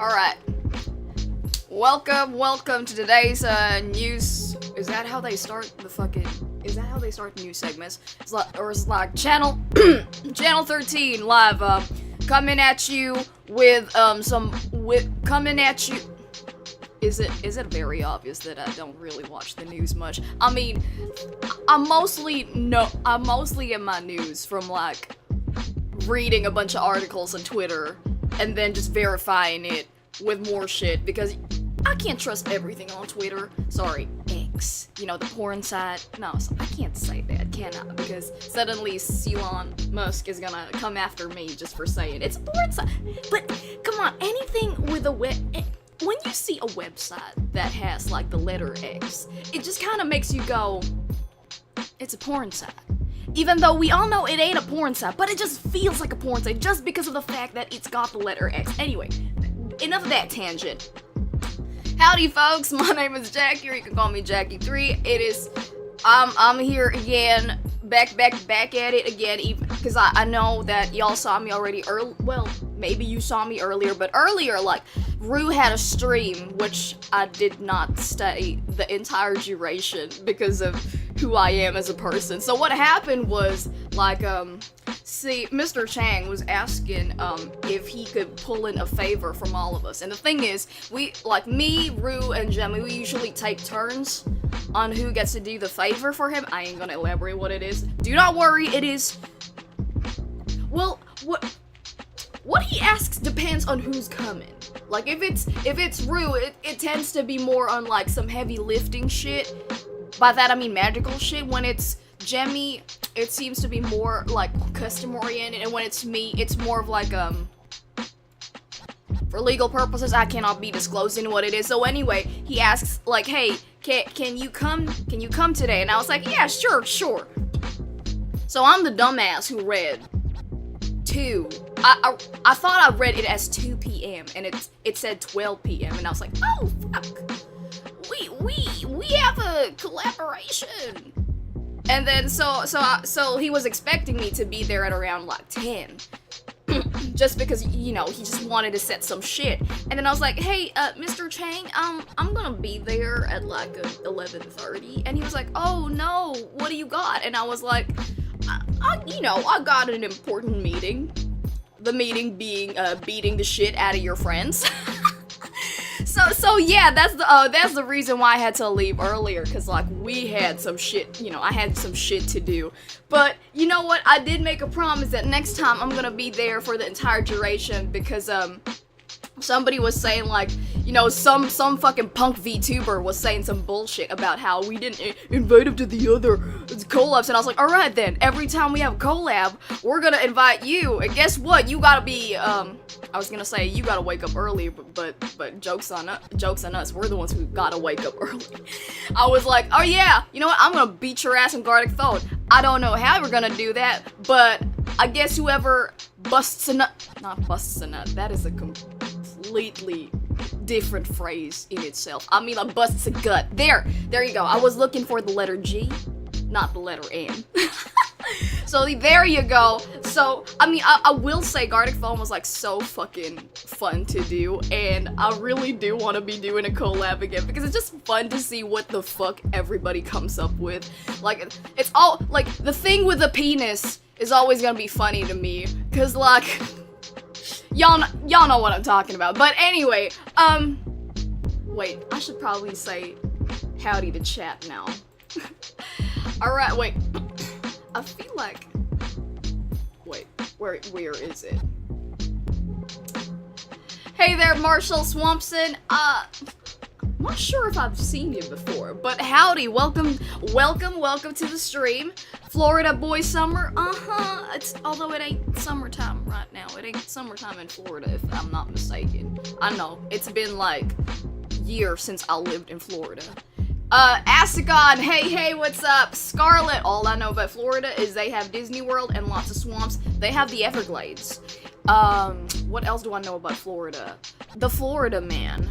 Alright. Welcome to today's news. Is that how they start news segments? It's like channel channel 13 live coming at you with coming at you. Is it very obvious that I don't really watch the news much? I mean, I'm mostly in my news from like reading a bunch of articles on Twitter and then just verifying it with more shit because I can't trust everything on Twitter. Sorry, X. You know, the porn site. No, I can't say that, can I? Because suddenly Elon Musk is gonna come after me just for saying it's a porn site. But come on, anything with a when you see a website that has like the letter X, it just kind of makes you go, it's a porn site. Even though we all know it ain't a porn site, but it just feels like a porn site just because of the fact that it's got the letter X. Anyway, enough of that tangent. Howdy folks, my name is Jacki, or you can call me Jacki3. I'm here again, back at it again, even because I know that y'all saw me already well, maybe you saw me earlier, but earlier, like, Rue had a stream, which I did not stay the entire duration because of who I am as a person. So what happened was, like, see, Mr. Chang was asking, if he could pull in a favor from all of us. And the thing is, we, like me, Rue, and Jemmy, we usually take turns on who gets to do the favor for him. I ain't gonna elaborate what it is. Do not worry, it is, well, what he asks depends on who's coming. Like, if it's Rue, it tends to be more on, like, some heavy lifting shit. By that, I mean magical shit. When it's Jemmy, it seems to be more, like, custom-oriented. And when it's me, it's more of, like, for legal purposes, I cannot be disclosing what it is. So anyway, he asks, like, hey, can you come today? And I was like, yeah, sure. So I'm the dumbass who read 2. I thought I read it as 2 p.m. and it said 12 p.m. and I was like, oh fuck, we have a collaboration. And then so he was expecting me to be there at around like 10, just because, you know, he just wanted to set some shit. And then I was like, hey, Mr. Chang, I'm gonna be there at like 11:30. And he was like, oh no, what do you got? And I was like, I got an important meeting. The meeting being beating the shit out of your friends. So yeah, that's the reason why I had to leave earlier, cause like we had some shit, you know, I had some shit to do. But you know what? I did make a promise that next time I'm gonna be there for the entire duration because somebody was saying, like, you know, some fucking punk VTuber was saying some bullshit about how we didn't invite him to the other collabs, and I was like, alright then, every time we have a collab, we're gonna invite you, and guess what, you gotta be, I was gonna say, you gotta wake up early, but joke's on us, we're the ones who gotta wake up early. I was like, oh yeah, you know what, I'm gonna beat your ass in Gartic Phone. I don't know how we're gonna do that, but I guess whoever busts a nut, not busts a nut, that is a completely different phrase in itself. I mean, like, busts a gut. There you go. I was looking for the letter G, not the letter N. So there you go. So, I mean, I will say Gartic Phone was, like, so fucking fun to do, and I really do want to be doing a collab again, because it's just fun to see what the fuck everybody comes up with. Like, it's all, like, the thing with the penis is always gonna be funny to me, because, like, y'all know what I'm talking about. But anyway, wait, I should probably say howdy to chat now. Alright, wait. I feel like, wait, where is it? Hey there, Marshall Swampson. I'm not sure if I've seen you before, but howdy, welcome to the stream. Florida boy summer, although it ain't summertime right now. It ain't summertime in Florida, if I'm not mistaken. I know, it's been like years since I lived in Florida. Asagon, hey, what's up? Scarlet, all I know about Florida is they have Disney World and lots of swamps. They have the Everglades. What else do I know about Florida? The Florida Man.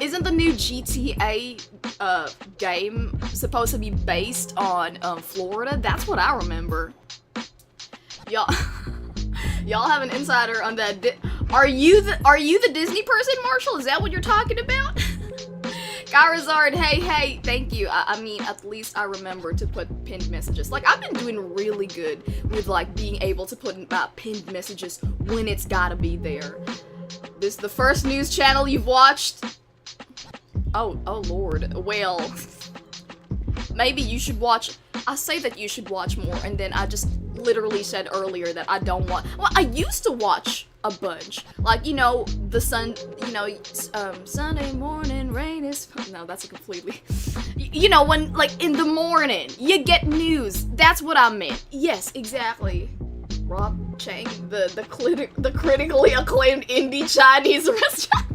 Isn't the new GTA, game supposed to be based on, Florida? That's what I remember. Y'all have an insider on that Are you the Disney person, Marshall? Is that what you're talking about? Garazard, hey, thank you. I mean, at least I remember to put pinned messages. Like, I've been doing really good with, like, being able to put pinned messages when it's gotta be there. This is the first news channel you've watched? Oh lord. Well, maybe you should watch. I say that you should watch more, and then I just literally said earlier that I don't want. Well, I used to watch a bunch. Like, you know, the sun, you know, Sunday morning rain is. No, that's a completely. You know, when, like, in the morning, you get news. That's what I meant. Yes, exactly. Rob Chang, the critically acclaimed indie Chinese restaurant.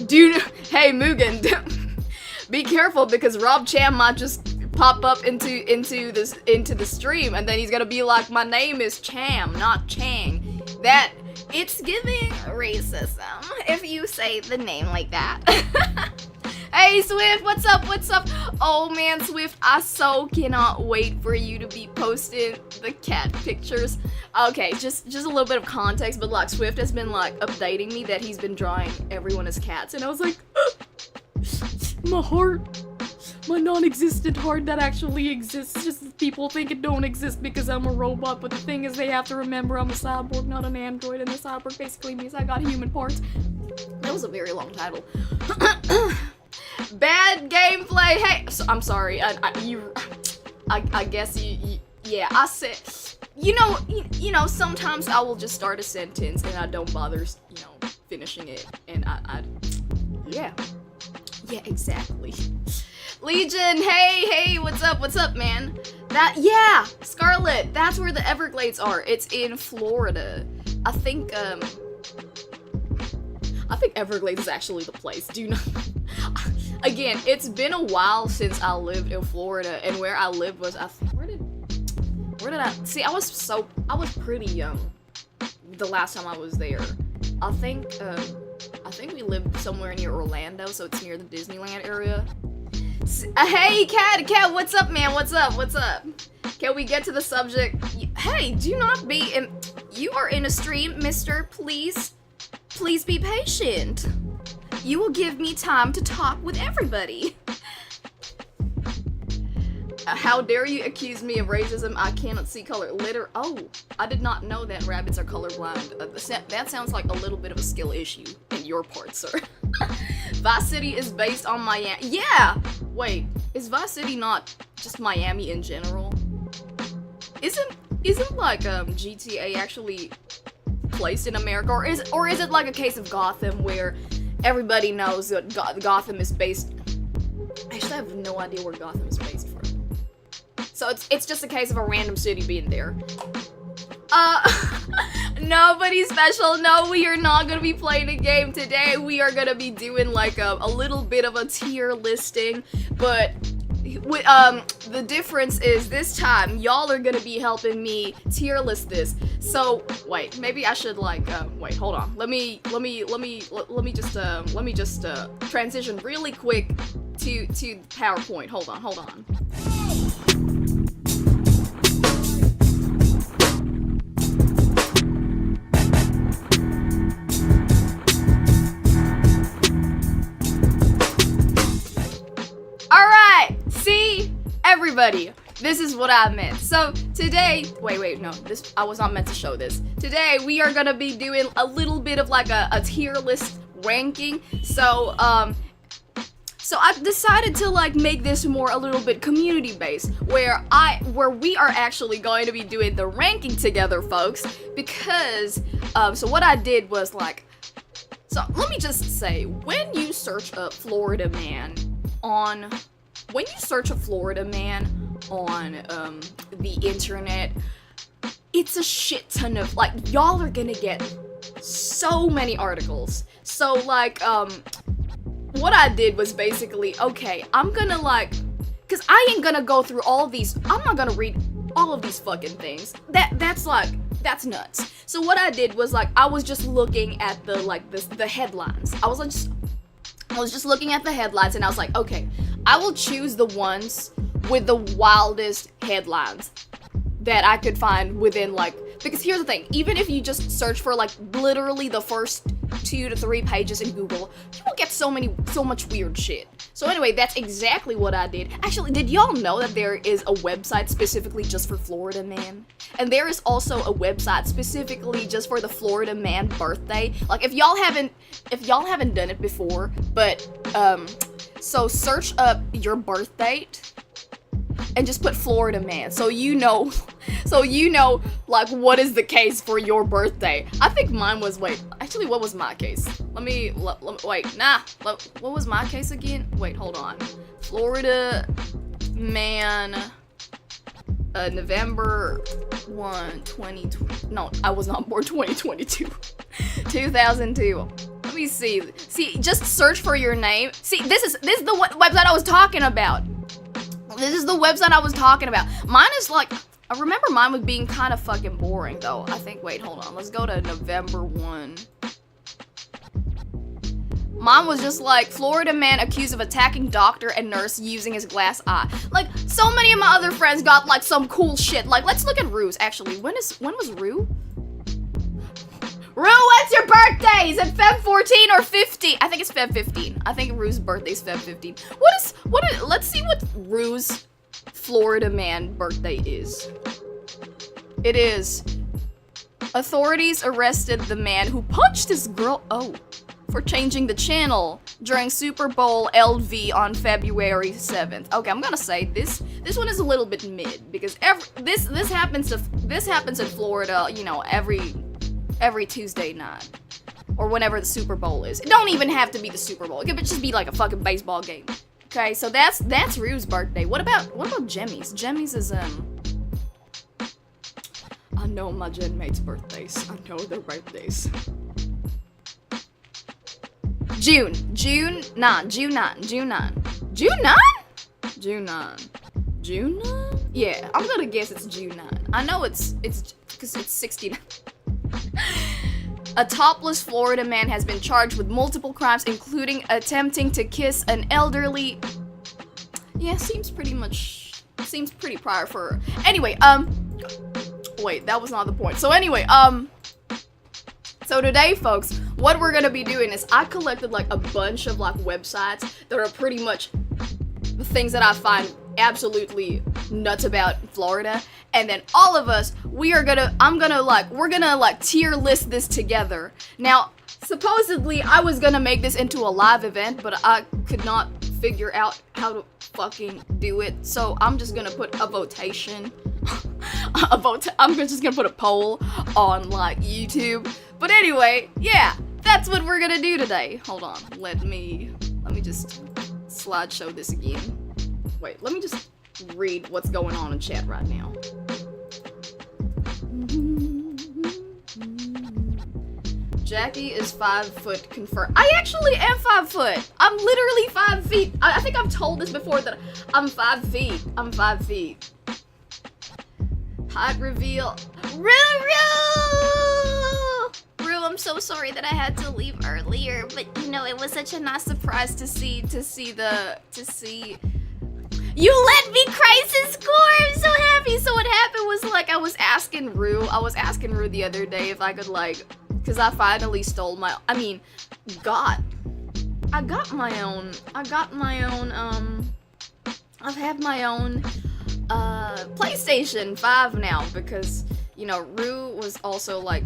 Dude, hey Mugen, be careful because Rob Chang might just pop up into the stream, and then he's gonna be like, my name is Cham, not Chang. That it's giving racism if you say the name like that. Hey Swift, what's up? Oh man, Swift, I so cannot wait for you to be posting the cat pictures. Okay, just a little bit of context, but like Swift has been like updating me that he's been drawing everyone as cats, and I was like, my heart, my non-existent heart that actually exists, just people think it don't exist because I'm a robot, but the thing is they have to remember I'm a cyborg, not an android, and the cyborg basically means I got human parts. That was a very long title. Bad gameplay. Hey, so, I'm sorry. I guess yeah. I said, you know. Sometimes I will just start a sentence and I don't bother, finishing it. And yeah, exactly. Legion. Hey, what's up, man? Yeah, Scarlet. That's where the Everglades are. It's in Florida. I think Everglades is actually the place. Do not. Again, it's been a while since I lived in Florida, and where I lived was, where did I, see, I was pretty young the last time I was there. I think we lived somewhere near Orlando, so it's near the Disneyland area. Hey, Cat, what's up, man? What's up? Can we get to the subject? Hey, do not be you are in a stream, mister, please be patient. You will give me time to talk with everybody. How dare you accuse me of racism? I cannot see color. Oh, I did not know that rabbits are colorblind. That sounds like a little bit of a skill issue in your part, sir. Vice City is based on Miami. Yeah! Wait, is Vice City not just Miami in general? Isn't like GTA actually placed in America, or is it like a case of Gotham where everybody knows that Gotham is based? Actually, I have no idea where Gotham is based from. So it's just a case of a random city being there. Nobody special. No, we are not gonna be playing a game today. We are gonna be doing like a little bit of a tier listing, but the difference is this time y'all are gonna be helping me tier list this. So wait, maybe I should like wait, hold on. Let me just transition really quick to PowerPoint. Hold on. Alright, see, everybody, this is what I meant. So today, wait, no, I was not meant to show this. Today, we are gonna be doing a little bit of like a tier list ranking. So I've decided to like make this a little bit community based, where we are actually going to be doing the ranking together, folks, because, so what I did was like, so let me just say, when you search a Florida man on the internet, it's a shit ton of, like, y'all are gonna get so many articles. So, like, what I did was basically, okay, I'm gonna, like, because I ain't gonna go through all of these, I'm not gonna read all of these fucking things. That's nuts. So what I did was, like, I was just looking at the headlines. I was just looking at the headlines, and I was like, okay, I will choose the ones with the wildest headlines that I could find within, like, Because here's the thing, even if you just search for like literally the first 2 to 3 pages in Google, you will get so much weird shit. So anyway, that's exactly what I did. Actually, did y'all know that there is a website specifically just for Florida man? And there is also a website specifically just for the Florida man birthday. Like if y'all haven't done it before, but so search up your birth date and just put Florida man, so you know like what is the case for your birthday. I think mine was, actually what was my case? What was my case again? Wait, hold on. Florida man, November 1, 2020. No, I was not born 2022. 2002. Let me see. See, just search for your name. See, this is the website I was talking about. This is the website I was talking about. Mine is like, I remember mine was being kind of fucking boring though. I think, wait, hold on. Let's go to November 1. Mine was just like, Florida man accused of attacking doctor and nurse using his glass eye. Like, so many of my other friends got like some cool shit. Like, let's look at Rue's. Actually, when was Rue? Rue, what's your birthday? Is it Feb 14 or 15? I think it's Feb 15. I think Rue's birthday is Feb 15. Let's see what Rue's Florida man birthday is. It is, authorities arrested the man who punched his girl, for changing the channel during Super Bowl LV on February 7th. Okay, I'm gonna say this one is a little bit mid, because this happens in Florida, you know, every Tuesday night, or whenever the Super Bowl is. It don't even have to be the Super Bowl. It could just be like a fucking baseball game. Okay, so that's Rue's birthday. What about Jemmy's? Jemmy's is I know my gen mates' birthdays. I know their birthdays. June 9. Yeah, I'm gonna guess it's June 9. I know it's because it's 69. A topless Florida man has been charged with multiple crimes, including attempting to kiss an elderly. Yeah, seems pretty prior for. Anyway, wait, that was not the point. So anyway, so today, folks, what we're gonna be doing is I collected like a bunch of like websites that are pretty much the things that I find absolutely nuts about Florida, and then all of us, we're gonna tier list this together. Now, supposedly I was gonna make this into a live event, but I could not figure out how to fucking do it, so I'm just gonna put a votation. I'm just gonna put a poll on like YouTube. But anyway, yeah, that's what we're gonna do today. Hold on, let me just slideshow this again. Wait, let me just read what's going on in chat right now. Jacki is 5 foot confirmed. I actually am 5 foot. I'm literally 5 feet. I think I've told this before that I'm 5 feet. I'm 5 feet. Height reveal. Rue, I'm so sorry that I had to leave earlier, but you know, it was such a nice surprise to see. You let me crisis score! I'm so happy! So what happened was, like, I was asking Rue the other day if I could, like, because I finally stole my, I have my own, PlayStation 5 now, because, you know, Rue was also, like,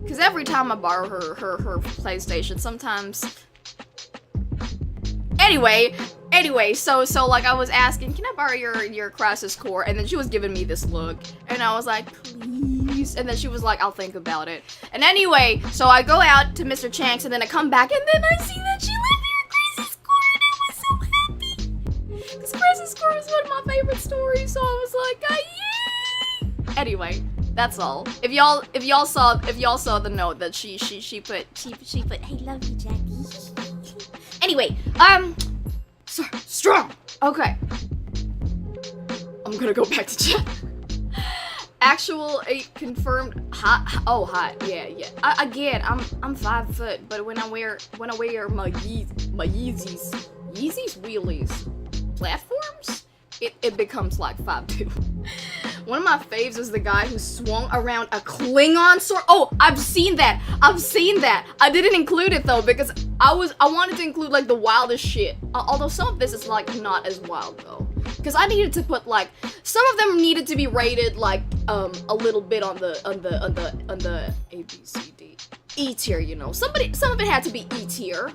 because every time I borrow her PlayStation, sometimes, Anyway, so like I was asking, can I borrow your crisis core? And then she was giving me this look, and I was like, please. And then she was like, I'll think about it. And anyway, so I go out to Mr. Chanks, and then I come back, and then I see that she left me her crisis core, and I was so happy. This crisis core is one of my favorite stories, so I was like, yay! Anyway, that's all. If y'all saw the note that she put, hey, love you, Jacki. Anyway, strong. Okay. I'm gonna go back to chat. Actual 8 confirmed hot. Yeah. Again, I'm 5 foot, but when I wear my Yeezys wheelies platforms, it becomes like 5'2". One of my faves is the guy who swung around a Klingon sword. Oh, I've seen that. I didn't include it though because I wanted to include like the wildest shit. Although some of this is like not as wild though. Because I needed to put like some of them needed to be rated like a little bit on the A B C D E tier, you know. Some of it had to be E tier.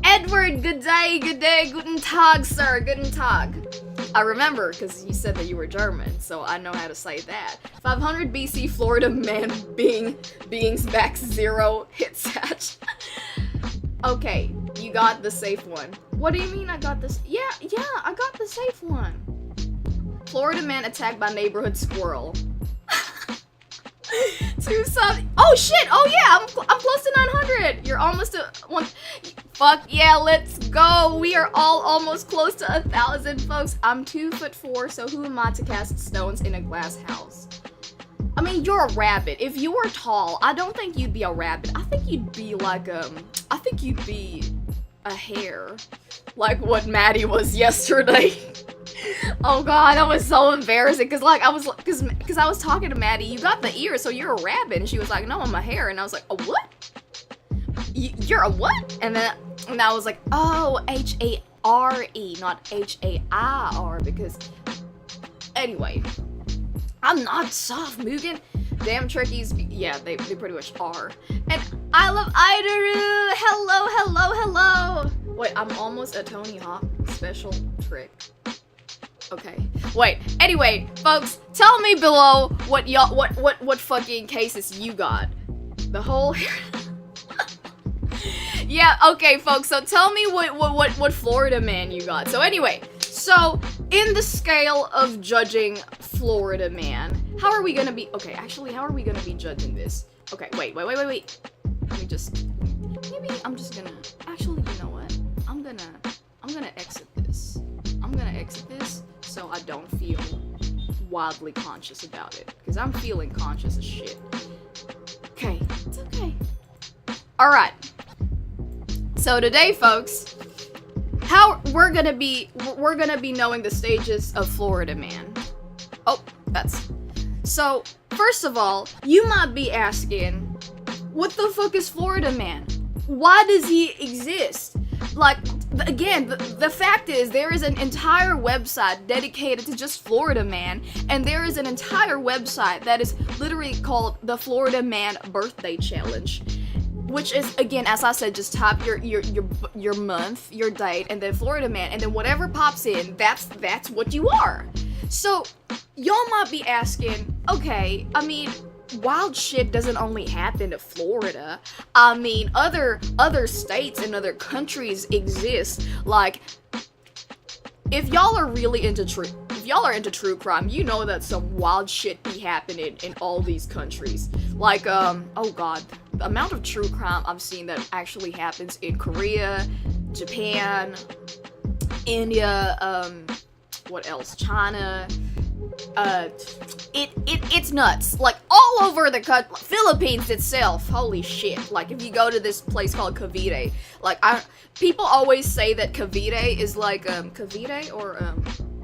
Edward, good day, guten Tag, sir, guten Tag. I remember because you said that you were German, so I know how to say that. 500 BC Florida man beings back 0 hit satch. Okay, you got the safe one. What do you mean I got this? Yeah, I got the safe one. Florida man attacked by neighborhood squirrel. Oh shit! Oh yeah, I'm close to 900. You're almost to one. Fuck yeah, let's go. We are all almost close to 1,000, folks. I'm 2'4", so who am I to cast stones in a glass house? I mean, you're a rabbit. If you were tall, I don't think you'd be a rabbit. I think you'd be like I think you'd be a hare, like what Maddie was yesterday. Oh god, that was so embarrassing. Cause like I was talking to Maddie. You got the ear, so you're a rabbit, and she was like, "No, I'm a hare," and I was like, "A what? You're a what?" And I was like, "Oh, H-A-R-E, not H-A-I-R," because anyway, I'm not soft, Mugen. Damn turkeys, yeah, they pretty much are. And I love Idaru. Hello. Wait, I'm almost a Tony Hawk special trick. Okay. Wait. Anyway, folks, tell me below what fucking cases you got. The whole yeah, okay, folks. So tell me what Florida man you got. So anyway, so in the scale of judging Florida man, how are we gonna be? Okay, actually, how are we gonna be judging this? Okay, wait. Let me just. Maybe I'm just gonna. Actually, you know what? I'm gonna exit this. So I don't feel wildly conscious about it, because I'm feeling conscious as shit. Okay, it's okay. All right. So today, folks, how we're gonna be knowing the stages of Florida man. Oh, that's so. First of all, you might be asking, what the fuck is Florida man? Why does he exist? Like, again, the fact is there is an entire website dedicated to just Florida man, and there is an entire website that is literally called the Florida Man Birthday Challenge, which is, again, as I said, just type your month, your date, and then Florida man, and then whatever pops in, that's what you are. So y'all might be asking, okay, I mean, wild shit doesn't only happen to Florida. I mean, other states and other countries exist. Like, if y'all are really into true crime, you know that some wild shit be happening in all these countries. Like, oh god, the amount of true crime I've seen that actually happens in Korea, Japan, India, what else? China. It's nuts. Like, all over the country. Philippines itself. Holy shit. Like, if you go to this place called Cavite, like, people always say that Cavite is like, Cavite or,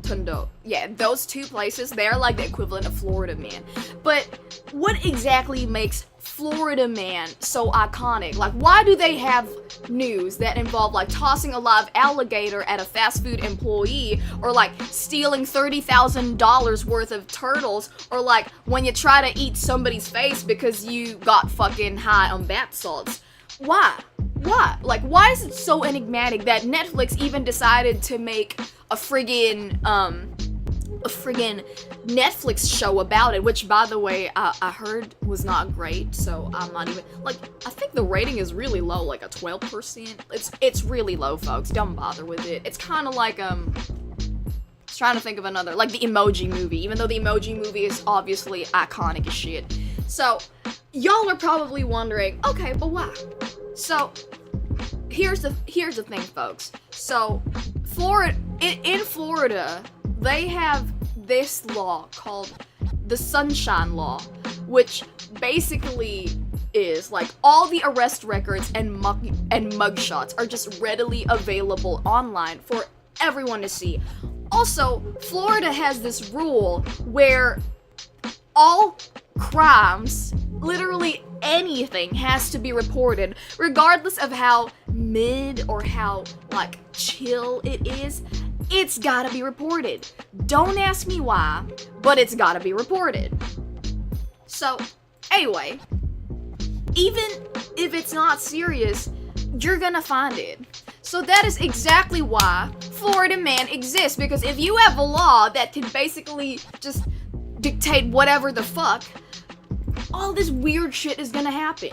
Tondo. Yeah, those two places, they're like the equivalent of Florida man. But what exactly makes Florida man so iconic? Like, why do they have news that involve like tossing a live alligator at a fast food employee, or like stealing $30,000 worth of turtles, or like when you try to eat somebody's face because you got fucking high on bath salts? Why? Like, why is it so enigmatic that Netflix even decided to make a friggin' Netflix show about it, which, by the way, I heard was not great, so I'm not even, like, I think the rating is really low, like a 12%. It's really low, folks. Don't bother with it. It's kind of like, I was trying to think of another, like the Emoji Movie, even though the Emoji Movie is obviously iconic as shit. So, y'all are probably wondering, okay, but why? So, here's the thing, folks. So, in Florida, they have this law called the Sunshine Law, which basically is like all the arrest records and mugshots are just readily available online for everyone to see. Also, Florida has this rule where all crimes, literally anything, has to be reported, regardless of how mid or how, like, chill it is. It's gotta be reported. Don't ask me why, but it's gotta be reported. So, anyway, even if it's not serious, you're gonna find it. So that is exactly why Florida Man exists, because if you have a law that can basically just dictate whatever the fuck, all this weird shit is gonna happen.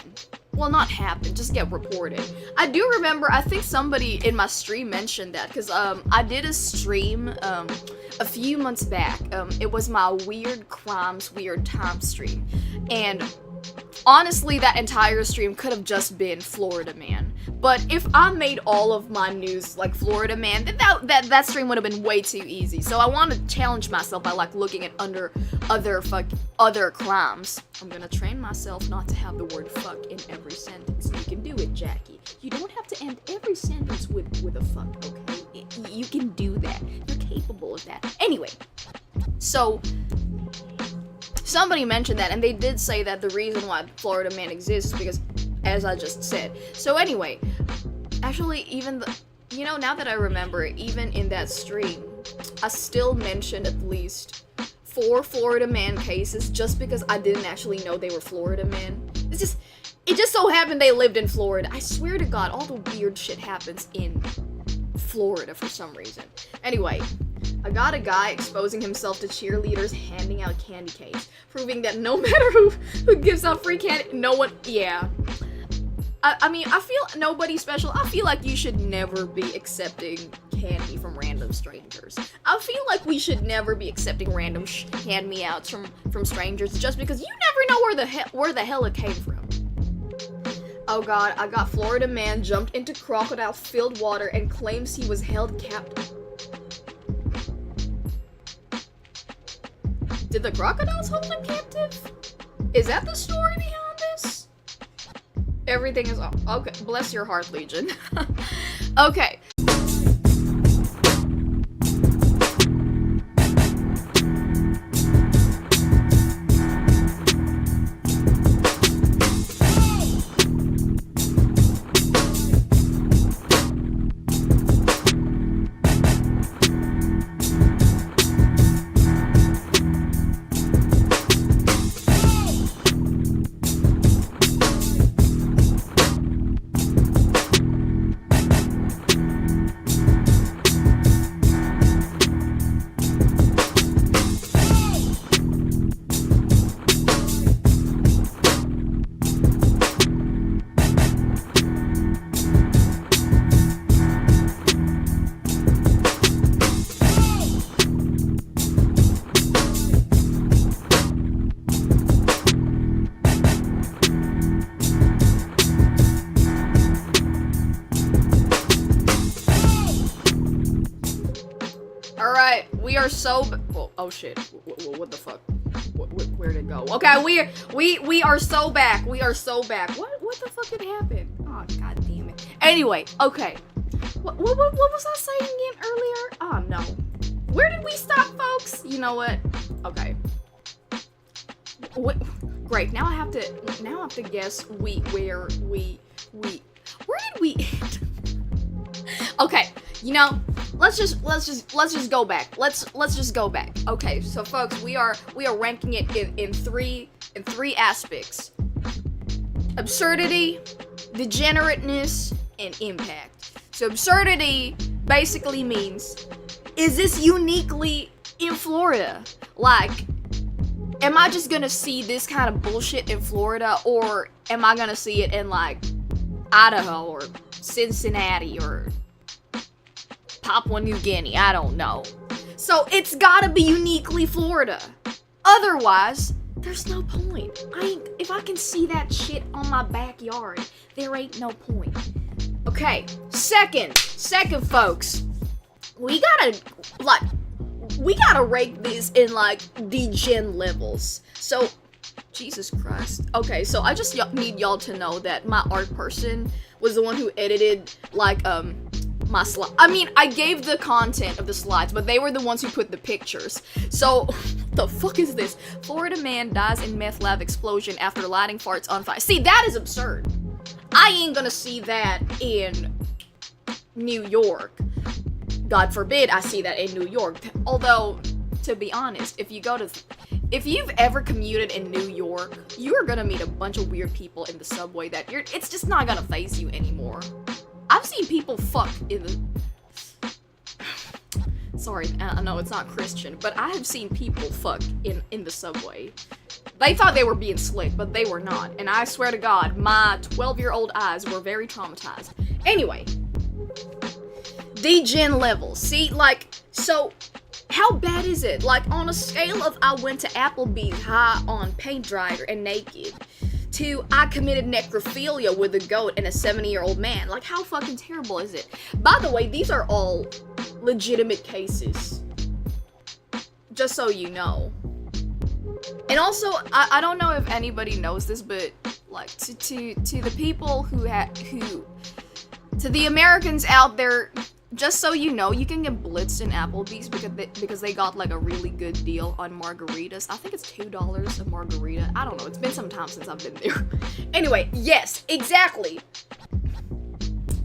Well, not happen, just get reported. I do remember, I think somebody in my stream mentioned that, because I did a stream a few months back. It was my Weird Crimes, Weird Times stream, and honestly, that entire stream could have just been Florida Man. But if I made all of my news like Florida Man, then that stream would have been way too easy. So I want to challenge myself by like looking at other crimes. I'm gonna train myself not to have the word fuck in every sentence. You can do it, Jackie. You don't have to end every sentence with a fuck, okay? You can do that. You're capable of that. Anyway, so somebody mentioned that, and they did say that the reason why Florida Man exists is because, as I just said. So anyway, actually, even now that I remember, even in that stream, I still mentioned at least 4 Florida Man cases just because I didn't actually know they were Florida Men. It just so happened they lived in Florida. I swear to God, all the weird shit happens in Florida for some reason. Anyway, I got a guy exposing himself to cheerleaders handing out candy canes, proving that no matter who gives out free candy, no one, yeah. I mean, I feel nobody special. I feel like you should never be accepting candy from random strangers. I feel like we should never be accepting random hand-me-outs from strangers just because you never know where the hell it came from. Oh God, I got Florida Man jumped into crocodile-filled water and claims he was held captive. Did the crocodiles hold him captive? Is that the story behind this? Everything is okay. Bless your heart, Legion. Okay. We are so oh shit. What the fuck? Where'd it go? Okay, we are so back. We are so back. What the fuck had happened? Oh god damn it. Anyway, okay. What was I saying again earlier? Oh no. Where did we stop, folks? You know what? Okay. Great. Now I have to guess where did we end? Okay. You know, let's just go back. Let's just go back. Okay, so folks, we are ranking it in three aspects: absurdity, degenerateness, and impact. So absurdity basically means, is this uniquely in Florida? Like, am I just gonna see this kind of bullshit in Florida, or am I gonna see it in like Idaho or Cincinnati or Papua New Guinea? I don't know. So it's gotta be uniquely Florida. Otherwise, there's no point. If I can see that shit on my backyard, there ain't no point. Okay, second folks, we gotta rate this in like degen levels. So, Jesus Christ. Okay, so I just need y'all to know that my art person was the one who edited like my slide. I mean, I gave the content of the slides, but they were the ones who put the pictures. So, the fuck is this? Florida man dies in meth lab explosion after lighting farts on fire. See, that is absurd. I ain't gonna see that in New York. God forbid I see that in New York. Although, to be honest, if you've ever commuted in New York, you are gonna meet a bunch of weird people in the subway that it's just not gonna faze you anymore. I've seen people fuck in the... Sorry, I know it's not Christian, but I have seen people fuck in the subway. They thought they were being slick, but they were not. And I swear to God, my 12-year-old eyes were very traumatized. Anyway. Degen levels. See, like, so... How bad is it? Like, on a scale of I went to Applebee's high on paint dryer and naked, to I committed necrophilia with a goat and a 70-year-old man. Like, how fucking terrible is it? By the way, these are all legitimate cases. Just so you know. And also, I don't know if anybody knows this, but, like, to the people to the Americans out there, just so you know, you can get blitzed in Applebee's because they got, like, a really good deal on margaritas. I think it's $2 a margarita. I don't know. It's been some time since I've been there. Anyway, yes, exactly.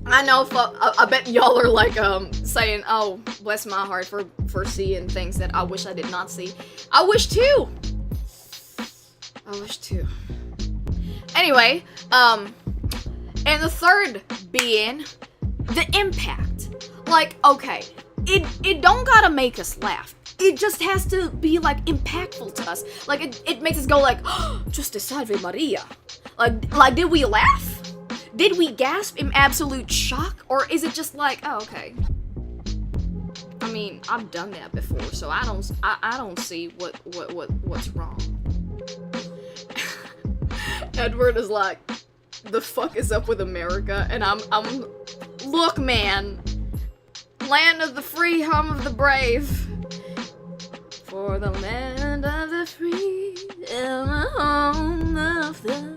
I know, I bet y'all are, like, saying, oh, bless my heart for seeing things that I wish I did not see. I wish too. Anyway, and the third being the impact. Like, okay, it don't gotta make us laugh. It just has to be, like, impactful to us. Like, it makes us go, like, oh, Justice Salve Maria. Like, did we laugh? Did we gasp in absolute shock? Or is it just like, oh, okay. I mean, I've done that before, so I don't see what's wrong. Edward is like, the fuck is up with America? And I'm look, man. Land of the free, home of the brave. For the land of the free and the home of the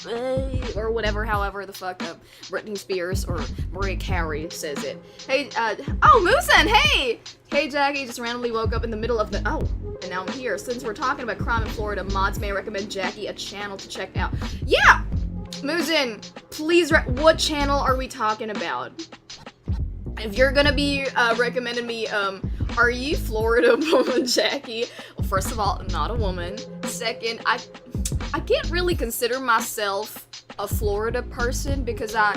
brave. Or whatever, however the fuck Britney Spears or Mariah Carey says it. Hey, oh, Moosin, hey! Hey, Jackie, just randomly woke up in the middle of the, oh, and now I'm here. Since we're talking about crime in Florida, mods may recommend Jackie a channel to check out. Yeah! Moosin, please, what channel are we talking about? If you're gonna be recommending me, are you Florida woman Jackie? Well, first of all, not a woman. Second, I can't really consider myself a Florida person because I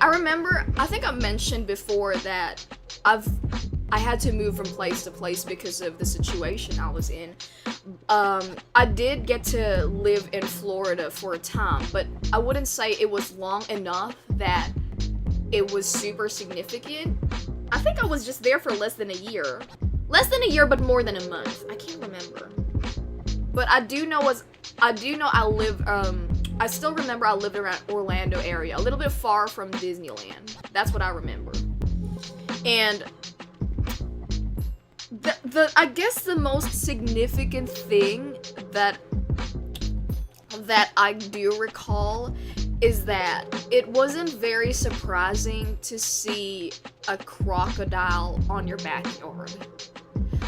remember, I think I mentioned before that I had to move from place to place because of the situation I was in. I did get to live in Florida for a time, but I wouldn't say it was long enough that it was super significant. I think I was just there for less than a year. Less than a year, but more than a month. I can't remember. But I still remember I lived around Orlando area, a little bit far from Disneyland. That's what I remember. And I guess the most significant thing that I do recall is that it wasn't very surprising to see a crocodile on your backyard.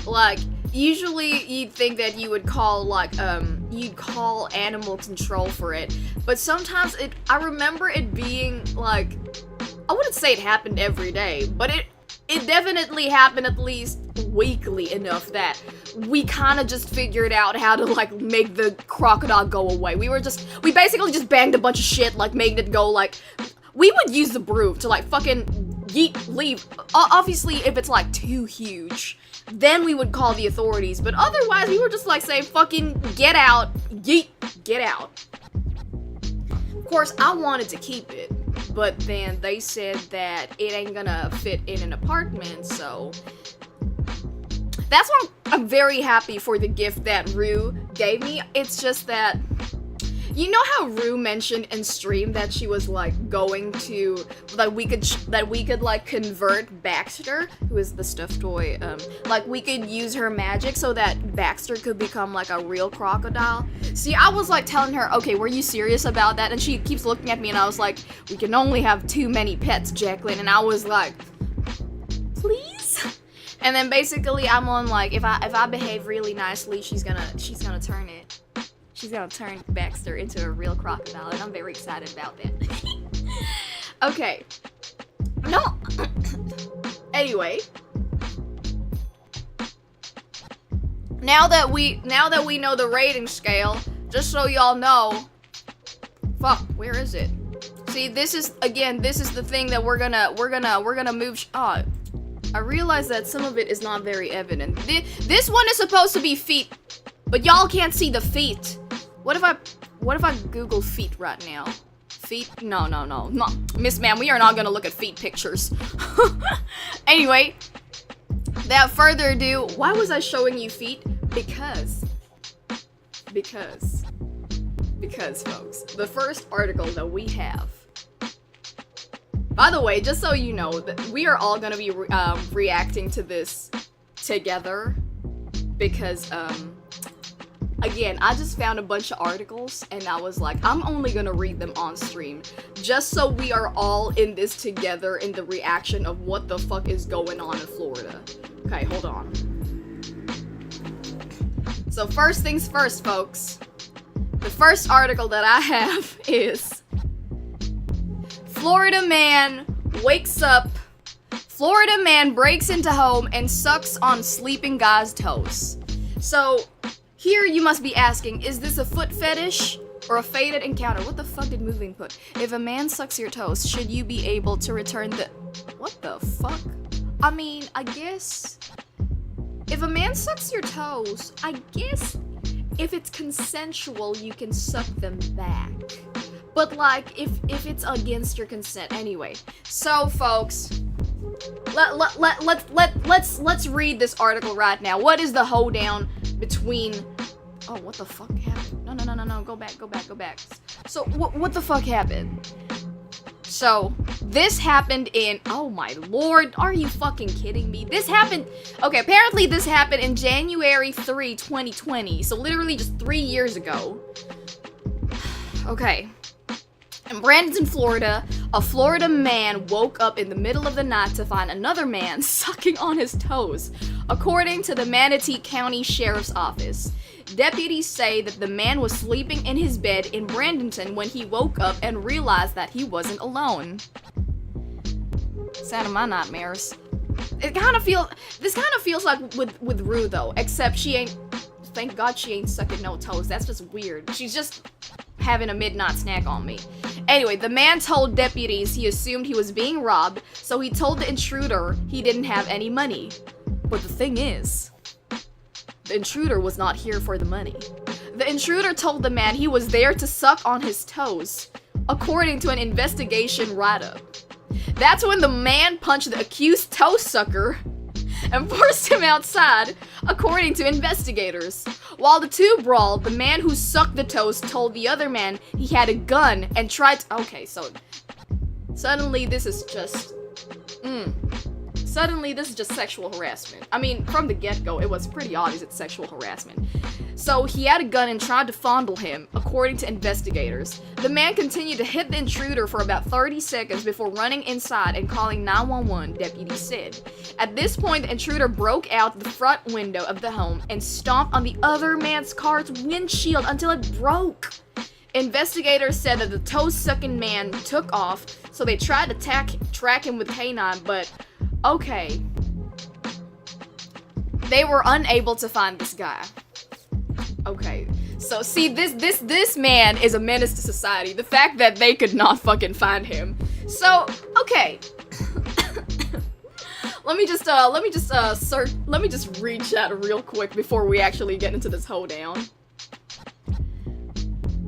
Like, usually you'd think that you would call, like, you'd call animal control for it, but sometimes I remember it being, like, I wouldn't say it happened every day, but it definitely happened at least weekly enough that we kind of just figured out how to, like, make the crocodile go away. We basically just banged a bunch of shit, like, making it go, like, we would use the broom to, like, fucking leave. Obviously, if it's, like, too huge, then we would call the authorities, but otherwise, we were just, like, saying, fucking get out, yeet, get out. Of course, I wanted to keep it, but then they said that it ain't gonna fit in an apartment, so that's why I'm very happy for the gift that Rue gave me. It's just that, you know how Rue mentioned in stream that she was, like, going to, that we could like convert Baxter, who is the stuffed toy, like, we could use her magic so that Baxter could become, like, a real crocodile. See, I was, like, telling her, okay, were you serious about that? And she keeps looking at me and I was like, we can only have too many pets, Jacqueline. And I was like, please. And then basically I'm on like, if I behave really nicely, she's gonna turn it. She's gonna turn Baxter into a real crocodile, and I'm very excited about that. Okay. No. Anyway. Now that we know the rating scale, just so y'all know. Fuck, where is it? See, this is the thing that we're gonna move. Oh, I realize that some of it is not very evident. This one is supposed to be feet, but y'all can't see the feet. What if I Google feet right now? Feet? No. Miss Ma'am, we are not gonna look at feet pictures. Anyway, without further ado, why was I showing you feet? Because, folks, the first article that we have. By the way, just so you know, that we are all gonna be reacting to this together, because again, I just found a bunch of articles and I was like, I'm only gonna read them on stream, just so we are all in this together in the reaction of what the fuck is going on in Florida. Okay, hold on. So first things first, folks. The first article that I have is Florida man wakes up. Florida man breaks into home and sucks on sleeping guy's toes. So here you must be asking, is this a foot fetish or a fated encounter? What the fuck did Moving put? If a man sucks your toes, should you be able to return the... What the fuck? I mean, I guess... If a man sucks your toes, I guess if it's consensual, you can suck them back. But like, if it's against your consent, anyway. So, folks, let's read this article right now. What is the hoedown between? Oh, what the fuck happened? No. Go back. So, what the fuck happened? So, this happened in, oh my lord, are you fucking kidding me? This happened, okay, apparently this happened in January 3, 2020, so literally just 3 years ago. Okay. In Bradenton, Florida, a Florida man woke up in the middle of the night to find another man sucking on his toes, according to the Manatee County Sheriff's Office. Deputies say that the man was sleeping in his bed in Bradenton when he woke up and realized that he wasn't alone. It's out of my nightmares. This kind of feels like with Rue though, except she ain't, thank God she ain't sucking no toes. That's just weird. She's just having a midnight snack on me. Anyway, the man told deputies he assumed he was being robbed, so he told the intruder he didn't have any money. But the thing is, the intruder was not here for the money. The intruder told the man he was there to suck on his toes, according to an investigation write-up. That's when the man punched the accused toe sucker and forced him outside, according to investigators. While the two brawled, the man who sucked the toes told the other man he had a gun and tried to... Okay, so... Suddenly this is just sexual harassment. I mean, from the get-go, it was pretty obvious it's sexual harassment. So he had a gun and tried to fondle him, according to investigators. The man continued to hit the intruder for about 30 seconds before running inside and calling 911, deputies said. At this point, the intruder broke out the front window of the home and stomped on the other man's car's windshield until it broke. Investigators said that the toe-sucking man took off, so they tried to track him with canine, but okay. They were unable to find this guy. Okay, so see, this man is a menace to society. The fact that they could not fucking find him. So, okay. Let me just read chat real quick before we actually get into this hoedown.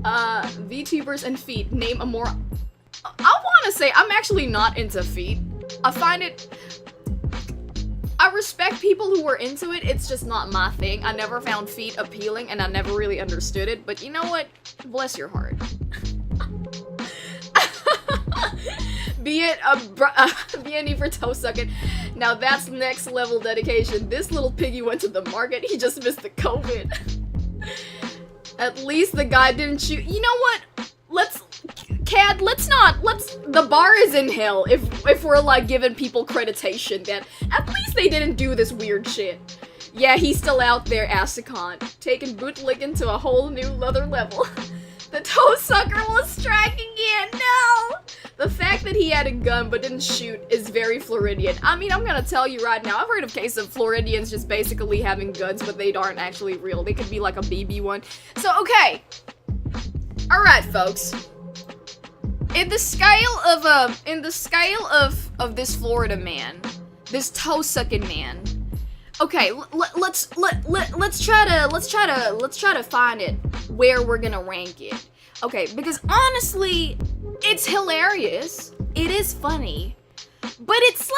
VTubers and feet, name a more... I wanna say, I'm actually not into feet. I respect people who were into it, it's just not my thing. I never found feet appealing and I never really understood it, but you know what? Bless your heart. Be it a need for toe sucking. Now that's next level dedication. This little piggy went to the market, he just missed the COVID. At least the guy didn't shoot. You know what? Let's the bar is in hell if we're like giving people creditation that at least they didn't do this weird shit. Yeah, he's still out there, Asicon, taking bootlicking to a whole new other level. The toe sucker will strike again. No! The fact that he had a gun but didn't shoot is very Floridian. I mean, I'm gonna tell you right now, I've heard of cases of Floridians just basically having guns, but they aren't actually real. They could be like a BB one. So, okay. Alright, folks. In the scale of this Florida man, this toe-sucking man, okay, let's try to find it where we're gonna rank it. Okay, because honestly, it's hilarious. It is funny, but it's a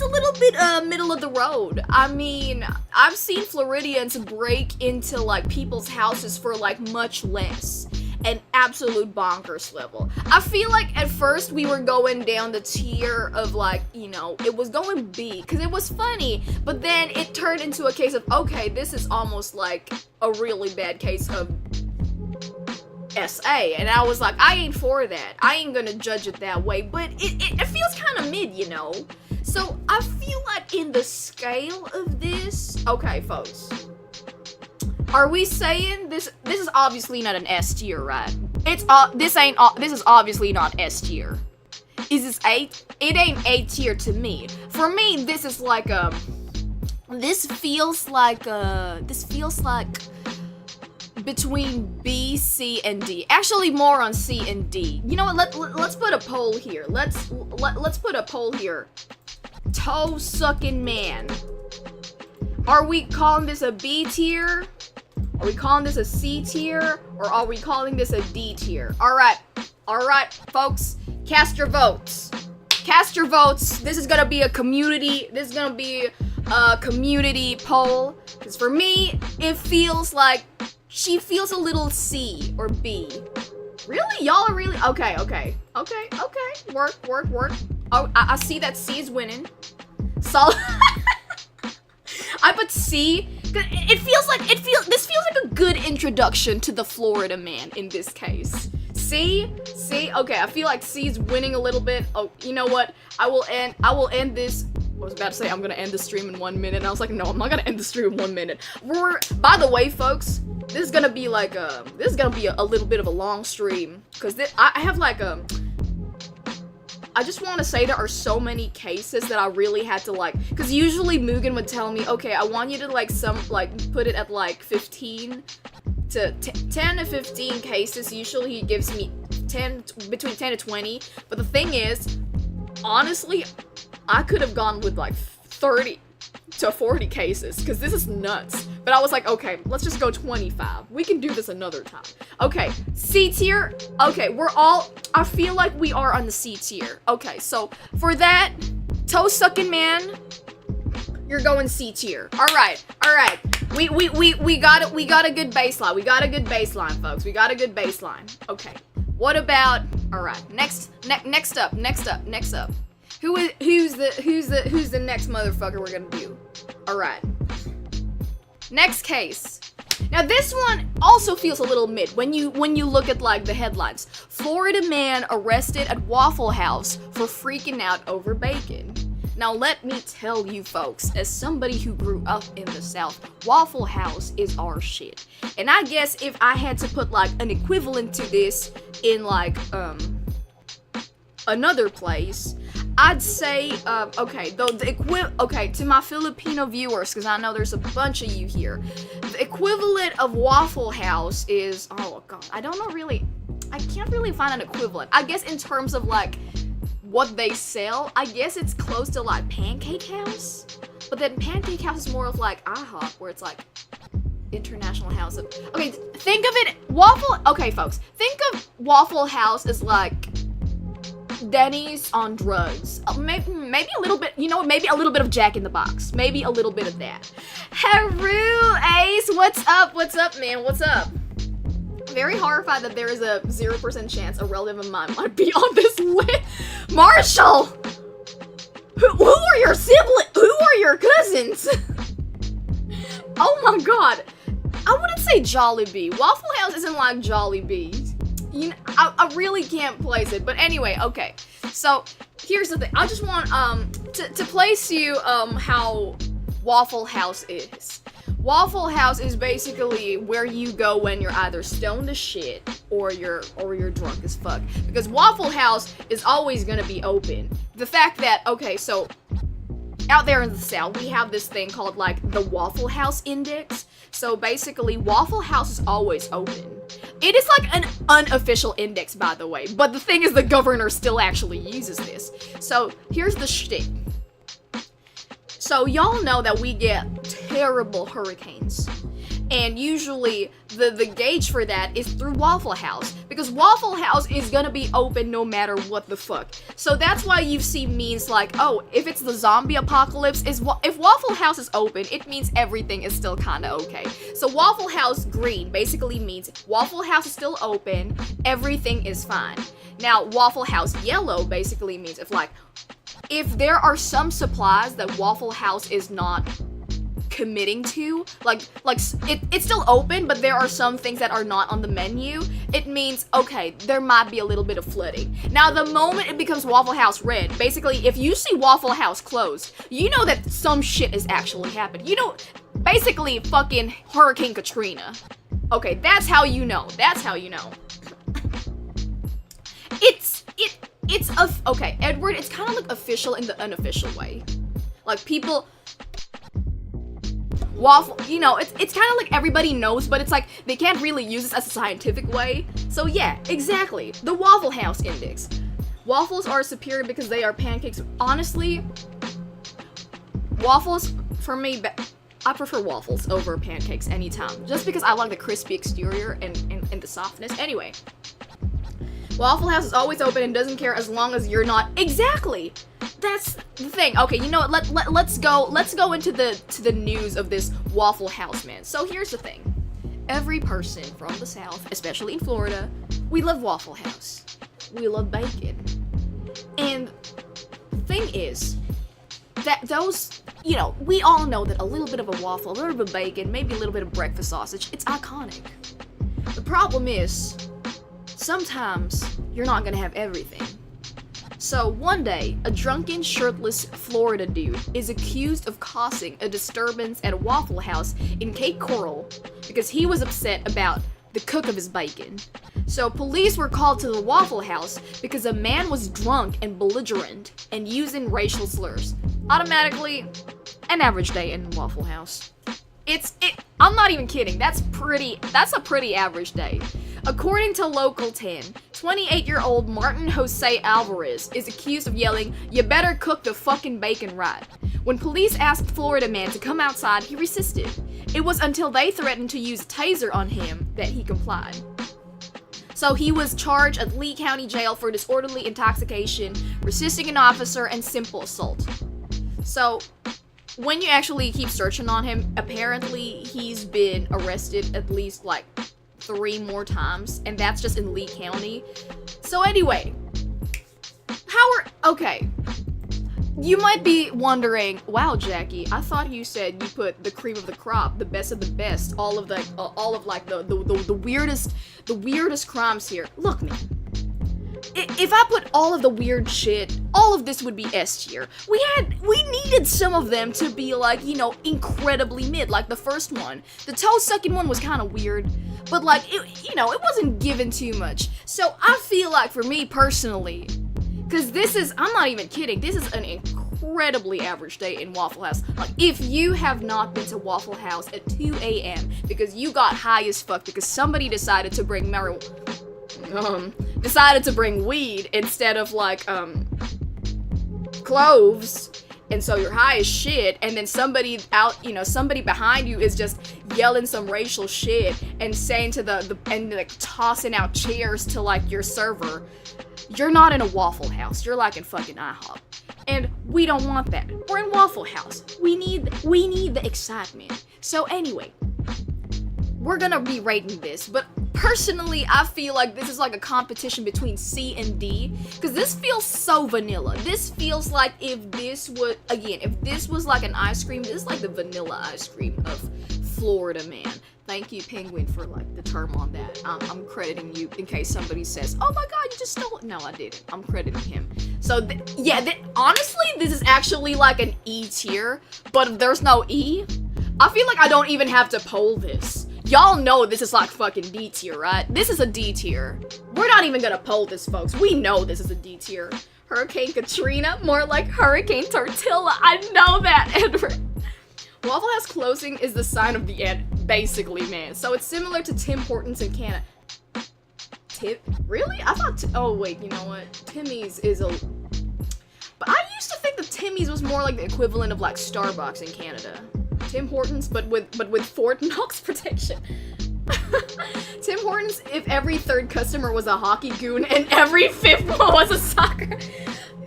little bit middle of the road. I mean, I've seen Floridians break into like people's houses for like much less. An absolute bonkers level. I feel like at first we were going down the tier of like, you know, it was going B because it was funny, but then it turned into a case of, okay, this is almost like a really bad case of SA, and I was like, I ain't for that. I ain't gonna judge it that way, but it feels kind of mid, you know? So I feel like in the scale of this, okay, folks. Are we saying this is obviously not an S tier, right? This is obviously not S tier. Is this A? It ain't A tier to me. For me, this is like this feels like between B, C, and D. Actually, more on C and D. You know what? Let's put a poll here. Let's put a poll here. Toe sucking man. Are we calling this a B tier? Are we calling this a C tier, or are we calling this a D tier? All right, folks, cast your votes. Cast your votes. This is gonna be a community. This is gonna be a community poll. Because for me, it feels like she feels a little C or B. Really, y'all are really okay. Work. Oh, I see that C is winning. Solid. I put C. This feels like a good introduction to the Florida man in this case. C, okay, I feel like C's winning a little bit. Oh, you know what? I will end this. I was about to say I'm gonna end the stream in 1 minute, and I was like, no, I'm not gonna end the stream in 1 minute. By the way, folks, this is gonna be like a little bit of a long stream, because I have like I just want to say there are so many cases that I really had to like, because usually Mugen would tell me, okay, I want you to put it at like 15 to 10 to 15 cases. Usually he gives me between 10 to 20, but the thing is, honestly, I could have gone with like 30 to 40 cases, because this is nuts. But I was like, okay, let's just go 25. We can do this another time. Okay, C tier. Okay, I feel like we are on the C tier. Okay, so for that, toe sucking man, you're going C tier. All right. We got a good baseline. We got a good baseline, folks. We got a good baseline. Okay. What about? All right. Next up. Who's the next motherfucker we're gonna do? All right. Next case. Now this one also feels a little mid when you look at like the headlines. Florida man arrested at Waffle House for freaking out over bacon. Now let me tell you folks, as somebody who grew up in the South, Waffle House is our shit. And I guess if I had to put like an equivalent to this in like another place, I'd say, okay, to my Filipino viewers, because I know there's a bunch of you here, the equivalent of Waffle House is, oh god, I can't really find an equivalent. I guess in terms of like what they sell, I guess it's close to like Pancake House, but then Pancake House is more of like IHOP, where it's like International House of, okay, think of it, okay folks, think of Waffle House as like Denny's on drugs. Maybe a little bit, you know, maybe a little bit of Jack in the Box. Maybe a little bit of that. Haru Ace, what's up, man? What's up? Very horrified that there is a 0% chance a relative of mine might be on this list. Marshall! Who are your siblings? Who are your cousins? Oh my god. I wouldn't say Jollibee. Waffle House isn't like Jollibee. I really can't place it. But anyway, okay. So here's the thing. I just want to place you how Waffle House is. Waffle House is basically where you go when you're either stoned as shit or you're drunk as fuck. Because Waffle House is always gonna be open. The fact that, okay, so out there in the South, we have this thing called like the Waffle House Index. So basically, Waffle House is always open. It is like an unofficial index, by the way, but the thing is the governor still actually uses this. So here's the shtick. So y'all know that we get terrible hurricanes. And usually the gauge for that is through Waffle House, because Waffle House is gonna be open no matter what the fuck. So that's why you see memes like, oh, if it's the zombie apocalypse, if Waffle House is open, it means everything is still kinda okay. So Waffle House green basically means Waffle House is still open, everything is fine. Now Waffle House yellow basically means if there are some supplies that Waffle House is not committing to, it's still open, but there are some things that are not on the menu, it means, okay, there might be a little bit of flooding. Now, the moment it becomes Waffle House red, basically, if you see Waffle House closed, you know that some shit is actually happening. You know, basically, fucking Hurricane Katrina. Okay, that's how you know. That's how you know. Okay, Edward, it's kind of like official in the unofficial way. Like, people... Waffle, you know, it's kind of like everybody knows, but it's like they can't really use this as a scientific way. So yeah, exactly. The Waffle House Index. Waffles are superior because they are pancakes. Honestly, waffles, for me, I prefer waffles over pancakes anytime. Just because I like the crispy exterior and the softness. Anyway, Waffle House is always open and doesn't care as long as you're not. Exactly! That's the thing. Okay, you know what? Let's go into the news of this Waffle House man. So here's the thing. Every person from the South, especially in Florida, we love Waffle House. We love bacon. And the thing is that those, you know, we all know that a little bit of a waffle, a little bit of bacon, maybe a little bit of breakfast sausage, it's iconic. The problem is, sometimes you're not gonna have everything. So one day, a drunken, shirtless Florida dude is accused of causing a disturbance at a Waffle House in Cape Coral because he was upset about the cook of his bacon. So police were called to the Waffle House because a man was drunk and belligerent and using racial slurs. Automatically, an average day in Waffle House. I'm not even kidding, that's a pretty average day. According to Local 10, 28-year-old Martin Jose Alvarez is accused of yelling, "You better cook the fucking bacon right." When police asked Florida man to come outside, he resisted. It was until they threatened to use a taser on him that he complied. So he was charged at Lee County Jail for disorderly intoxication, resisting an officer, and simple assault. So when you actually keep searching on him, apparently he's been arrested at least 3 more times, and that's just in Lee County. So anyway, okay. You might be wondering, wow, Jackie, I thought you said you put the cream of the crop, the best of the best, all of the weirdest crimes here. Look, man. If I put all of the weird shit, all of this would be S tier. We needed some of them to be incredibly mid, like the first one. The toe sucking one was kind of weird, but it wasn't given too much. So I feel like for me personally, because I'm not even kidding, this is an incredibly average day in Waffle House. If you have not been to Waffle House at 2 a.m. because you got high as fuck because somebody decided to bring weed instead of cloves, and so you're high as shit, and then somebody behind you is just yelling some racial shit and saying and tossing out chairs to your server. You're not in a Waffle House, you're in fucking IHOP. And we don't want that. We're in Waffle House. We need the excitement. So anyway, we're gonna be rating this, but personally, I feel like this is a competition between C and D, because this feels so vanilla. This feels like if this was an ice cream, this is the vanilla ice cream of Florida man. Thank you, Penguin, for like the term on that. I'm crediting you in case somebody says, "Oh my God, you just stole it." No, I didn't. I'm crediting him. So honestly, this is actually like an E tier, but if there's no E, I feel like I don't even have to poll this. Y'all know this is like fucking D tier, right? This is a D tier. We're not even gonna poll this, folks. We know this is a D tier. Hurricane Katrina, more like Hurricane Tortilla. I know that, Edward. Waffle House closing is the sign of the end, basically, man. So it's similar to Tim Hortons in Canada. Really? I thought, oh wait, you know what? Timmy's is a... But I used to think that Timmy's was more like the equivalent of like Starbucks in Canada. Tim Hortons, but with Fort Knox protection. Tim Hortons, if every third customer was a hockey goon and every fifth one was a soccer.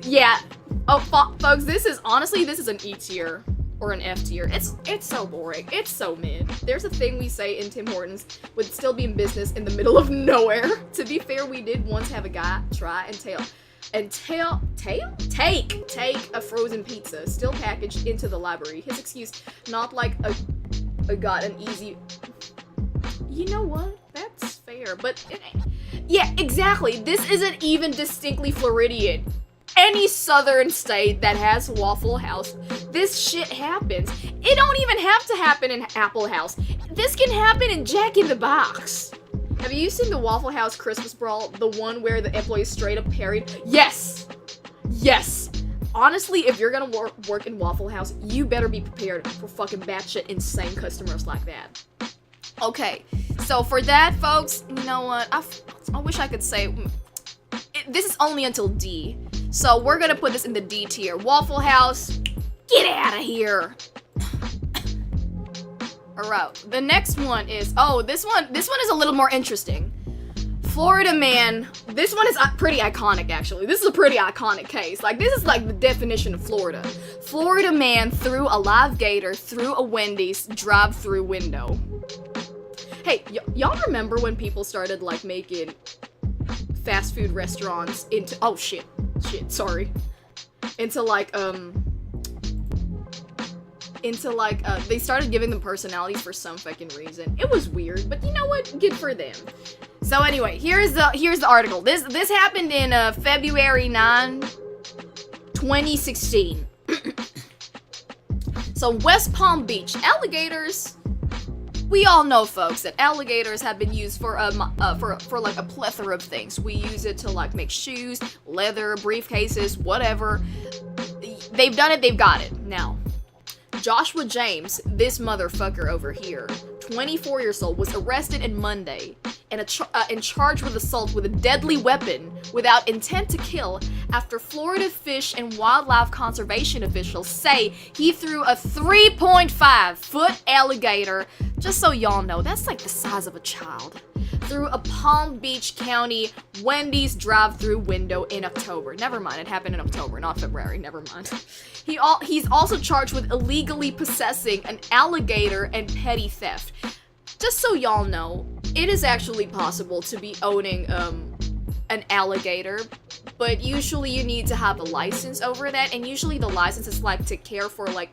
Yeah. Oh, folks, this is an E tier. Or an F tier. It's so boring. It's so mid. There's a thing we say in Tim Hortons would still be in business in the middle of nowhere. To be fair, we did once have a guy try and take a frozen pizza still packaged into the library. His excuse, not like a got an easy. You know what? That's fair, but yeah, exactly. This isn't even distinctly Floridian. Any southern state that has Waffle House, this shit happens. It don't even have to happen in Apple House. This can happen in Jack in the Box. Have you seen the Waffle House Christmas Brawl? The one where the employees straight up parried? Yes! Yes! Honestly, if you're gonna work in Waffle House, you better be prepared for fucking batshit insane customers like that. Okay, so for that, folks, you know what? I wish I could say... this is only until D. So we're gonna put this in the D tier. Waffle House, get out of here. Alright, the next one is, this one is a little more interesting. Florida man, this one is pretty iconic actually. This is a pretty iconic case. Like, this is like the definition of Florida. Florida man threw a live gator through a Wendy's drive-through window. Hey, y'all remember when people started like making fast food restaurants into they started giving them personalities for some fucking reason. It was weird, but you know what? Good for them. So anyway, here's the article. This happened in February 9, 2016. So West Palm Beach, alligators. We all know, folks, that alligators have been used for like a plethora of things. We use it to like make shoes, leather, briefcases, whatever. They've done it, they've got it. Now, Joshua James, this motherfucker over here, 24 years old, was arrested on Monday and charged with assault with a deadly weapon without intent to kill after Florida Fish and Wildlife Conservation officials say he threw a 3.5-foot alligator, just so y'all know, that's like the size of a child, through a Palm Beach County Wendy's drive-through window in October. Never mind, it happened in October, not February, never mind. He's also charged with illegally possessing an alligator and petty theft. Just so y'all know, it is actually possible to be owning an alligator, but usually you need to have a license over that, and usually the license is like to care for like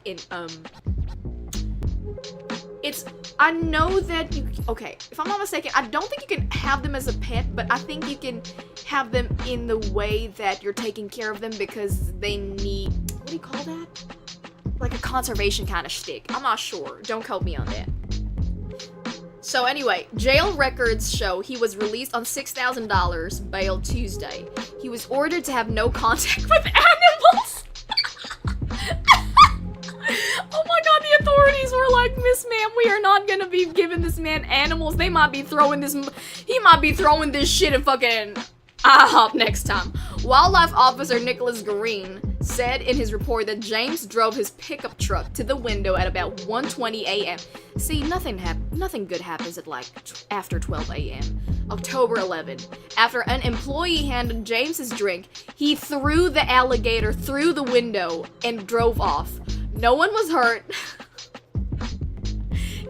I know that okay, if I'm not mistaken, I don't think you can have them as a pet, but I think you can have them in the way that you're taking care of them because they need, what do you call that? Like a conservation kind of shtick. I'm not sure. Don't quote me on that. So anyway, jail records show he was released on $6,000 bail Tuesday. He was ordered to have no contact with animals. Oh my god, the authorities were like, "Miss ma'am, we are not gonna be giving this man animals. He might be throwing this shit in fucking IHOP next time." Wildlife officer Nicholas Green said in his report that James drove his pickup truck to the window at about 1:20 a.m. See, nothing good happens at like after 12 a.m. October 11. After an employee handed James his drink, he threw the alligator through the window and drove off. No one was hurt.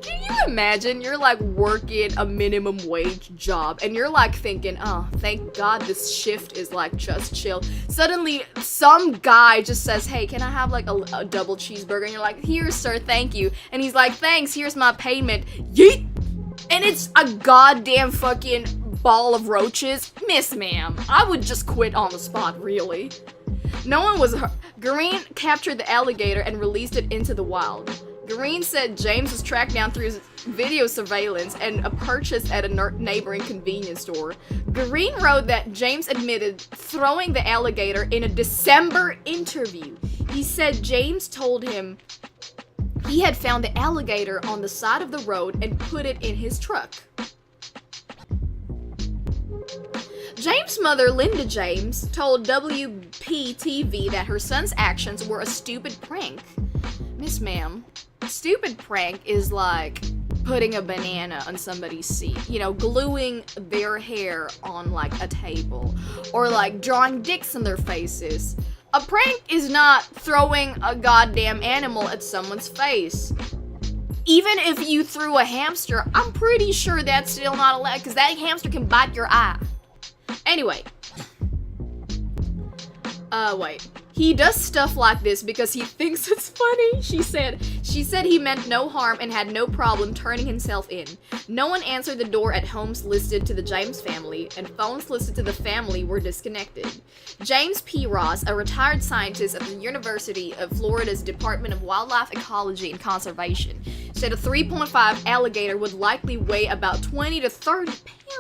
Can you imagine you're like working a minimum wage job and you're like thinking, oh, thank God this shift is like just chill. Suddenly some guy just says, hey, can I have like a double cheeseburger? And you're like, here, sir, thank you. And he's like, thanks, here's my payment. Yeet! And it's a goddamn fucking ball of roaches. Miss ma'am, I would just quit on the spot, really. No one was hurt. Green captured the alligator and released it into the wild. Green said James was tracked down through his video surveillance and a purchase at a neighboring convenience store. Green wrote that James admitted throwing the alligator in a December interview. He said James told him he had found the alligator on the side of the road and put it in his truck. James' mother, Linda James, told WPTV that her son's actions were a stupid prank. Miss ma'am, a stupid prank is like putting a banana on somebody's seat, you know, gluing their hair on like a table, or like drawing dicks in their faces. A prank is not throwing a goddamn animal at someone's face. Even if you threw a hamster, I'm pretty sure that's still not allowed, because that hamster can bite your eye. Anyway. Wait. He does stuff like this because he thinks it's funny, she said. She said he meant no harm and had no problem turning himself in. No one answered the door at homes listed to the James family, and phones listed to the family were disconnected. James P. Ross, a retired scientist at the University of Florida's Department of Wildlife Ecology and Conservation, said a 3.5 alligator would likely weigh about 20 to 30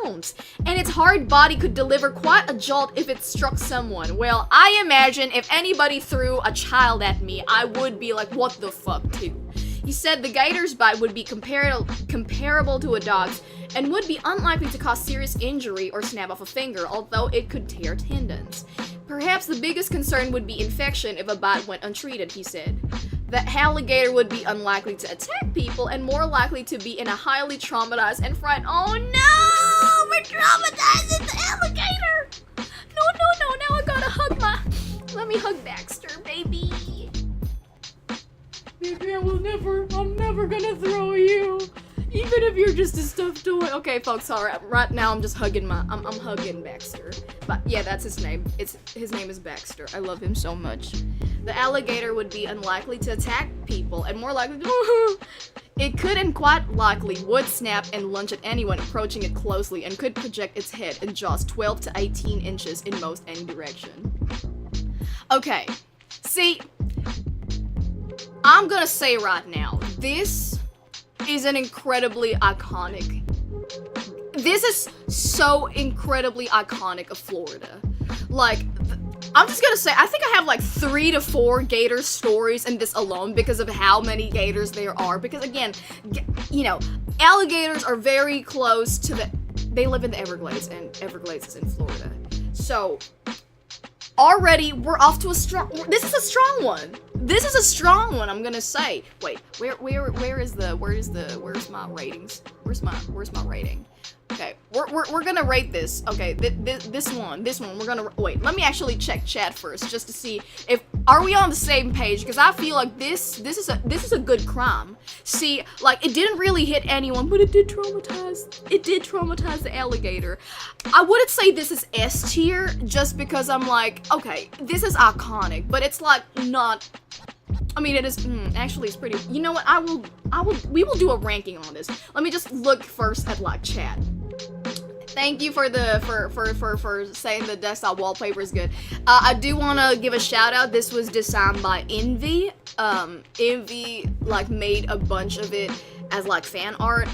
pounds, and its hard body could deliver quite a jolt if it struck someone. Well, I imagine if anybody threw a child at me, I would be like, what the fuck, too. He said the gator's bite would be comparable to a dog's and would be unlikely to cause serious injury or snap off a finger, although it could tear tendons. Perhaps the biggest concern would be infection if a bite went untreated, he said. The alligator would be unlikely to attack people and more likely to be in a highly traumatized and frightened. Oh no! We're traumatizing the alligator! No, now I gotta hug let me hug Baxter, baby. Baby, I'm never gonna throw you. Even if you're just a stuffed toy. Okay, folks, alright, right now I'm just hugging I'm hugging Baxter. But yeah, that's his name. His name is Baxter. I love him so much. The alligator would be unlikely to attack people and more likely to it could and quite likely would snap and lunge at anyone approaching it closely and could project its head and jaws 12 to 18 inches in most any direction. Okay, see, I'm gonna say right now, this is an incredibly iconic. This is so incredibly iconic of Florida. Like, I'm just gonna say, I think I have like 3 to 4 gator stories in this alone because of how many gators there are. Because again, you know, alligators are very close to they live in the Everglades, and Everglades is in Florida. So, already we're off to this is a strong one. This is a strong one, I'm gonna say. Wait, where's my ratings? Where's my rating? Okay, we're gonna rate this. Okay, this one, we're gonna, wait, let me actually check chat first, just to see if, are we on the same page? Because I feel like this is a good crime. See, like, it didn't really hit anyone, but it did traumatize the alligator. I wouldn't say this is S tier, just because I'm like, okay, this is iconic, but it's like, not, I mean, it is, actually it's pretty, you know what, we will do a ranking on this. Let me just look first at, like, chat. Thank you for saying the desktop wallpaper is good. I do want to give a shout out. This was designed by Envy. Envy, like, made a bunch of it as, like, fan art.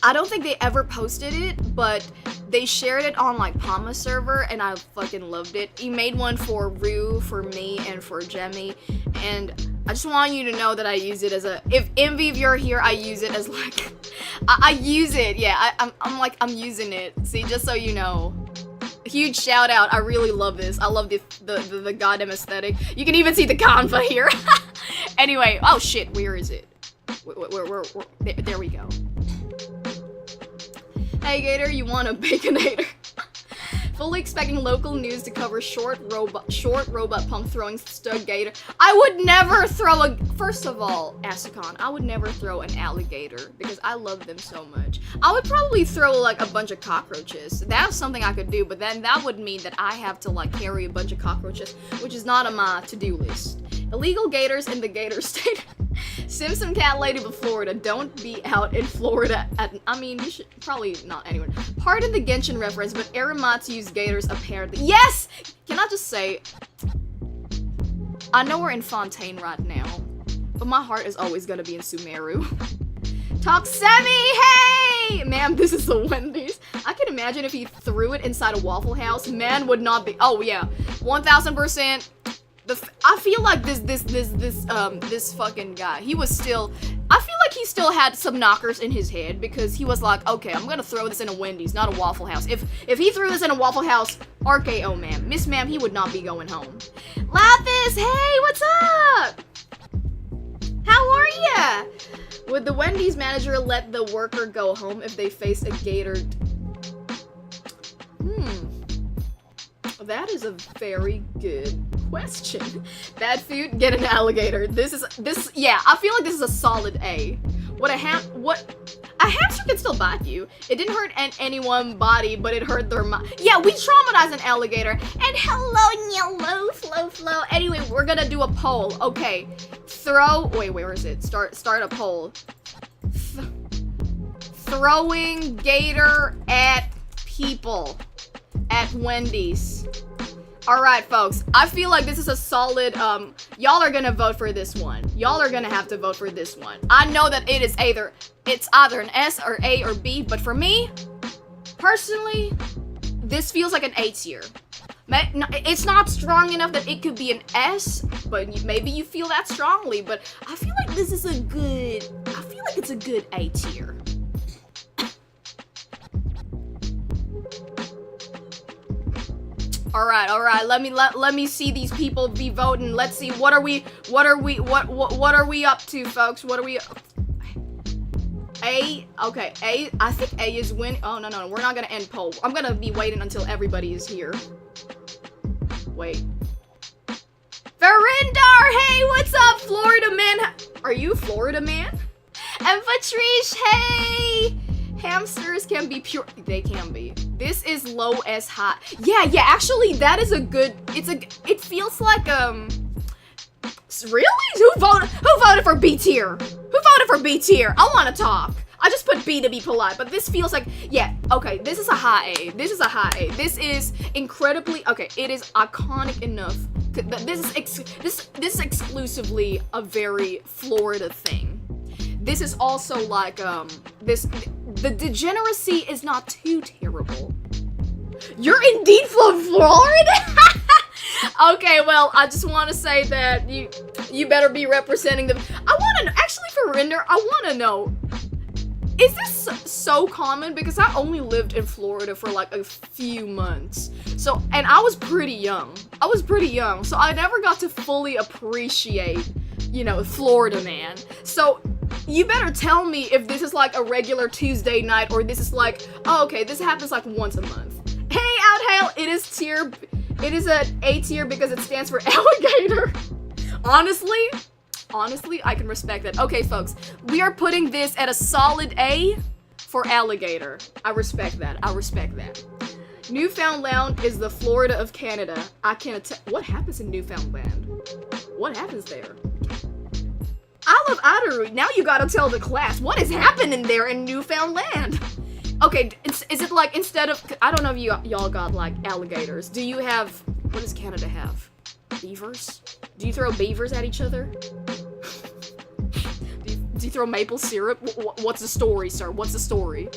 I don't think they ever posted it, but they shared it on, like, Palma server, and I fucking loved it. He made one for Rue, for me, and for Jemmy, and I just want you to know that I use it as if Envy, if you're here, I use it as, like, I use it, yeah, I'm using it, see, just so you know. Huge shout out, I really love this. I love the goddamn aesthetic. You can even see the Canva here. Anyway, oh shit, where is it? There we go. Hey Gator, you want a Baconator? Fully expecting local news to cover short robot pump throwing stug gator. I would never throw a. First of all, Asacon, I would never throw an alligator because I love them so much. I would probably throw like a bunch of cockroaches. That's something I could do, but then that would mean that I have to like carry a bunch of cockroaches, which is not on my to-do list. Illegal gators in the Gator State. Simpson Cat Lady of Florida. Don't be out in Florida I mean, you should probably not anyone. Pardon the Genshin reference, but Eramatsu's gators apparently. Yes! Can I just say, I know we're in Fontaine right now, but my heart is always gonna be in Sumeru. Talk Semi! Hey! Ma'am, this is the Wendy's. I can imagine if he threw it inside a Waffle House, man would not be. Oh yeah, 1000%. I feel like this fucking guy, he was still, I feel like he still had some knockers in his head because he was like, okay, I'm gonna throw this in a Wendy's, not a Waffle House. If he threw this in a Waffle House, RKO, ma'am. Miss ma'am, he would not be going home. Lapis, hey, what's up? How are ya? Would the Wendy's manager let the worker go home if they face a gator? That is a very good question. Bad food, get an alligator. Yeah, I feel like this is a solid A. A hamster can still bite you. It didn't hurt anyone's body, but it hurt their mind. Yeah, we traumatized an alligator. And hello, Flo. Anyway, we're gonna do a poll. Okay, wait, where is it? Start a poll. Throwing gator at people at Wendy's. Alright, folks, I feel like this is a solid, y'all are gonna vote for this one. Y'all are gonna have to vote for this one. I know that it's either an S or A or B, but for me, personally, this feels like an A tier. It's not strong enough that it could be an S, but maybe you feel that strongly, but I feel like this is I feel like it's a good A tier. All right. Let me see these people be voting. Let's see. What are we up to, folks? What are we? A. Okay. A. I think A is win. Oh no. We're not gonna end poll. I'm gonna be waiting until everybody is here. Wait. Verindar, hey, what's up, Florida man? Are you Florida man? And Patrice, hey. Hamsters can be pure. They can be. This is low as high. Yeah, actually, that is a good, it feels like, really? Who voted for B tier? Who voted for B tier? I want to talk. I just put B to be polite, but this feels like, yeah, okay, this is a high A. This is incredibly, okay, it is iconic enough. This is exclusively a very Florida thing. This is also like, the degeneracy is not too terrible. You're indeed from Florida? Okay, well, I just want to say that you better be representing them. I want to know, actually for Rinder, I want to know, is this so common? Because I only lived in Florida for like a few months. So, and I was pretty young. So I never got to fully appreciate, Florida man. So, you better tell me if this is like a regular Tuesday night or this is like, oh, okay, this happens like once a month. Hey, Outhail, it is an A tier because it stands for alligator. Honestly, I can respect that. Okay, folks, we are putting this at a solid A for alligator. I respect that. Newfoundland is the Florida of Canada. I can't tell. What happens in Newfoundland? What happens there? I love Adaru. Now you gotta tell the class what is happening there in Newfoundland. Okay, is it like instead of, I don't know if y'all got like alligators. Do you have, what does Canada have? Beavers? Do you throw beavers at each other? Do you throw maple syrup? What's the story, sir? What's the story?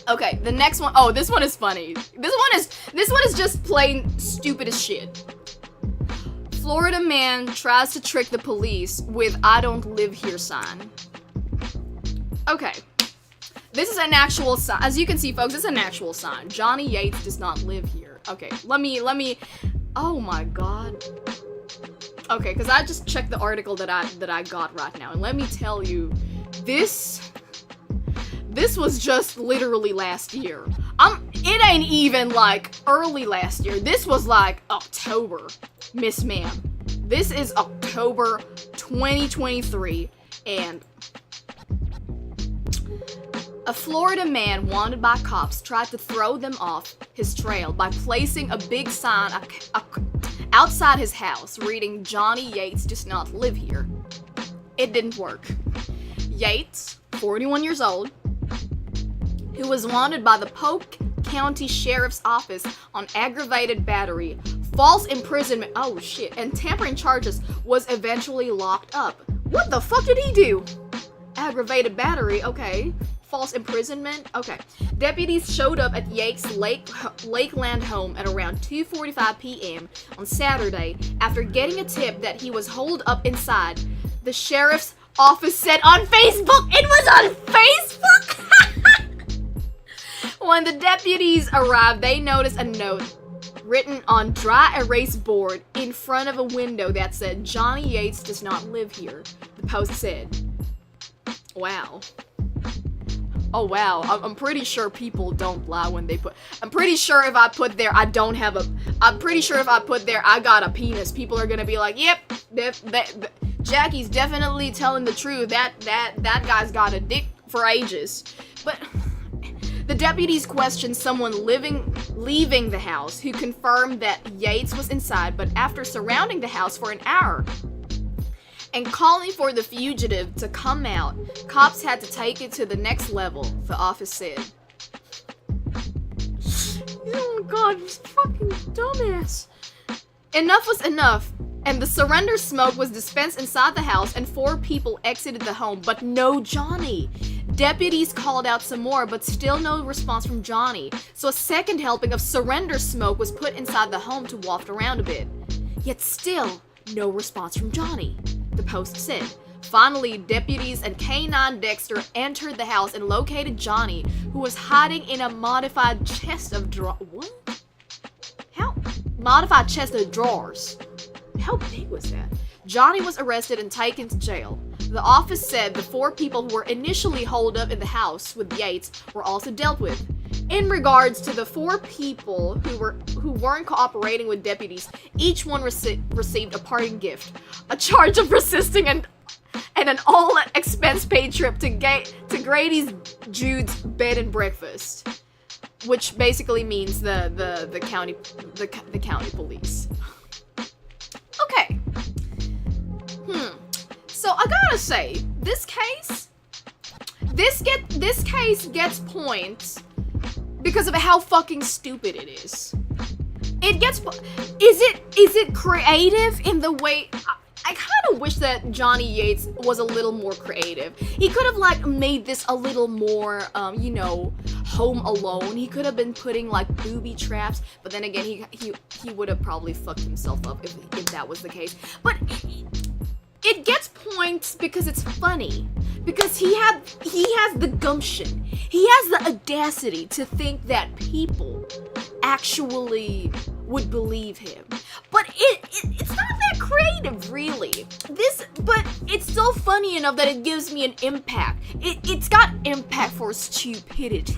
Okay, the next one. Oh, this one is funny. This one is just plain stupid as shit. Florida man tries to trick the police with "I don't live here" sign. Okay. This is an actual sign. As you can see, folks, it's an actual sign. Johnny Yates does not live here. Okay, let me, oh my god. Okay, because I just checked the article that I got right now, and let me tell you, this was just literally last year. it ain't even like early last year. This was like October, Miss Ma'am. This is October 2023, and a Florida man wanted by cops tried to throw them off his trail by placing a big sign outside his house reading, "Johnny Yates does not live here." It didn't work. Yates, 41 years old, who was wanted by the Polk County Sheriff's Office on aggravated battery, false imprisonment, oh shit, and tampering charges, was eventually locked up. What the fuck did he do? Aggravated battery, okay. False imprisonment, okay. Deputies showed up at Yates' Lakeland home at around 2:45 p.m. on Saturday after getting a tip that he was holed up inside. The sheriff's office said on Facebook. It was on Facebook! When the deputies arrived, they noticed a note written on dry erase board in front of a window that said, "Johnny Yates does not live here," the Post said. Wow. Oh wow, I'm pretty sure people don't lie when they put, I'm pretty sure if I put there, I'm pretty sure if I put there, "I got a penis," people are gonna be like, "Yep, Jackie's definitely telling the truth, that guy's got a dick for ages." But the deputies questioned someone leaving the house who confirmed that Yates was inside, but after surrounding the house for an hour and calling for the fugitive to come out, cops had to take it to the next level, the office said. Oh my god, this fucking dumbass. Enough was enough, and the surrender smoke was dispensed inside the house, and 4 people exited the home, but no Johnny. Deputies called out some more, but still no response from Johnny, so a second helping of surrender smoke was put inside the home to waft around a bit. Yet still, no response from Johnny, the Post said. Finally, deputies and K9 Dexter entered the house and located Johnny, who was hiding in a modified chest of what? How? Modified chest of drawers. How big was that? Johnny was arrested and taken to jail. The office said the 4 people who were initially holed up in the house with Yates were also dealt with. In regards to the 4 people who weren't cooperating with deputies, each one received a parting gift, a charge of resisting and an all-expense-paid trip to Grady's Jude's bed and breakfast, which basically means the county police. Okay. So I gotta say, this case gets points because of how fucking stupid it is. Is it creative in the way? I kind of wish that Johnny Yates was a little more creative. He could have like made this a little more, Home Alone. He could have been putting like booby traps, but then again, he would have probably fucked himself up if that was the case. But it gets points because it's funny. Because he has the gumption. He has the audacity to think that people actually would believe him. But it's not that creative, really. But it's still funny enough that it gives me an impact. It's got impact for stupidity,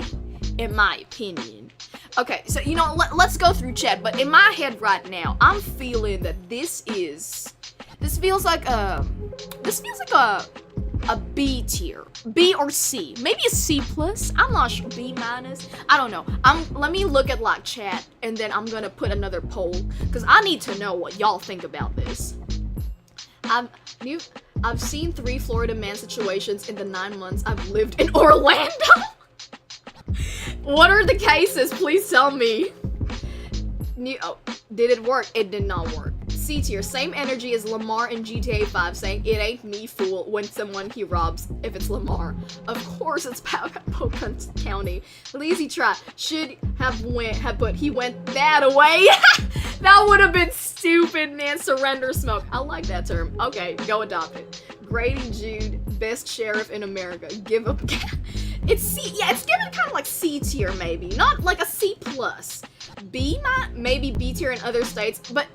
in my opinion. Okay, so let's go through chat. But in my head right now, I'm feeling that this feels like a B tier, B or C, maybe a C plus. I'm not sure, B minus. I don't know. Let me look at like chat, and then I'm gonna put another poll because I need to know what y'all think about this. I've seen 3 Florida man situations in the 9 months I've lived in Orlando. What are the cases? Please tell me. Did it work? It did not work. C tier, same energy as Lamar in GTA 5 saying, "It ain't me, fool," when someone he robs, if it's Lamar. Of course it's Polk County. Lazy try. Should have put he went that away. That would have been stupid, man. Surrender smoke. I like that term. Okay, go adopt it. Grady Jude, best sheriff in America. Give up. It's C. Yeah, it's given kind of like C tier, maybe. Not like a C plus. B, maybe B tier in other states, but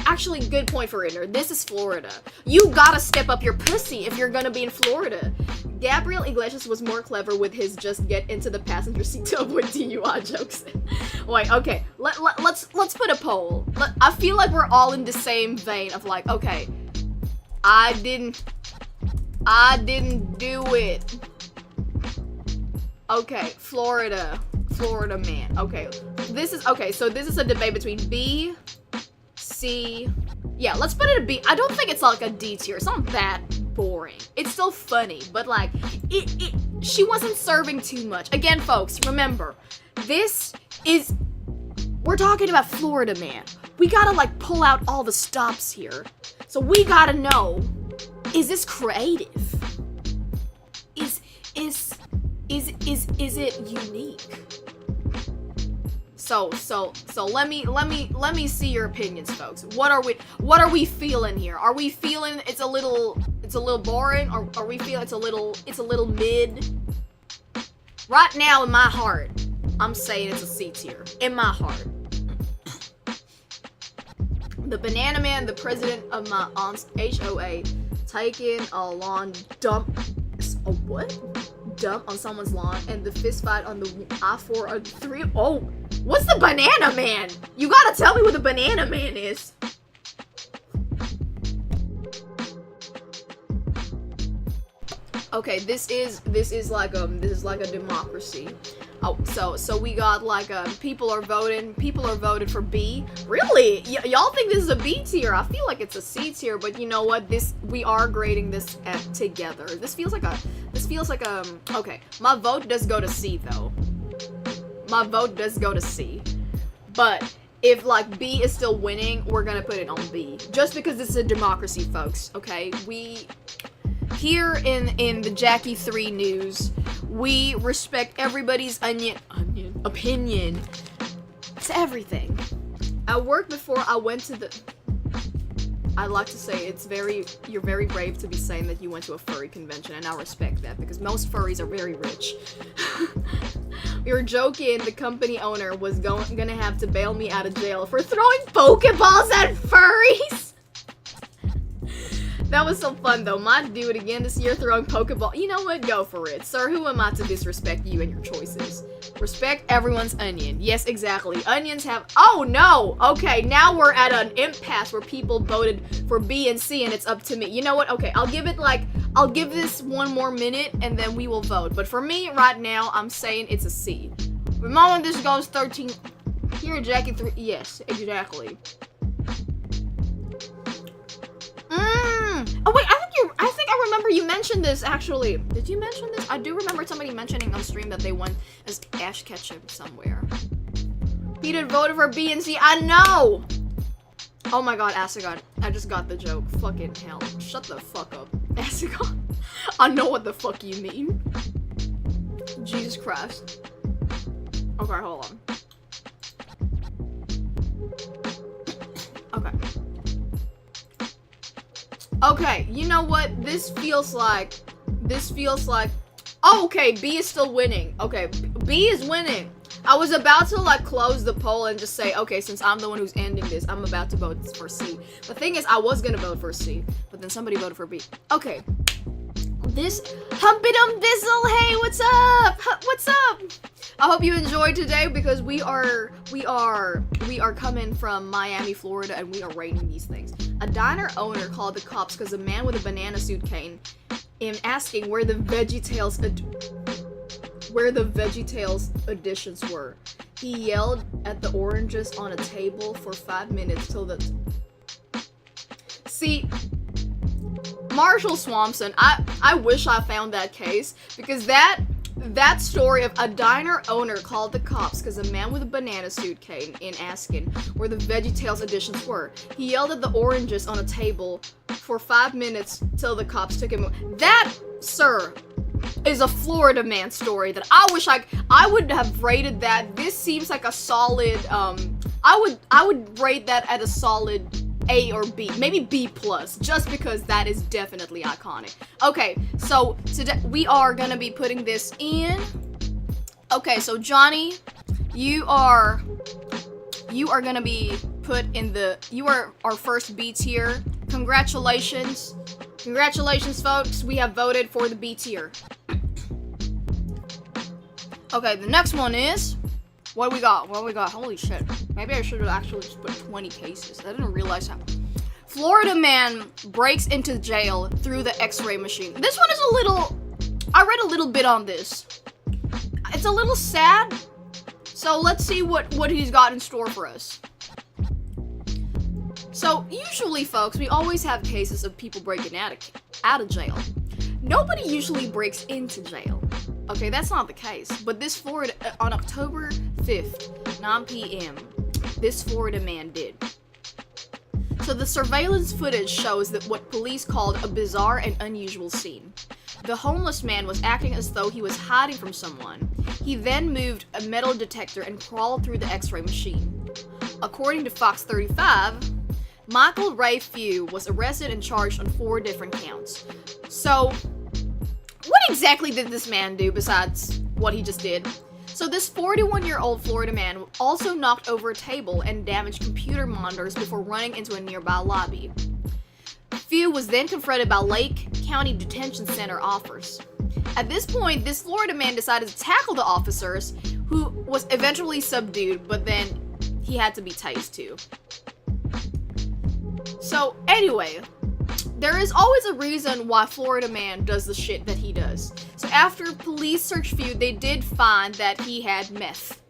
actually good point for Inner. This is Florida. You gotta step up your pussy if you're gonna be in Florida. Gabriel Iglesias was more clever with his just get into the passenger seat to avoid DUI jokes. Wait, okay, let's put a poll. I feel like we're all in the same vein of like, okay, I didn't do it. Okay, Florida man. Okay, so this is a debate between B, C. Yeah, let's put it a B. I don't think it's like a D tier. It's not that boring. It's still funny, but like, she wasn't serving too much. Again, folks, remember, we're talking about Florida man. We gotta like pull out all the stops here. So we gotta know, is this creative? Is it unique? So let me see your opinions, folks. What are we feeling here? Are we feeling it's a little boring, or are we feeling it's a little mid? Right now in my heart, I'm saying it's a C tier. In my heart. The banana man, the president of my aunt's HOA, taking a lawn dump. A what? Dump on someone's lawn, and the fist fight on the I-4 or 3. Oh, what's the banana man? You gotta tell me what the banana man is. Okay, this is like a democracy. Oh, so we got like people are voted for B. Really? Y'all think this is a B tier? I feel like it's a C tier, but you know what? We are grading this together. This feels like okay. My vote does go to C though. My vote does go to C. But if like B is still winning, we're gonna put it on B. Just because it's a democracy, folks, okay? Here in the Jacki3 news, we respect everybody's opinion to everything. At work before I went to I'd like to say you're very brave to be saying that you went to a furry convention, and I respect that because most furries are very rich. We were joking the company owner was gonna have to bail me out of jail for throwing Pokeballs at furries. That was so fun though. Might do it again this year, throwing Pokeball. You know what? Go for it. Sir, who am I to disrespect you and your choices? Respect everyone's onion. Yes, exactly. Onions have... Oh, no! Okay, now we're at an impasse where people voted for B and C and it's up to me. You know what? Okay, I'll give this one more minute and then we will vote. But for me, right now, I'm saying it's a C. The moment this goes 13... Here, Jacki3... Yes, exactly. Oh wait, I think I remember you mentioned this actually. Did you mention this? I do remember somebody mentioning on stream that they went as Ash Ketchum somewhere. Peter voted for B and C. I know! Oh my god, Asagon. I just got the joke. Fucking hell. Shut the fuck up. Asagon. I know what the fuck you mean. Jesus Christ. Okay, hold on. Okay. Okay, you know what? This feels like... Oh, okay, B is still winning. Okay, B is winning. I was about to, like, close the poll and just say, okay, since I'm the one who's ending this, I'm about to vote for C. The thing is, I was gonna vote for C, but then somebody voted for B. Okay. This... Humpy-dum Bizzle, hey, what's up? What's up? I hope you enjoyed today because we are coming from Miami, Florida, and we are rating these things. A diner owner called the cops because a man with a banana suit came in asking where the VeggieTales additions were. He yelled at the oranges on a table for 5 minutes till the... See, Marshall Swampson, I wish I found that case because that story of a diner owner called the cops because a man with a banana suit came in asking where the VeggieTales additions were. He yelled at the oranges on a table for 5 minutes till the cops took him. That, sir, is a Florida man story that I wish I would have rated that. This seems like a solid, I would rate that at a solid A or B, maybe B+, just because that is definitely iconic. Okay, so today we are gonna be putting this in. Okay, so Johnny, you are gonna be put in you are our first B tier. Congratulations. Congratulations, folks. We have voted for the B tier. Okay, the next one is... What do we got? What do we got? Holy shit. Maybe I should have actually just put 20 cases. I didn't realize how... Florida man breaks into jail through the X-ray machine. This one is a little... I read a little bit on this. It's a little sad. So let's see what he's got in store for us. So usually, folks, we always have cases of people breaking out of jail. Nobody usually breaks into jail. Okay, that's not the case. But this Florida, on October 5th, 9 p.m., this Florida man did. So the surveillance footage shows that what police called a bizarre and unusual scene. The homeless man was acting as though he was hiding from someone. He then moved a metal detector and crawled through the X-ray machine. According to Fox 35, Michael Ray Few was arrested and charged on 4 different counts. So, what exactly did this man do besides what he just did? So this 41-year-old Florida man also knocked over a table and damaged computer monitors before running into a nearby lobby. Few was then confronted by Lake County Detention Center officers. At this point, this Florida man decided to tackle the officers, who was eventually subdued, but then he had to be tased too. So anyway, there is always a reason why Florida man does the shit that he does. So after police searched Few, they did find that he had meth.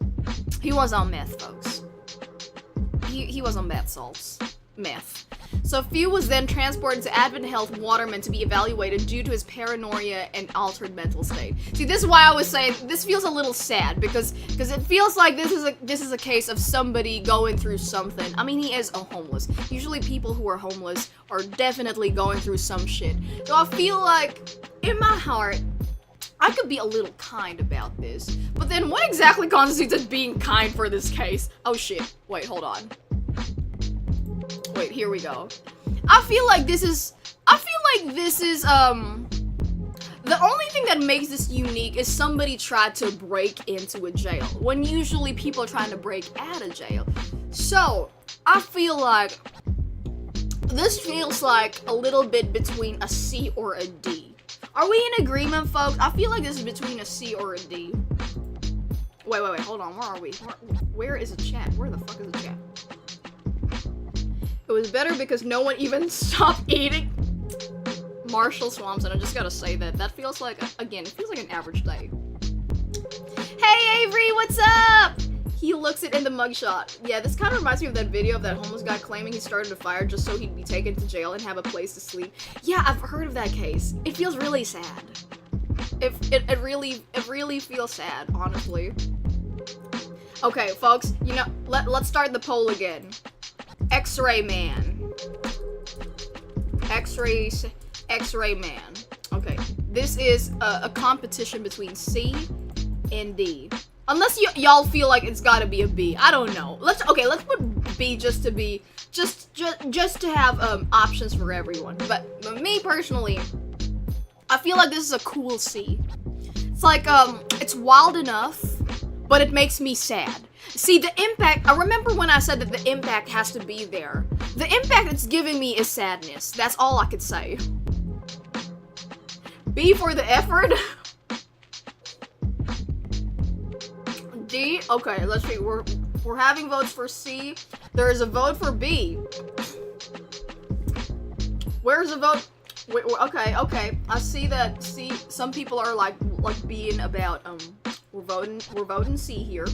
He was on meth, folks. He was on bath salts. Meth. So Few was then transported to Advent Health Waterman to be evaluated due to his paranoia and altered mental state. See, this is why I was saying this feels a little sad because it feels like this is a case of somebody going through something. I mean, he is a homeless. Usually people who are homeless are definitely going through some shit. So I feel like in my heart I could be a little kind about this. But then what exactly constitutes as being kind for this case? Oh shit. Wait, hold on. Wait, here we go. I feel like this is, the only thing that makes this unique is somebody tried to break into a jail, when usually people are trying to break out of jail. So, I feel like this feels like a little bit between a C or a D. Are we in agreement, folks? I feel like this is between a C or a D. Wait, hold on, where are we? Where is the chat? Where the fuck is the chat? It was better because no one even stopped eating. Marshall Swampson, I just gotta say that feels like, again, it feels like an average day. Hey Avery, what's up? He looks it in the mugshot. Yeah, this kind of reminds me of that video of that homeless guy claiming he started a fire just so he'd be taken to jail and have a place to sleep. Yeah, I've heard of that case. It feels really sad. It really feels sad, honestly. Okay, folks, you know, let's start the poll again. X-ray man. X-ray man. Okay, this is a competition between C and D. Unless y'all feel like it's gotta be a B. I don't know. Let's put B just to be, just to have options for everyone. But me personally, I feel like this is a cool C. It's like, it's wild enough, but it makes me sad. See, the impact, I remember when I said that the impact has to be there. The impact it's giving me is sadness. That's all I could say. B for the effort. D, okay, let's see, we're having votes for C. There is a vote for B. Where's the vote? Wait, okay, I see that C, some people are like being about, we're voting C here.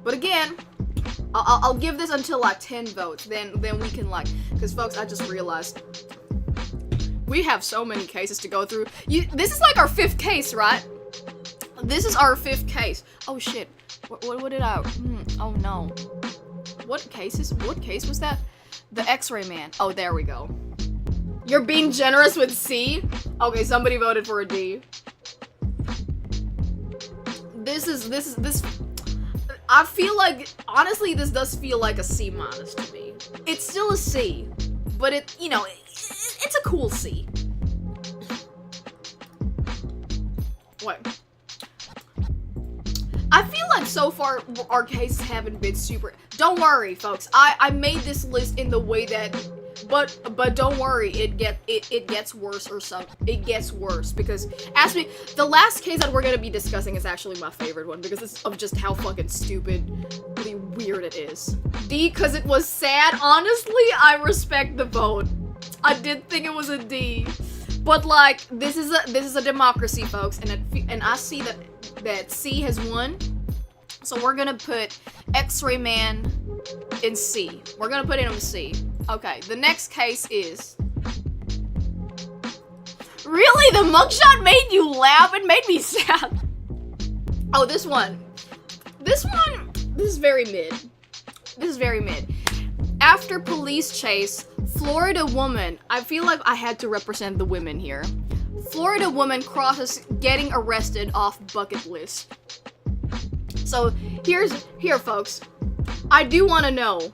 But again, I'll give this until like 10 votes. Then we can like, because folks, I just realized we have so many cases to go through. This is like our 5th case, right? This is our 5th case. Oh shit. What did I? Oh no. What case was that? The X-ray man. Oh, there we go. You're being generous with C? Okay, somebody voted for a D. This. I feel like, honestly, this does feel like a C- to me. It's still a C, but it's a cool C. What? I feel like so far our cases haven't been super. Don't worry, folks. I made this list in the way that But don't worry, it gets worse or something. It gets worse because the last case that we're gonna be discussing is actually my favorite one because it's of just how fucking stupidly weird it is. D, cause it was sad. Honestly, I respect the vote. I did think it was a D, but like this is a democracy, folks, and I see that C has won. So we're gonna put X-Ray Man in C. We're gonna put him in C. Okay, the next case is... Really? The mugshot made you laugh? It made me sad. Oh, this one. This is very mid. This is very mid. After police chase, Florida woman... I feel like I had to represent the women here. Florida woman crosses getting arrested off bucket list. So, here, folks. I do want to know.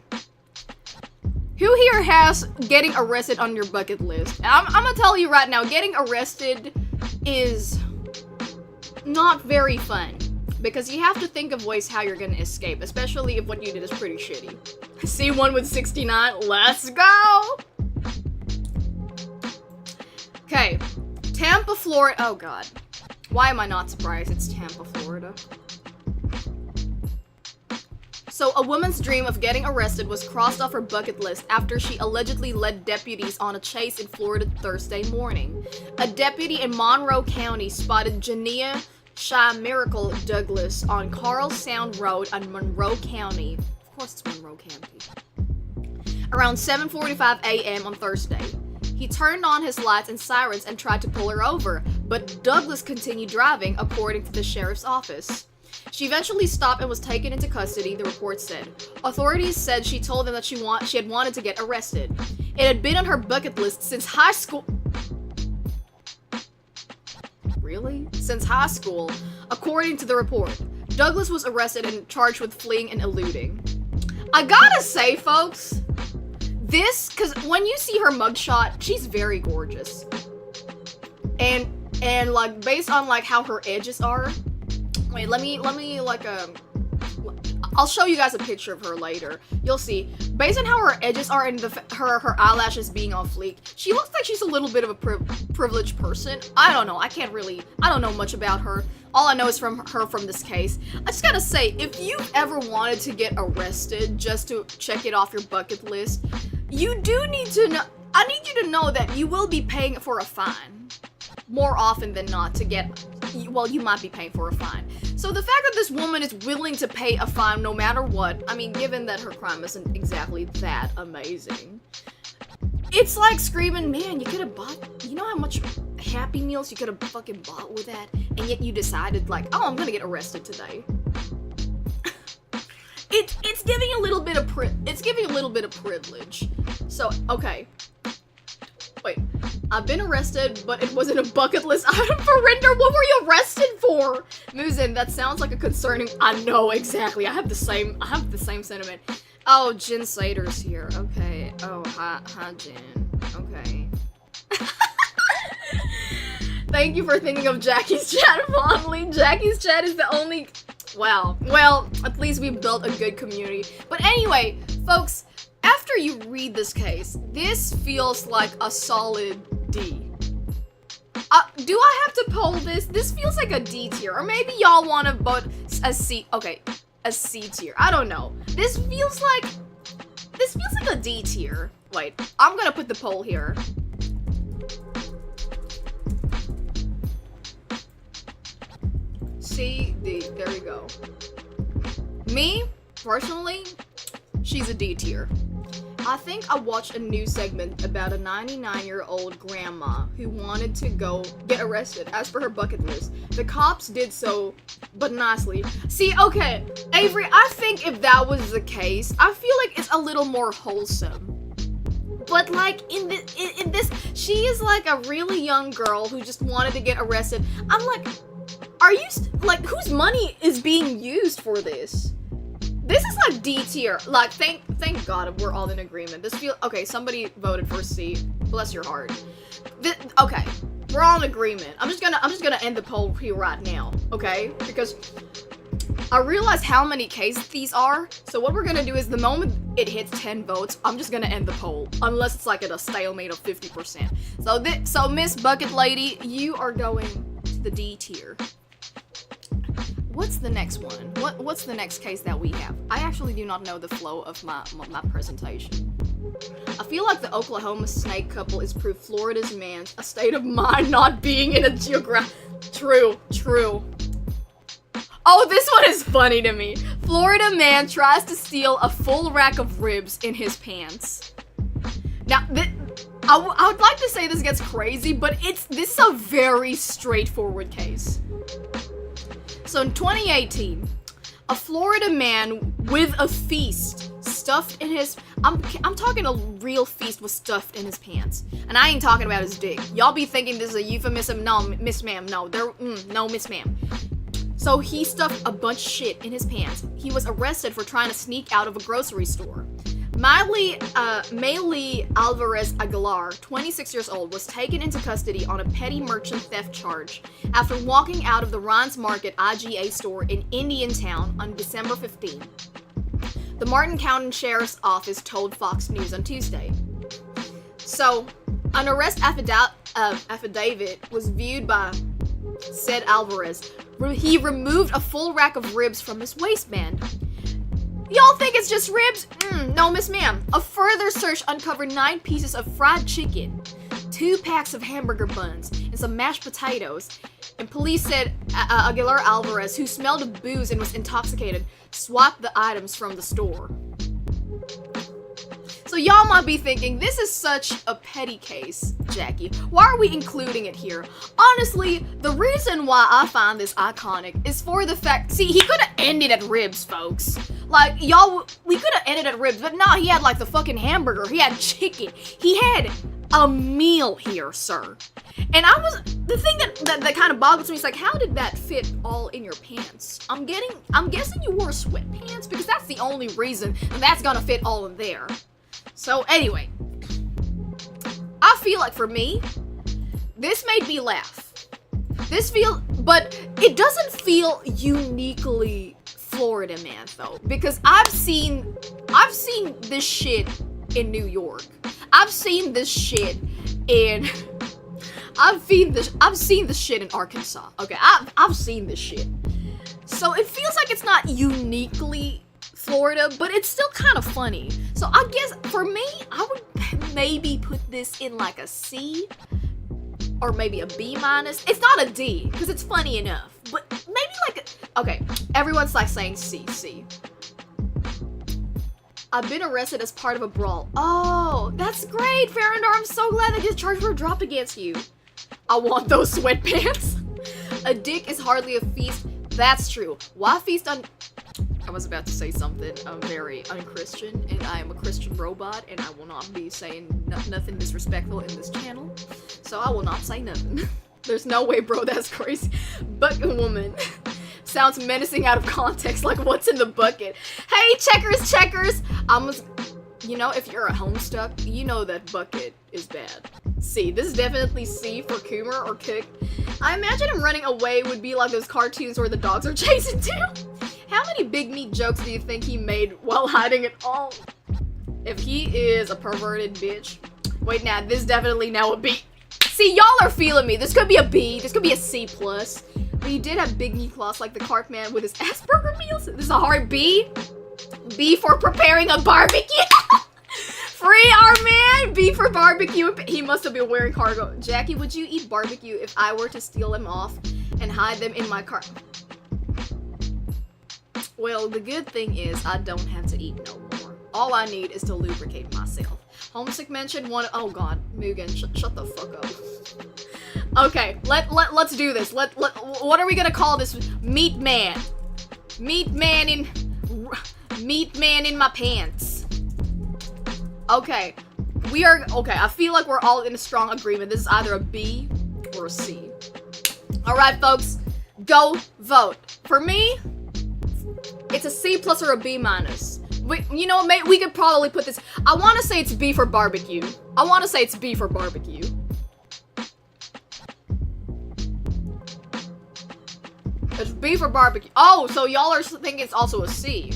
Who here has getting arrested on your bucket list? I'm gonna tell you right now, getting arrested is not very fun. Because you have to think of ways how you're gonna escape, especially if what you did is pretty shitty. C1 with 69, let's go! Okay, Tampa, Florida, oh god. Why am I not surprised it's Tampa, Florida? So, a woman's dream of getting arrested was crossed off her bucket list after she allegedly led deputies on a chase in Florida Thursday morning. A deputy in Monroe County spotted Jania Shy Miracle Douglas on Carl Sound Road in Monroe County. Of course it's Monroe County. Around 7:45 a.m. on Thursday. He turned on his lights and sirens and tried to pull her over, but Douglas continued driving, according to the sheriff's office. She eventually stopped and was taken into custody, the report said. Authorities said she told them that she had wanted to get arrested. It had been on her bucket list since high school. Really? Since high school, according to the report. Douglas was arrested and charged with fleeing and eluding. I gotta say, folks, because when you see her mugshot, she's very gorgeous. And like, based on like how her edges are, wait, let me like I'll show you guys a picture of her later. You'll see. Based on how her edges are and her eyelashes being on fleek, she looks like she's a little bit of a privileged person. I don't know. I don't know much about her. All I know is from this case. I just gotta say, if you ever wanted to get arrested just to check it off your bucket list, you do need to know. I need you to know that you will be paying for a fine. More often than not to get, well, you might be paying for a fine. So the fact that this woman is willing to pay a fine no matter what, I mean, given that her crime isn't exactly that amazing, it's like screaming, man, you could have bought, you know how much Happy Meals you could have fucking bought with that, and yet you decided like, oh, I'm gonna get arrested today. It's giving a little bit of privilege. So, okay. Wait, I've been arrested, but it wasn't a bucket list item for Rinder. What were you arrested for? Muzin, that sounds like a concerning. I know exactly. I have the same sentiment. Oh, Jen Sater's here. Okay. Oh, hi, Jen. Okay. Thank you for thinking of Jackie's chat fondly. Jackie's chat is the only. Wow. Well, at least we've built a good community. But anyway, folks. After you read this case, this feels like a solid D. Do I have to poll this? This feels like a D tier, or maybe y'all want to vote a C. Okay, a C tier. I don't know. This feels like a D tier. Wait, I'm gonna put the poll here. C, D. There you go. Me, personally, she's a D tier. I think I watched a news segment about a 99-year-old grandma who wanted to go get arrested as per her bucket list. The cops did so, but nicely. See, okay, Avery, I think if that was the case, I feel like it's a little more wholesome. But like in this, she is like a really young girl who just wanted to get arrested. I'm like, are you like whose money is being used for this? This is like D tier. Like, thank God we're all in agreement. This feel okay. Somebody voted for C. Bless your heart. Okay, we're all in agreement. I'm just gonna end the poll here right now. Okay, because I realize how many cases these are, so what we're gonna do is the moment it hits 10 votes, I'm just gonna end the poll, unless it's like at a stalemate of 50%. So Miss Bucket Lady, you are going to the D tier. What's the next one? What's the next case that we have? I actually do not know the flow of my presentation. I feel like the Oklahoma snake couple is proof Florida's man's a state of mind not being in a True. Oh, this one is funny to me. Florida man tries to steal a full rack of ribs in his pants. Now, I would like to say this gets crazy, but this is a very straightforward case. So in 2018, a Florida man with a feast stuffed in his, I'm talking a real feast was stuffed in his pants. And I ain't talking about his dick. Y'all be thinking this is a euphemism. No, Miss Ma'am, no. No, Miss Ma'am. So he stuffed a bunch of shit in his pants. He was arrested for trying to sneak out of a grocery store. Maylee Alvarez Aguilar, 26 years old, was taken into custody on a petty merchant theft charge after walking out of the Ron's Market IGA store in Indiantown on December 15. The Martin County Sheriff's Office told Fox News on Tuesday. So, an arrest affidavit was viewed by said Alvarez. He removed a full rack of ribs from his waistband. Y'all think it's just ribs? No, Miss Ma'am. A further search uncovered 9 pieces of fried chicken, 2 packs of hamburger buns, and some mashed potatoes. And police said Aguilar Alvarez, who smelled of booze and was intoxicated, swapped the items from the store. So y'all might be thinking, this is such a petty case, Jackie. Why are we including it here? Honestly, the reason why I find this iconic is for the fact, see, he could have ended at ribs, folks. Like, y'all, we could have ended at ribs, but nah, he had like the fucking hamburger, he had chicken, he had a meal here, sir. And the thing that kind of boggles me is like, how did that fit all in your pants? I'm guessing you wore sweatpants, because that's the only reason that's gonna fit all in there. So anyway, I feel like for me, this made me laugh. But it doesn't feel uniquely Florida man though, because I've seen this shit in New York. I've seen this shit in Arkansas. Okay, I've seen this shit. So it feels like it's not uniquely Florida, but it's still kind of funny. So I guess for me, I would maybe put this in like a C or maybe a B minus. It's not a D because it's funny enough, but maybe like okay, everyone's like saying C. I've been arrested as part of a brawl. Oh, that's great, Farrandar. I'm so glad that this charge were dropped against you. I want those sweatpants. A dick is hardly a feast. That's true. Why feast on... I was about to say something very unchristian, and I am a Christian robot, and I will not be saying nothing disrespectful in this channel, so I will not say nothing. There's no way, bro, that's crazy. Bucket woman. Sounds menacing out of context, like what's in the bucket. Hey, checkers! You know, if you're a homestuck, you know that bucket is bad. C. This is definitely C for Coomer or Cook. I imagine him running away would be like those cartoons where the dogs are chasing too. How many big meat jokes do you think he made while hiding it all? If he is a perverted bitch. Wait, now, this is definitely now a B. See, y'all are feeling me. This could be a B. This could be a C+. But he did have big meat claws like the cart man with his Asperger meals. This is a hard B. B for preparing a barbecue. Free our man. B for barbecue. He must have been wearing cargo. Jackie, would you eat barbecue if I were to steal them off and hide them in my car? Well, the good thing is I don't have to eat no more. All I need is to lubricate myself. Homesick mentioned one. Oh God, Mugen, shut the fuck up. Okay, let's do this. What are we gonna call this? Meat man. Meat man in my pants. Okay, okay, I feel like we're all in a strong agreement. This is either a B or a C. All right, folks, go vote. For me, it's a C+ or a B-. You know, we could probably put this. I want to say it's B for barbecue. It's B for barbecue. Oh, so y'all are thinking it's also a C.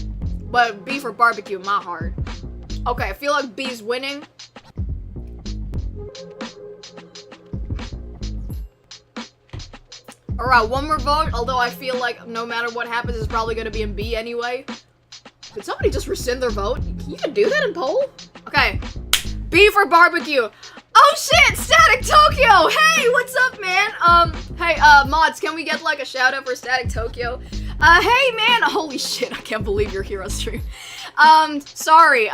But B for barbecue in my heart. Okay, I feel like B's winning. Alright, one more vote, although I feel like no matter what happens, it's probably gonna be in B anyway. Did somebody just rescind their vote? You can do that in poll? Okay. B for barbecue. Oh shit, Static Tokyo! Hey, what's up, man? Hey, mods, can we get like a shout out for Static Tokyo? Hey, man! Holy shit, I can't believe you're here on stream. Sorry,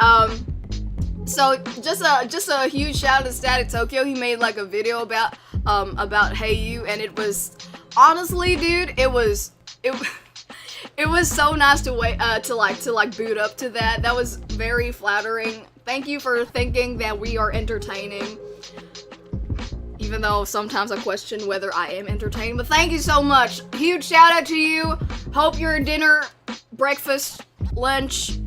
so just a huge shout out to Static Tokyo. He made like a video about HEYU, and it was, honestly, dude, it was so nice to wait, to boot up to that. That was very flattering. Thank you for thinking that we are entertaining. Even though sometimes I question whether I am entertaining, but thank you so much. Huge shout out to you. Hope your dinner, breakfast, lunch,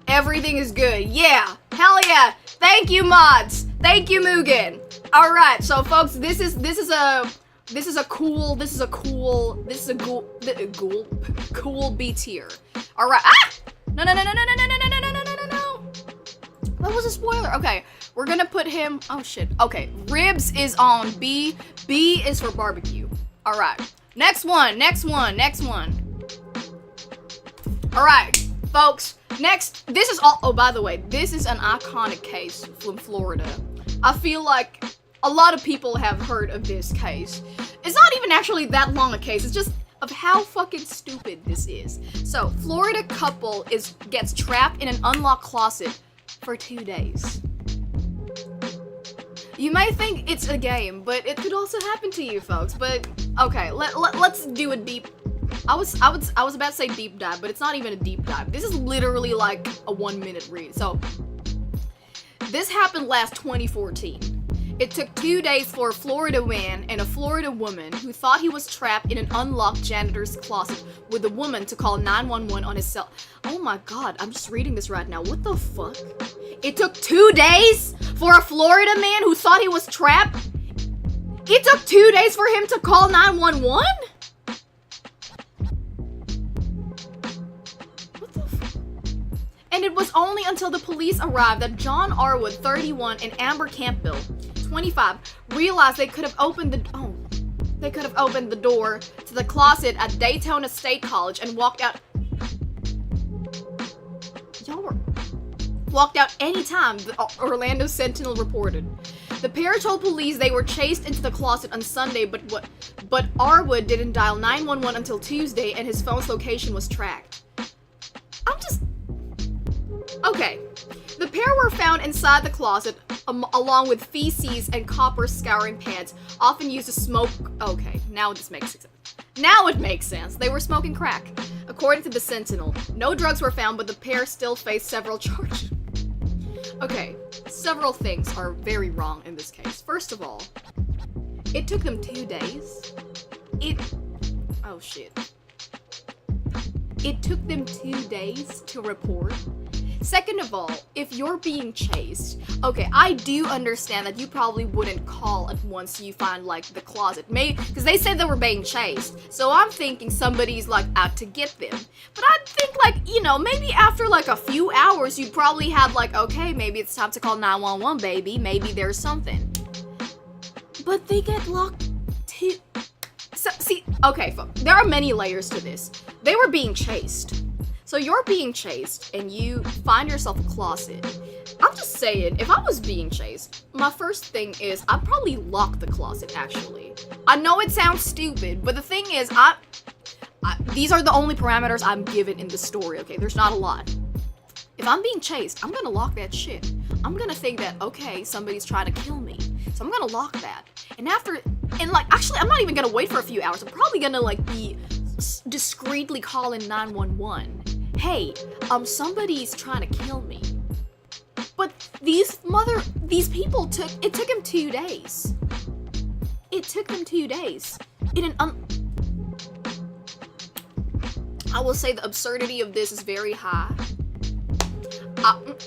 everything is good. Yeah, hell yeah. Thank you, mods. Thank you, Mugen. All right, so folks, this is a cool B tier. All right. Ah! No. That was a spoiler. Okay, we're gonna put him. Oh shit. Okay, ribs is on B. B is for barbecue. All right. Next one. All right, folks. Next, this is all. Oh, by the way, this is an iconic case from Florida. I feel like a lot of people have heard of this case. It's not even actually that long a case. It's just of how fucking stupid this is. So, Florida couple gets trapped in an unlocked closet for 2 days. You may think it's a game, but it could also happen to you, folks. But okay, let's do a deep. I was about to say deep dive, but it's not even a deep dive. This is literally like a 1-minute read. So, this happened last 2014. It took 2 days for a Florida man and a Florida woman who thought he was trapped in an unlocked janitor's closet with a woman to call 911 on his cell. Oh my god, I'm just reading this right now. What the fuck? It took 2 days for a Florida man who thought he was trapped? It took 2 days for him to call 911? What the fuck? And it was only until the police arrived that John Arwood, 31, and Amber Campbell, 25, realized they could have opened the door to the closet at Daytona State College and walked out anytime, the Orlando Sentinel reported. The pair told police they were chased into the closet on Sunday, but Arwood didn't dial 911 until Tuesday, and his phone's location was tracked. Okay. The pair were found inside the closet, along with feces and copper scouring pads, often used to smoke. Okay, now this makes sense. Now it makes sense. They were smoking crack. According to the Sentinel, no drugs were found, but the pair still faced several charges. Okay, several things are very wrong in this case. First of all, it took them 2 days. Oh shit. It took them 2 days to report. Second of all, if you're being chased, okay, I do understand that you probably wouldn't call at once you find, like, the closet. Maybe, because they said they were being chased, so I'm thinking somebody's, like, out to get them. But I think, like, you know, maybe after, like, a few hours, you'd probably have, like, okay, maybe it's time to call 911, baby. Maybe there's something. But they get locked too. So, see, okay, there are many layers to this. They were being chased. So you're being chased and you find yourself a closet. I'm just saying, if I was being chased, my first thing is I'd probably lock the closet, actually. I know it sounds stupid, but the thing is, these are the only parameters I'm given in the story, okay? There's not a lot. If I'm being chased, I'm gonna lock that shit. I'm gonna think that, okay, somebody's trying to kill me. So I'm gonna lock that. And actually, I'm not even gonna wait for a few hours. I'm probably gonna, like, be discreetly calling 911. Hey, somebody's trying to kill me. But these people it took them 2 days. It took them 2 days. I will say the absurdity of this is very high.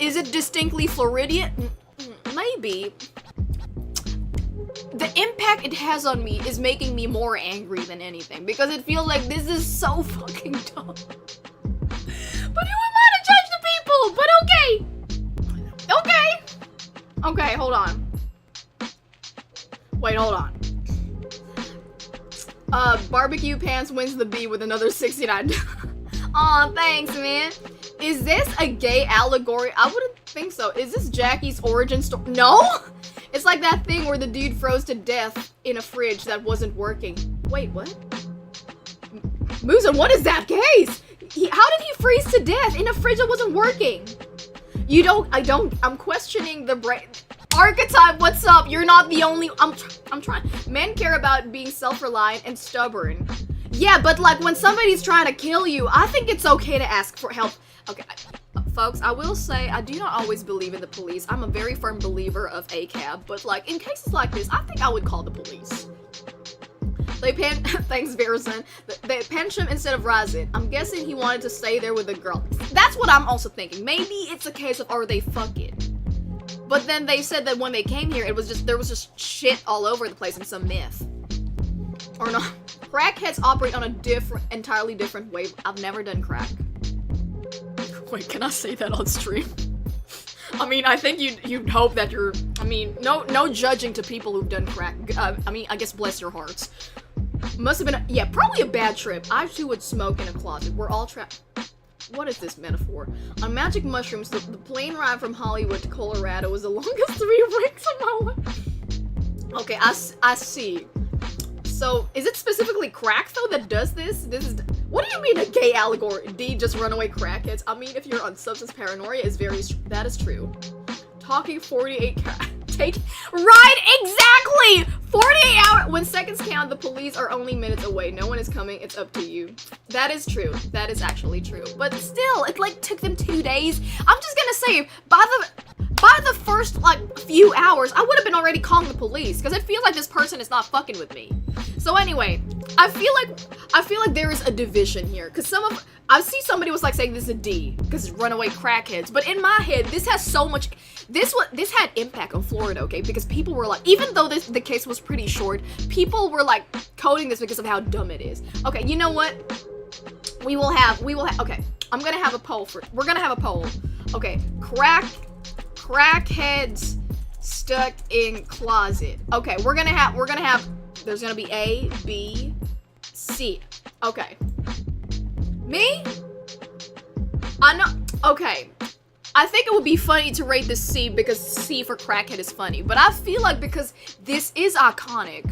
Is it distinctly Floridian? Maybe. the impact it has on me is making me more angry than anything, because it feels like this is so fucking dumb. But who am I to judge the people? But okay, hold on. Wait, hold on. Barbecue Pants wins the B with another 69. Aw, thanks, man. Is this a gay allegory? I wouldn't think so. Is this Jackie's origin story? No? It's like that thing where the dude froze to death in a fridge that wasn't working. Wait, what? Musa, what is that case? How did he freeze to death in a fridge that wasn't working? I'm questioning the brain. Archetype, what's up? You're not the only, I'm trying. Men care about being self-reliant and stubborn. Yeah, but like when somebody's trying to kill you, I think it's okay to ask for help. Okay, folks, I will say I do not always believe in the police. I'm a very firm believer of ACAB, but like in cases like this, I think I would call the police. Thanks, Verison. They pinch him instead of Razit. I'm guessing he wanted to stay there with the girl. That's what I'm also thinking. Maybe it's a case of are they fucking? But then they said that when they came here, there was just shit all over the place and some myth. Or not. Crackheads operate on a entirely different wave. I've never done crack. Wait, can I say that on stream? I mean, I think you'd hope that no judging to people who've done crack. I guess bless your hearts. Must have been, yeah, probably a bad trip. I too would smoke in a closet. We're all trapped. What is this metaphor? On magic mushrooms, the plane ride from Hollywood to Colorado was the longest 3 weeks of my life. Okay, I see. So, is it specifically crack, though, that does this? What do you mean a gay allegory? D, just runaway crackheads? I mean, if you're on substance paranoia, that is true. Talking 48 right, exactly! 48 hours! When seconds count, the police are only minutes away. No one is coming, it's up to you. That is true. That is actually true. But still, it like took them 2 days. I'm just gonna say, by the first like few hours, I would have been already calling the police, because it feels like this person is not fucking with me. So anyway, I feel like there is a division here, because I see somebody was like saying this is a D, because it's runaway crackheads, but in my head, this has so much, this had impact on Florida, okay, because people were like, even though the case was pretty short, people were like coding this because of how dumb it is. Okay, you know what? We will have, okay, we're gonna have a poll. Okay, crackheads stuck in closet. Okay, we're gonna have, there's gonna be A, B, C. Okay. Me? I know, okay. I think it would be funny to rate this C because C for crackhead is funny, but I feel like because this is iconic,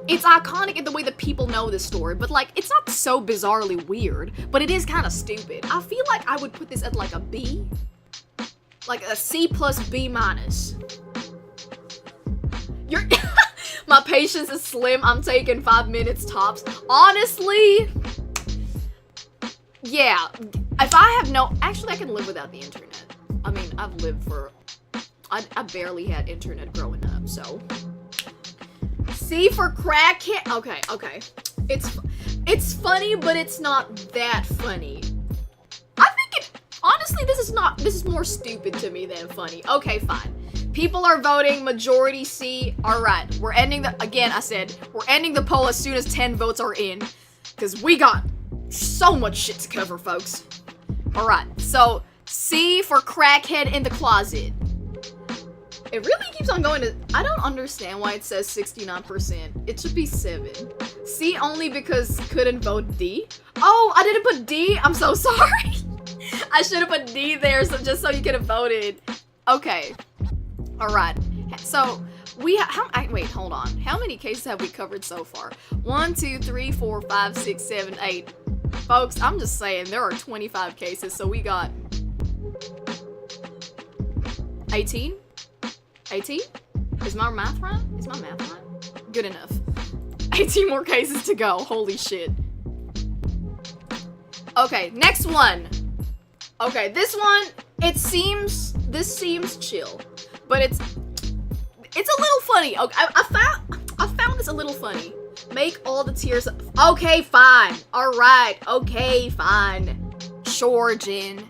it's iconic in the way that people know this story, but like, it's not so bizarrely weird, but it is kind of stupid. I feel like I would put this at like a B, like a C plus B minus. My patience is slim, I'm taking 5 minutes tops. Honestly, yeah, if I have actually I can live without the internet. I mean, I've lived I barely had internet growing up, so. C for crackhead, okay. It's funny, but it's not that funny. I think honestly, this is more stupid to me than funny. Okay, fine. People are voting, majority C. Alright, we're ending the poll as soon as 10 votes are in. Because we got so much shit to cover, folks. Alright, so C for crackhead in the closet. It really keeps on going to, I don't understand why it says 69%. It should be 7. C only because couldn't vote D. Oh, I didn't put D. I'm so sorry. I should have put D there just so you could have voted. Okay. Alright. So, wait, hold on. How many cases have we covered so far? 1, 2, 3, 4, 5, 6, 7, 8. Folks, I'm just saying, there are 25 cases, so we got 18? 18? Is my math right? Good enough. 18 more cases to go. Holy shit. Okay, next one. Okay, this one, this seems chill, but it's a little funny. Okay, I found this a little funny. Make all the tears. Okay, fine. All right. Okay, fine. Sure, Jin.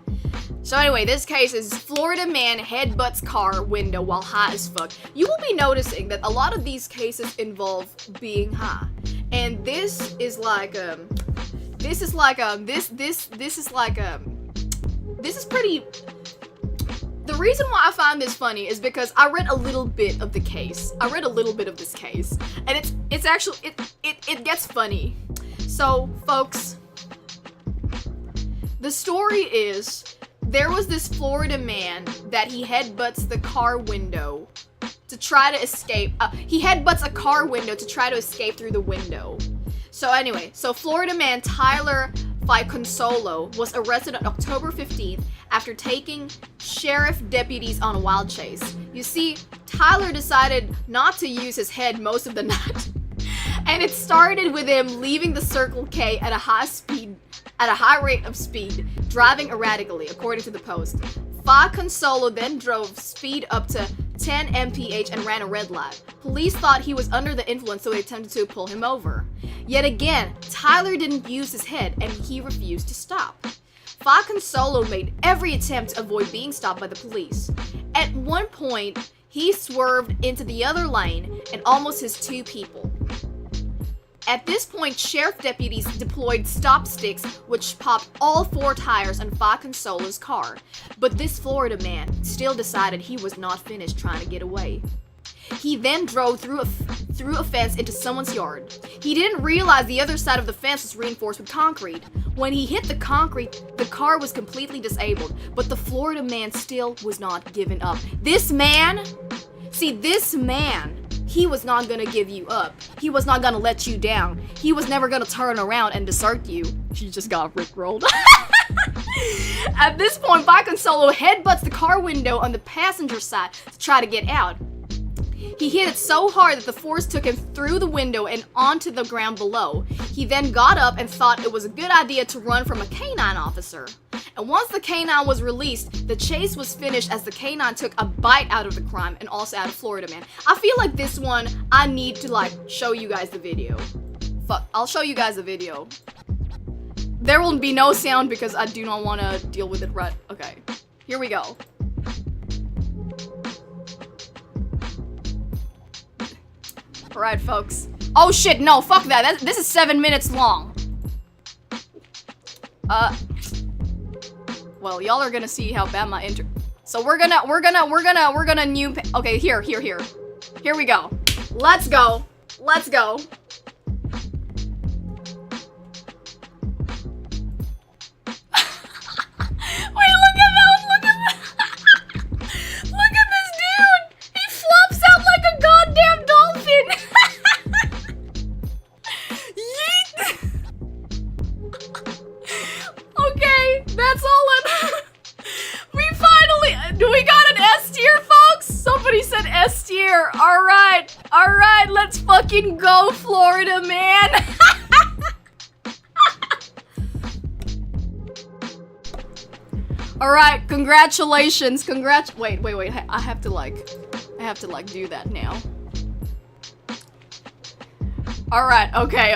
So anyway, this case is Florida man headbutts car window while high as fuck. You will be noticing that a lot of these cases involve being high. And this is pretty. The reason why I find this funny is because I read a little bit of the case. I read a little bit of this case, and it's actually it gets funny. So, folks, the story is there was this Florida man that he headbutts the car window to try to escape. He headbutts a car window to try to escape through the window. So anyway, Florida man Tyler Consolo was arrested on October 15th after taking sheriff deputies on a wild chase. You see, Tyler decided not to use his head most of the night. And it started with him leaving the Circle K at a high rate of speed, driving erratically, according to the Post. Consolo then drove speed up to 10 mph and ran a red light. Police thought he was under the influence, so they attempted to pull him over. Yet again, Tyler didn't use his head, and he refused to stop. Consolo made every attempt to avoid being stopped by the police. At one point, he swerved into the other lane and almost hit 2 people. At this point, sheriff deputies deployed stop sticks, which popped all 4 tires on Consolo's car. But this Florida man still decided he was not finished trying to get away. He then drove through a fence into someone's yard. He didn't realize the other side of the fence was reinforced with concrete. When he hit the concrete, the car was completely disabled, but the Florida man still was not giving up. This man, he was not gonna give you up. He was not gonna let you down. He was never gonna turn around and desert you. He just got rickrolled. At this point, Consolo headbutts the car window on the passenger side to try to get out. He hit it so hard that the force took him through the window and onto the ground below. He then got up and thought it was a good idea to run from a canine officer. And once the canine was released, the chase was finished as the canine took a bite out of the crime and also out of Florida man. I feel like this one, I need to show you guys the video. Fuck, I'll show you guys the video. There will be no sound because I do not want to deal with it right. Okay, here we go. Alright, folks. Oh shit, no, fuck that. This is 7 minutes long. Well, y'all are gonna see how bad my So we're gonna new. Okay, here. Here we go. Let's go. Alright, let's fucking go, Florida man. Alright, congratulations, wait, I have to do that now. Alright, okay.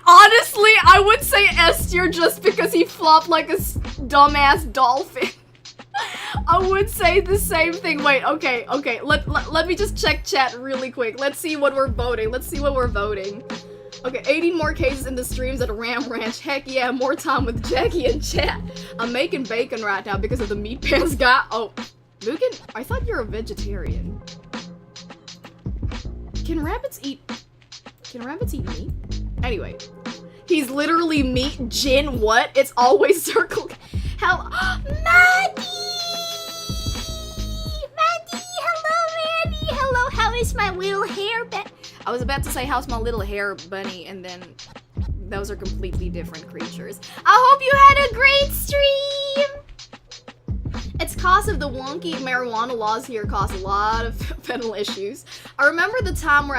Honestly, I would say S tier just because he flopped like a dumbass dolphin. I would say the same thing. Wait, okay. Let me just check chat really quick. Let's see what we're voting. Okay, 18 more cases in the streams at Ram Ranch. Heck yeah, more time with Jackie in chat. I'm making bacon right now because of the meat pants guy. Oh, Lucan, I thought you're a vegetarian. Can rabbits eat meat? Anyway, he's literally meat. Jin, what? It's always circle. How? Maddie! Hello, how is my little hair bunny? I was about to say, how's my little hair bunny, and then those are completely different creatures. I hope you had a great stream! It's cause of the wonky marijuana laws here cause a lot of fentanyl issues. I remember the time where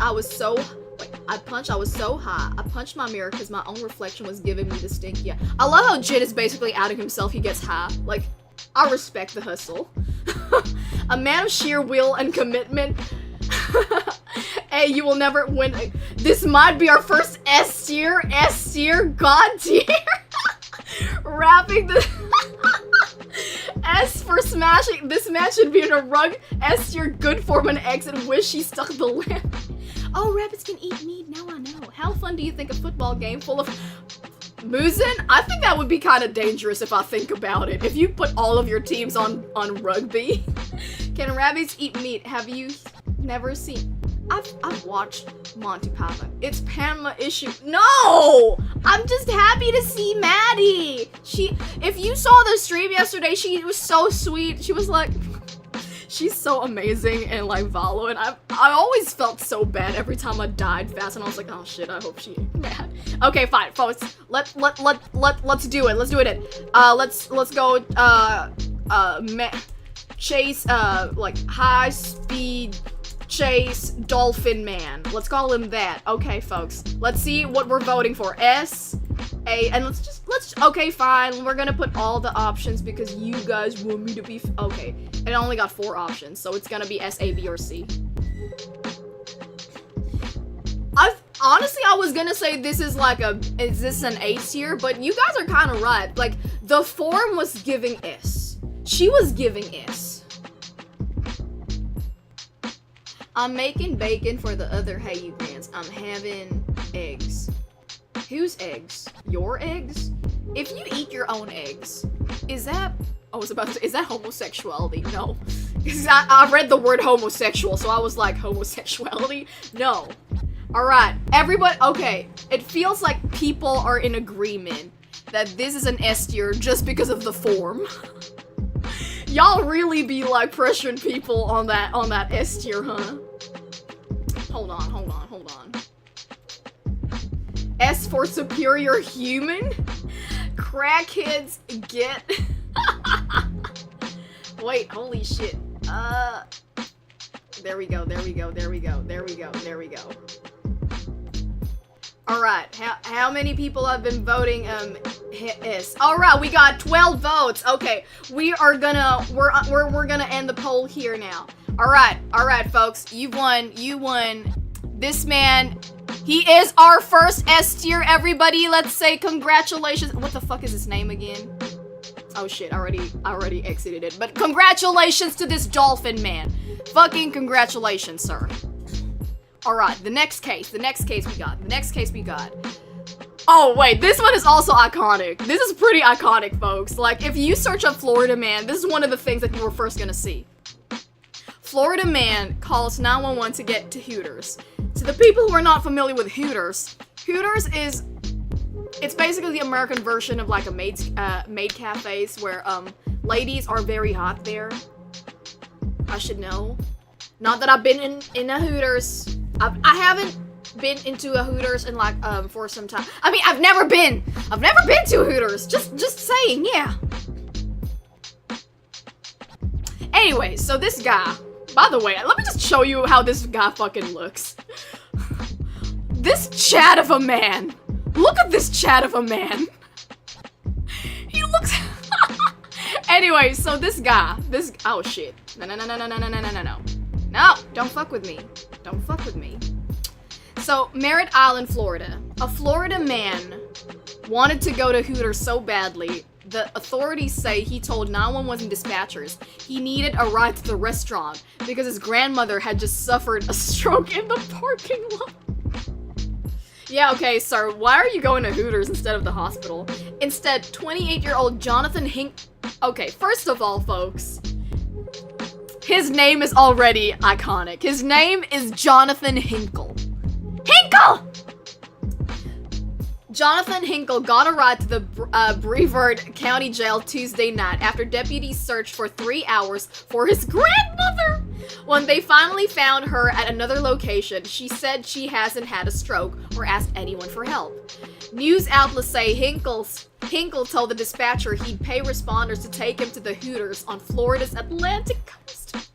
I was so high. I punched my mirror because my own reflection was giving me the stink. Yeah. I love how Jin is basically outing himself. He gets high. Like, I respect the hustle. A man of sheer will and commitment. Hey, you will never win. This might be our first S tier, God tier. rapping the S for smashing. This man should be in a rug. S tier, good for an exit. Wish she stuck the lamp. Oh, rabbits can eat meat. Now I know. How fun do you think a football game full of Muzen? I think that would be kind of dangerous if I think about it. If you put all of your teams on rugby. Can rabbits eat meat? Have you never seen? I've watched Monty Python. It's Pamela issue. No! I'm just happy to see Maddie. If you saw the stream yesterday, she was so sweet. She was like, she's so amazing and like Valo, and I always felt so bad every time I died fast, and I was like, oh shit, I hope she ain't mad. Okay, fine, folks. Let's do it. Let's do it. Let's go. Chase. Like high speed. Chase Dolphin Man. Let's call him that. Okay, folks. Let's see what we're voting for. S, A, and okay, fine. We're gonna put all the options because you guys want me to be, okay. It only got 4 options, so it's gonna be S, A, B, or C. Honestly, I was gonna say this is like is this an A tier? But you guys are kind of right. Like, the form was giving S. She was giving S. I'm making bacon for the other HEYU brands. I'm having eggs. Whose eggs? Your eggs? If you eat your own eggs, is that... I was about to say, is that homosexuality? No. Because I read the word homosexual, so I was like, homosexuality? No. Alright, everybody... Okay, it feels like people are in agreement that this is an S tier just because of the form. Y'all really be like pressuring people on that S tier, huh? Hold on. S for superior human? Crackheads get... Wait, holy shit. There we go. Alright, how many people have been voting S? Alright, we got 12 votes. Okay, we're gonna end the poll here now. Alright, folks, you won. This man, he is our first S tier, everybody. Let's say congratulations. What the fuck is his name again? Oh shit, I already exited it. But congratulations to this dolphin man. Fucking congratulations, sir. Alright, the next case we got. Oh wait, this one is also iconic. This is pretty iconic, folks. Like, if you search up Florida Man, this is one of the things that you were first gonna see. Florida Man calls 911 to get to Hooters. To the people who are not familiar with Hooters, it's basically the American version of like a maid cafes where ladies are very hot there. I should know. Not that I've been in a Hooters. I haven't been into a Hooters in like for some time. I mean, I've never been to a Hooters. Just saying, yeah. Anyway, so this guy, by the way, let me just show you how this guy fucking looks. This chat of a man. Look at this chat of a man. He looks... Anyway, so this guy, oh shit. No. No, don't fuck with me. Don't fuck with me. So, Merritt Island, Florida. A Florida man wanted to go to Hooters so badly, the authorities say he told 911 dispatchers he needed a ride to the restaurant because his grandmother had just suffered a stroke in the parking lot. Yeah, okay, sir, why are you going to Hooters instead of the hospital? Instead, 28-year-old Jonathan Okay, first of all, folks, his name is already iconic. His name is Jonathan Hinkle. Hinkle! Jonathan Hinkle got a ride to the Brevard County Jail Tuesday night after deputies searched for 3 hours for his grandmother. When they finally found her at another location, she said she hasn't had a stroke or asked anyone for help. News outlets say Hinkle told the dispatcher he'd pay responders to take him to the Hooters on Florida's Atlantic coast.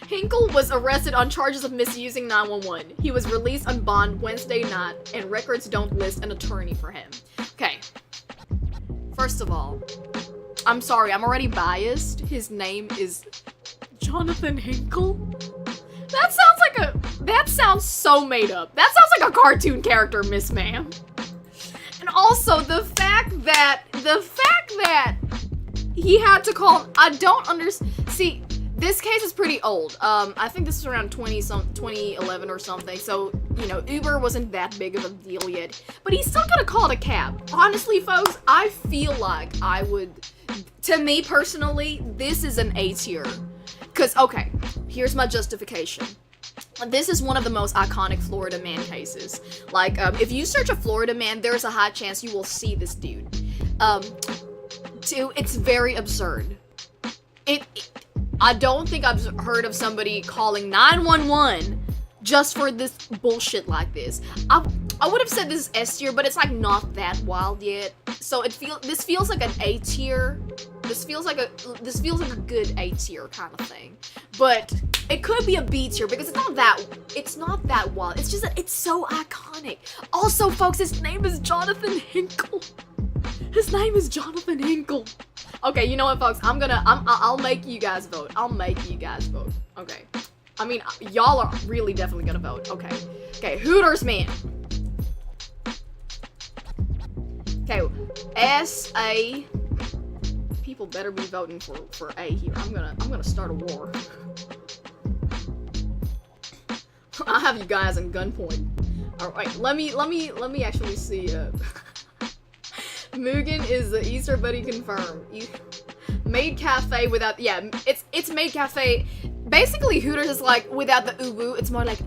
Hinkle was arrested on charges of misusing 911. He was released on bond Wednesday night, and records don't list an attorney for him. Okay. First of all, I'm sorry, I'm already biased. His name is Jonathan Hinkle. That sounds so made up. That sounds like a cartoon character, Miss Ma'am. Also, the fact that he had to call, I don't understand. See, this case is pretty old. I think this is around 2011 or something. So, you know, Uber wasn't that big of a deal yet. But he's still gonna call it a cab. Honestly, folks, I feel like I would, to me personally, this is an A tier. Cause, okay, here's my justification. This is one of the most iconic Florida man cases. Like, if you search a Florida man, there's a high chance you will see this dude. Two, it's very absurd. I don't think I've heard of somebody calling 911 just for this bullshit like this. I would have said this is S tier, but it's like not that wild yet. So this feels like an A tier. This feels like a good A tier kind of thing. But it could be a B tier because it's not that wild. It's just that it's so iconic. Also, folks, his name is Jonathan Hinkle. His name is Jonathan Hinkle. Okay, you know what, folks? I'll make you guys vote. I'll make you guys vote. Okay. I mean, y'all are really definitely gonna vote. Okay. Okay, Hooters man. Okay, S-A. People better be voting for A here. I'm gonna start a war. I have you guys in gunpoint. Alright, let me actually see Mugen is the Easter Bunny confirmed. Maid Cafe without, yeah, it's Maid Cafe. Basically, Hooters is like without the uwu. It's more like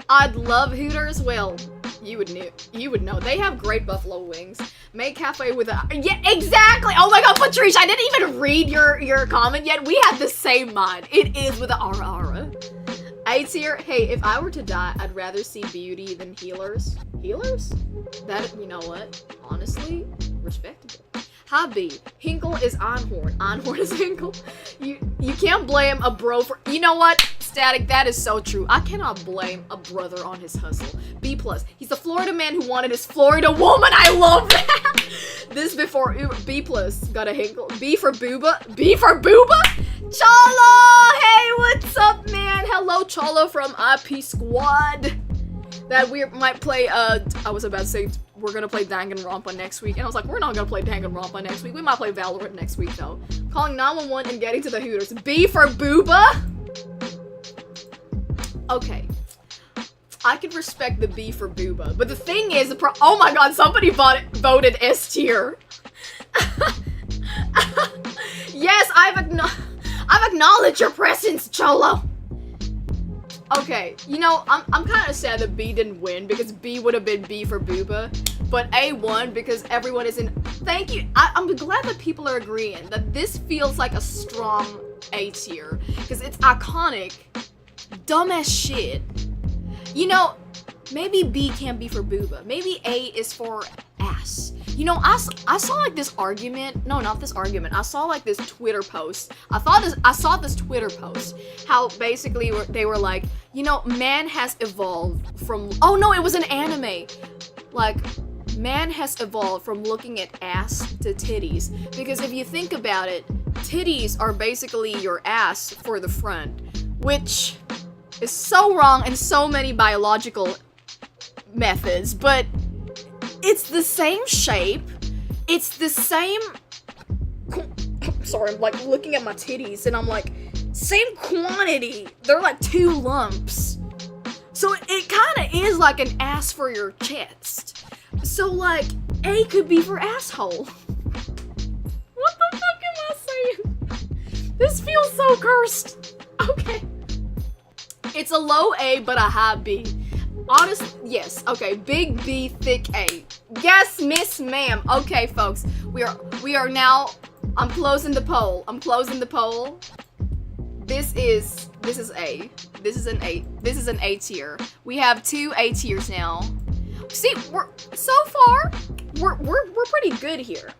I'd love Hooters. Well, you would know. They have great buffalo wings. Maid Cafe with a, yeah, exactly. Oh my God, Patricia, I didn't even read your comment yet. We had the same mind. It is with the ara. A tier. Hey, if I were to die, I'd rather see beauty than healers. Healers? That, you know what? Honestly, respectable. Hobby. Hinkle is Einhorn. Einhorn is Hinkle. You can't blame a bro for, you know what? Static, that is so true. I cannot blame a brother on his hustle. B+. He's the Florida man who wanted his Florida woman. I love that. This before Uber. B+. Got a Hinkle. B for Booba. B for Booba? Cholo! Hey, what's up, man? Hello, Cholo from IP Squad. That we might play, I was about to say, we're gonna play Danganronpa next week. And I was like, we're not gonna play Danganronpa next week. We might play Valorant next week, though. Calling 911 and getting to the Hooters. B for Booba? Okay. I could respect the B for Booba. But the thing is, oh my God, somebody voted S tier. Yes, I've acknowledged your presence, Cholo. Okay, you know, I'm kind of sad that B didn't win because B would have been B for Booba, but A won because everyone is in. Thank you. I'm glad that people are agreeing that this feels like a strong A tier because it's iconic, dumbass shit. You know, maybe B can't be for Booba. Maybe A is for ass. You know, I saw like this argument. No, not this argument. I saw like this Twitter post. I saw this Twitter post. How basically they were like, you know, man has evolved from. Oh no, it was an anime. Like, man has evolved from looking at ass to titties. Because if you think about it, titties are basically your ass for the front, which is so wrong in so many biological methods, but it's the same shape, it's the same, sorry, I'm like looking at my titties and I'm like, same quantity, they're like 2 lumps. So it kind of is like an ass for your chest. So like, A could be for asshole. What the fuck am I saying? This feels so cursed. Okay. It's a low A, but a high B. Honest, yes. Okay, big B, thick A. Yes, miss, ma'am. Okay, folks, we are now. I'm closing the poll. I'm closing the poll. This is A. This is an A. This is an A tier. We have 2 A tiers now. See, we're pretty good here.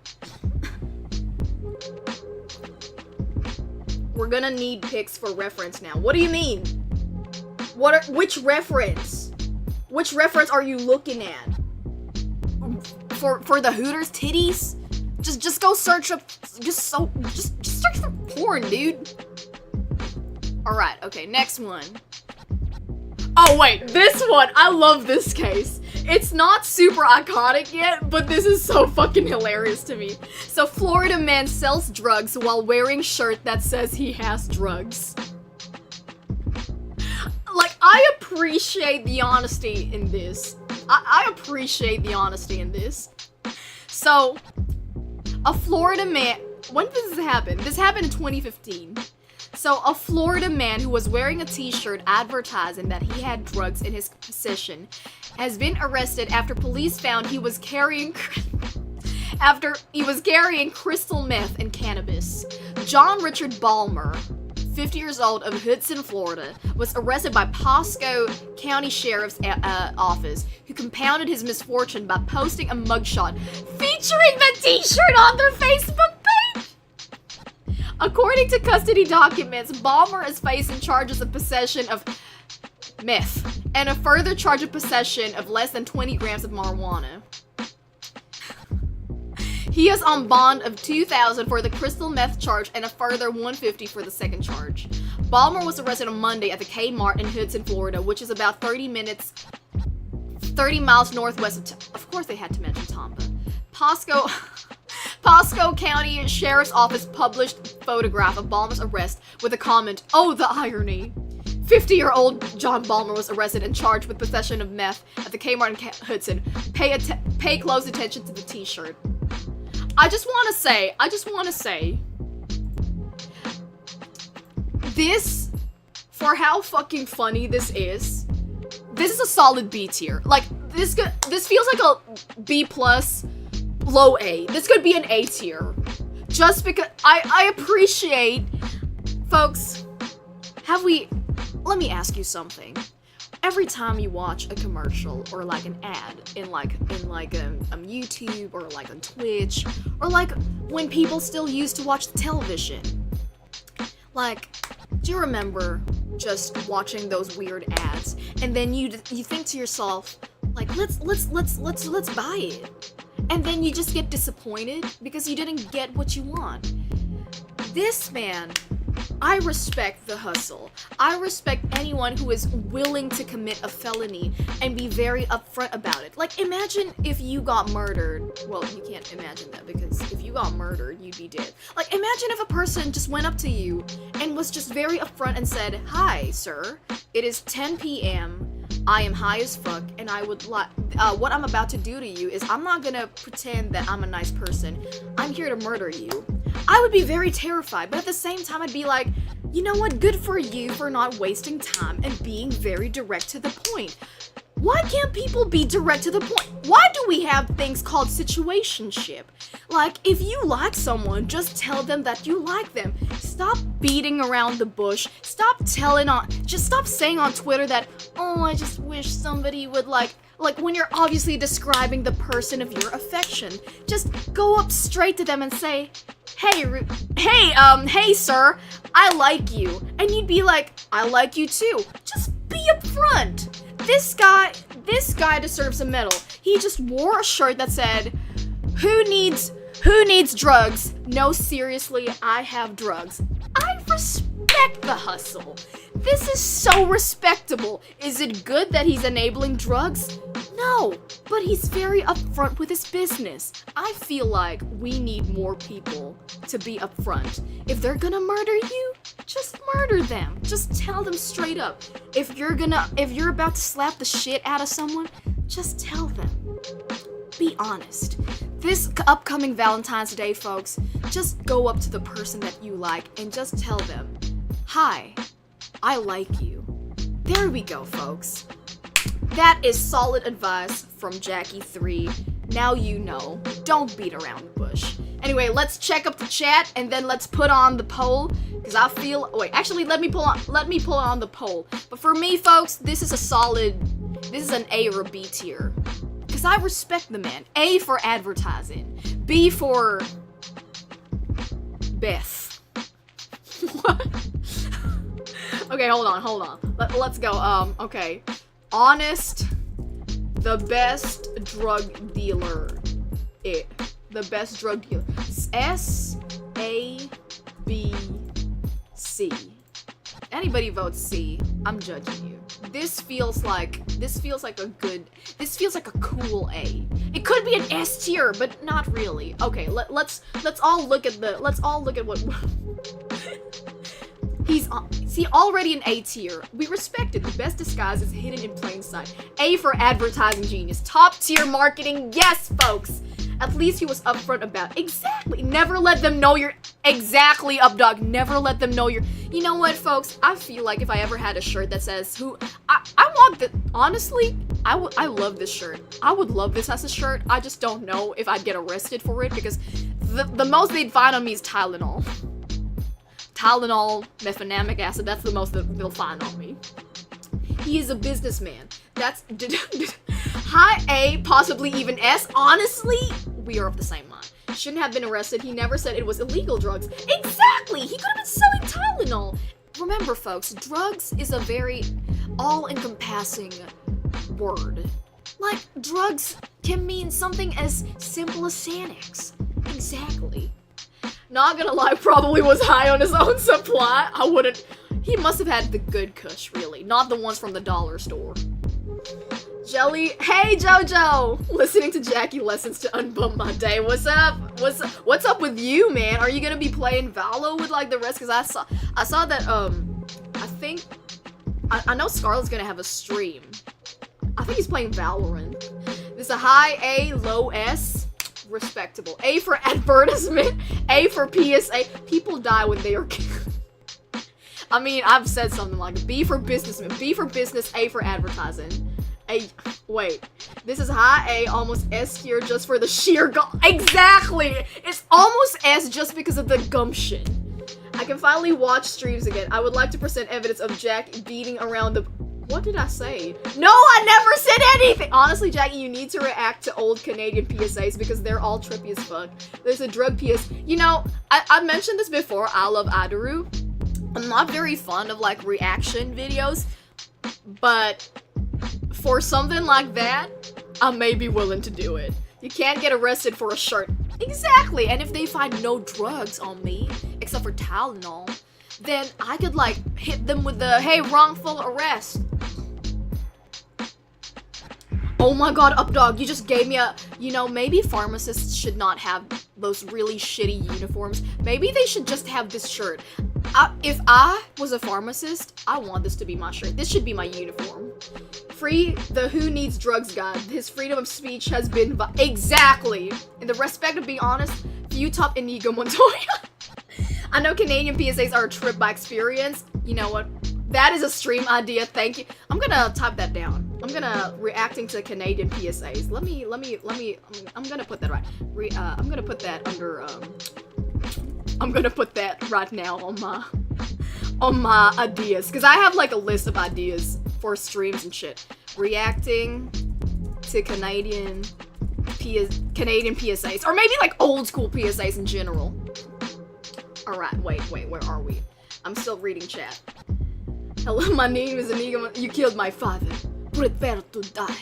We're gonna need pics for reference now. What do you mean? Which reference? Which reference are you looking at? For the Hooters titties? Just go search up. Just search for porn, dude. All right. Okay. Next one. Oh wait, this one. I love this case. It's not super iconic yet, but this is so fucking hilarious to me. So Florida man sells drugs while wearing shirt that says he has drugs. Like, I appreciate the honesty in this. I appreciate the honesty in this. So, a Florida man... When did this happen? This happened in 2015. So, a Florida man who was wearing a t-shirt advertising that he had drugs in his possession has been arrested after police found he was carrying crystal meth and cannabis. John Richard Balmer, 50 years old, of Hudson, Florida, was arrested by Pasco County Sheriff's Office, who compounded his misfortune by posting a mugshot featuring the t-shirt on their Facebook page. According to custody documents, Balmer is facing charges of possession of meth and a further charge of possession of less than 20 grams of marijuana. He is on bond of $2,000 for the crystal meth charge and a further $150 for the second charge. Balmer was arrested on Monday at the Kmart in Hudson, Florida, which is about 30 miles northwest of course they had to mention Tampa. Pasco County Sheriff's Office published a photograph of Balmer's arrest with a comment, "Oh, the irony." 50-year-old John Balmer was arrested and charged with possession of meth at the Kmart in Hudson. Pay close attention to the t-shirt. I just want to say, this, for how fucking funny this is a solid B tier. Like, this feels like a B plus, low A. This could be an A tier. Just because, I appreciate, folks, let me ask you something. Every time you watch a commercial or like an ad in YouTube or like on Twitch, or like when people still used to watch the television, like, do you remember just watching those weird ads and then you think to yourself, like, let's buy it, and then you just get disappointed because you didn't get what you want? This man, I respect the hustle. I respect anyone who is willing to commit a felony and be very upfront about it. Like, imagine if you got murdered. Well, you can't imagine that, because if you got murdered, you'd be dead. Like, imagine if a person just went up to you and was just very upfront and said, "Hi, sir. It is 10 p.m. I am high as fuck, and I would like, what I'm about to do to you is I'm not gonna pretend that I'm a nice person. I'm here to murder you." I would be very terrified, but at the same time, I'd be like, you know what? Good for you for not wasting time and being very direct to the point. Why can't people be direct to the point? Why do we have things called situationship? Like, if you like someone, just tell them that you like them. Stop beating around the bush. Just stop saying on Twitter that, "Oh, I just wish somebody would like when you're obviously describing the person of your affection. Just go up straight to them and say, hey, sir, I like you." And you'd be like, "I like you too." Just be upfront. This guy deserves a medal. He just wore a shirt that said, Who needs drugs? No, seriously, I have drugs. I respect the hustle. This is so respectable. Is it good that he's enabling drugs? No, but he's very upfront with his business. I feel like we need more people to be upfront. If they're gonna murder you, just murder them. Just tell them straight up. If you're about to slap the shit out of someone, just tell them. Be honest. This upcoming Valentine's Day, folks, just go up to the person that you like and just tell them, "Hi, I like you." There we go, folks. That is solid advice from Jacki3. Now you know. Don't beat around the bush. Anyway, let's check up the chat and then let's put on the poll. Because I feel... Wait, actually, let me pull on the poll. But for me, folks, this is an A or a B tier. Because I respect the man. A for advertising. B for... Beth. What? Okay, hold on. Let's go. Okay. Honest, the best drug dealer. The best drug dealer. S-A-B-C. Anybody votes C, I'm judging you. this feels like a cool A. It could be an S tier, but not really. Okay, let's all look at what he's on. See, already an A tier. We respect it. The best disguise is hidden in plain sight. A for advertising genius. Top tier marketing. Yes, folks. At least he was upfront about exactly. Never let them know you're exactly up, dog. Never let them know you're. You know what, folks? I feel like if I ever had a shirt that says who, I want the. Honestly, I love this shirt. I would love this as a shirt. I just don't know if I'd get arrested for it because the most they'd find on me is Tylenol. Tylenol, mefenamic acid. That's the most that they'll find on me. He is a businessman. That's high A, possibly even S. Honestly, we are of the same mind. Shouldn't have been arrested. He never said it was illegal drugs. Exactly! He could have been selling Tylenol. Remember, folks, drugs is a very all-encompassing word. Like, drugs can mean something as simple as Xanax. Exactly. Not gonna lie, probably was high on his own supply. I wouldn't. He must have had the good kush, really, not the ones from the dollar store. Jelly, hey Jojo! Listening to Jacki lessons to unbum my day. What's up? What's up with you, man? Are you gonna be playing Valo with like the rest? Cause I saw that I know Scarlett's gonna have a stream. I think he's playing Valorant. This is a high A, low S. Respectable. A for advertisement. A for PSA. People die when they are killed. I mean, I've said something like B for businessman, B for business, A for advertising. Wait. This is high A, almost S tier just for the sheer exactly! It's almost S just because of the gumption. I can finally watch streams again. I would like to present evidence of Jack beating around the... What did I say? No, I never said anything! Honestly, Jacki, you need to react to old Canadian PSAs because they're all trippy as fuck. There's a drug PS... You know, I mentioned this before, I love Adaru. I'm not very fond of, like, reaction videos, but for something like that, I may be willing to do it. You can't get arrested for a shirt. Exactly! And if they find no drugs on me, except for Tylenol, then I could, like, hit them with the, hey, wrongful arrest. Oh my god, Updog, you just gave me a... You know, maybe pharmacists should not have those really shitty uniforms. Maybe they should just have this shirt. If I was a pharmacist, I want this to be my shirt. This should be my uniform. Free the Who Needs Drugs guy. His freedom of speech has been... Exactly! In the respect of being honest, few top Inigo Montoya. I know Canadian PSAs are a trip by experience. You know what? That is a stream idea, thank you. I'm gonna type that down. I'm gonna reacting to Canadian PSAs. I'm gonna put that right. I'm gonna put that under, I'm gonna put that right now on my ideas. Cause I have like a list of ideas for streams and shit. Reacting to Canadian PSAs. Or maybe like old school PSAs in general. Alright, wait, where are we? I'm still reading chat. Hello, my name is Inigo. You killed my father. Prepare to die.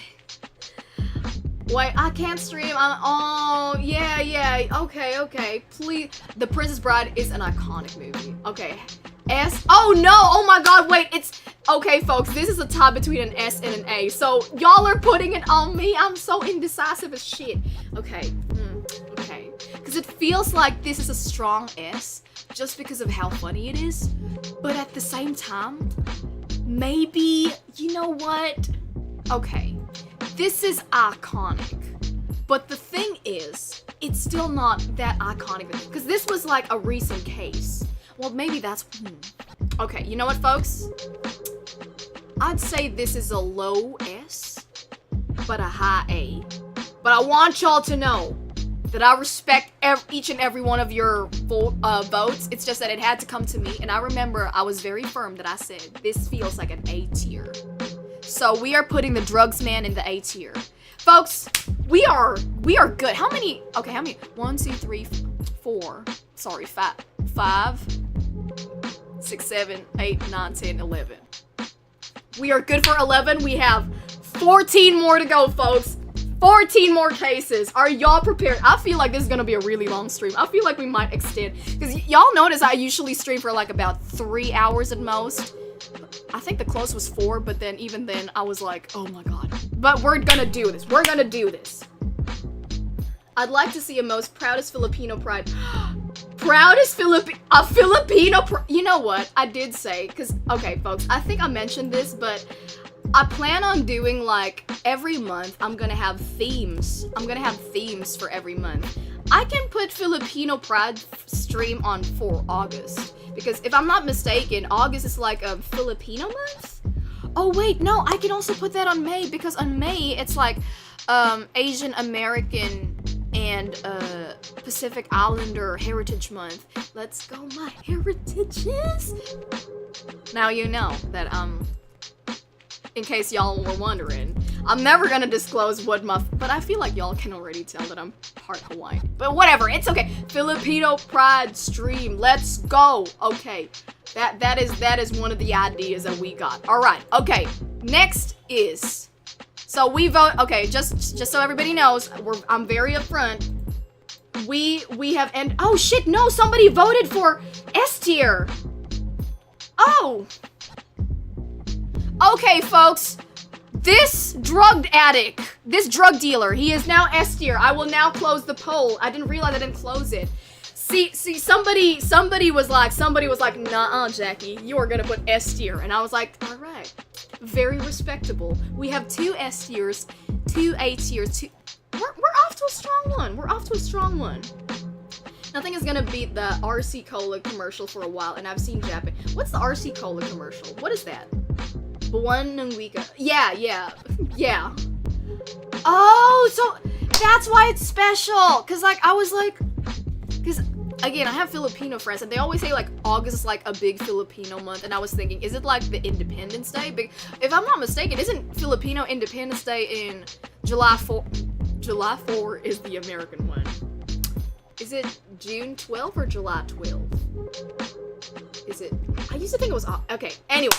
Wait, I can't stream. Oh, yeah. Okay. Please. The Princess Bride is an iconic movie. Okay. S. Oh, no. Oh, my God. Wait, it's... Okay, folks. This is a tie between an S and an A. So, y'all are putting it on me. I'm so indecisive as shit. Okay. Okay. Because it feels like this is a strong S just because of how funny it is. But at the same time, maybe... You know what? Okay. This is iconic, but the thing is, it's still not that iconic, because this was like a recent case. Well, maybe that's... Okay, you know what, folks? I'd say this is a low S, but a high A. But I want y'all to know that I respect each and every one of your votes. It's just that it had to come to me, and I remember I was very firm that I said, this feels like an A tier. So we are putting the drugs man in the A tier. Folks, we are good. How many? Okay, how many? 1, 2, 3, 4. Sorry, 5, 6, 7, 8, 9, 10, 11. We are good for 11. We have 14 more to go, folks. 14 more cases. Are y'all prepared? I feel like this is gonna be a really long stream. I feel like we might extend, because y'all notice I usually stream for like about 3 hours at most. I think the close was 4, but then even then I was like, oh my god. But we're gonna do this. We're gonna do this. I'd like to see a most proudest Filipino pride. Proudest Filipino you know what? I did say, because, okay, folks, I think I mentioned this, but I plan on doing, like, every month, I'm gonna have themes. I'm gonna have themes for every month. I can put Filipino Pride stream on for August. Because if I'm not mistaken, August is like a Filipino month? Oh, wait, no, I can also put that on May, because on May, it's like, Asian American and, Pacific Islander Heritage Month. Let's go, my heritages! Now you know that, in case y'all were wondering, I'm never gonna disclose what but I feel like y'all can already tell that I'm part Hawaiian. But whatever, it's okay. Filipino Pride stream, let's go. Okay, that is one of the ideas that we got. All right, okay. Next is, so we vote. Okay, just so everybody knows, I'm very upfront. We have oh shit, no, somebody voted for S tier. Oh. Okay, folks, this drug addict, this drug dealer, he is now S tier. I will now close the poll. I didn't realize I didn't close it. See, somebody was like, nah, Jackie, you are gonna put S tier. And I was like, all right, very respectable. We have 2 S tiers, 2 A tiers, we're off to a strong one. We're off to a strong one. Nothing is gonna beat the RC Cola commercial for a while, and I've seen Japan. What's the RC Cola commercial? What is that? One week. Yeah. Oh, so that's why it's special. Cause like I was like, cause again I have Filipino friends and they always say like August is like a big Filipino month, and I was thinking, is it like the Independence Day? If I'm not mistaken, isn't Filipino Independence Day in July 4? July 4 is the American one. Is it June 12th or July 12th? Is it? I used to think it was. Okay. Anyway.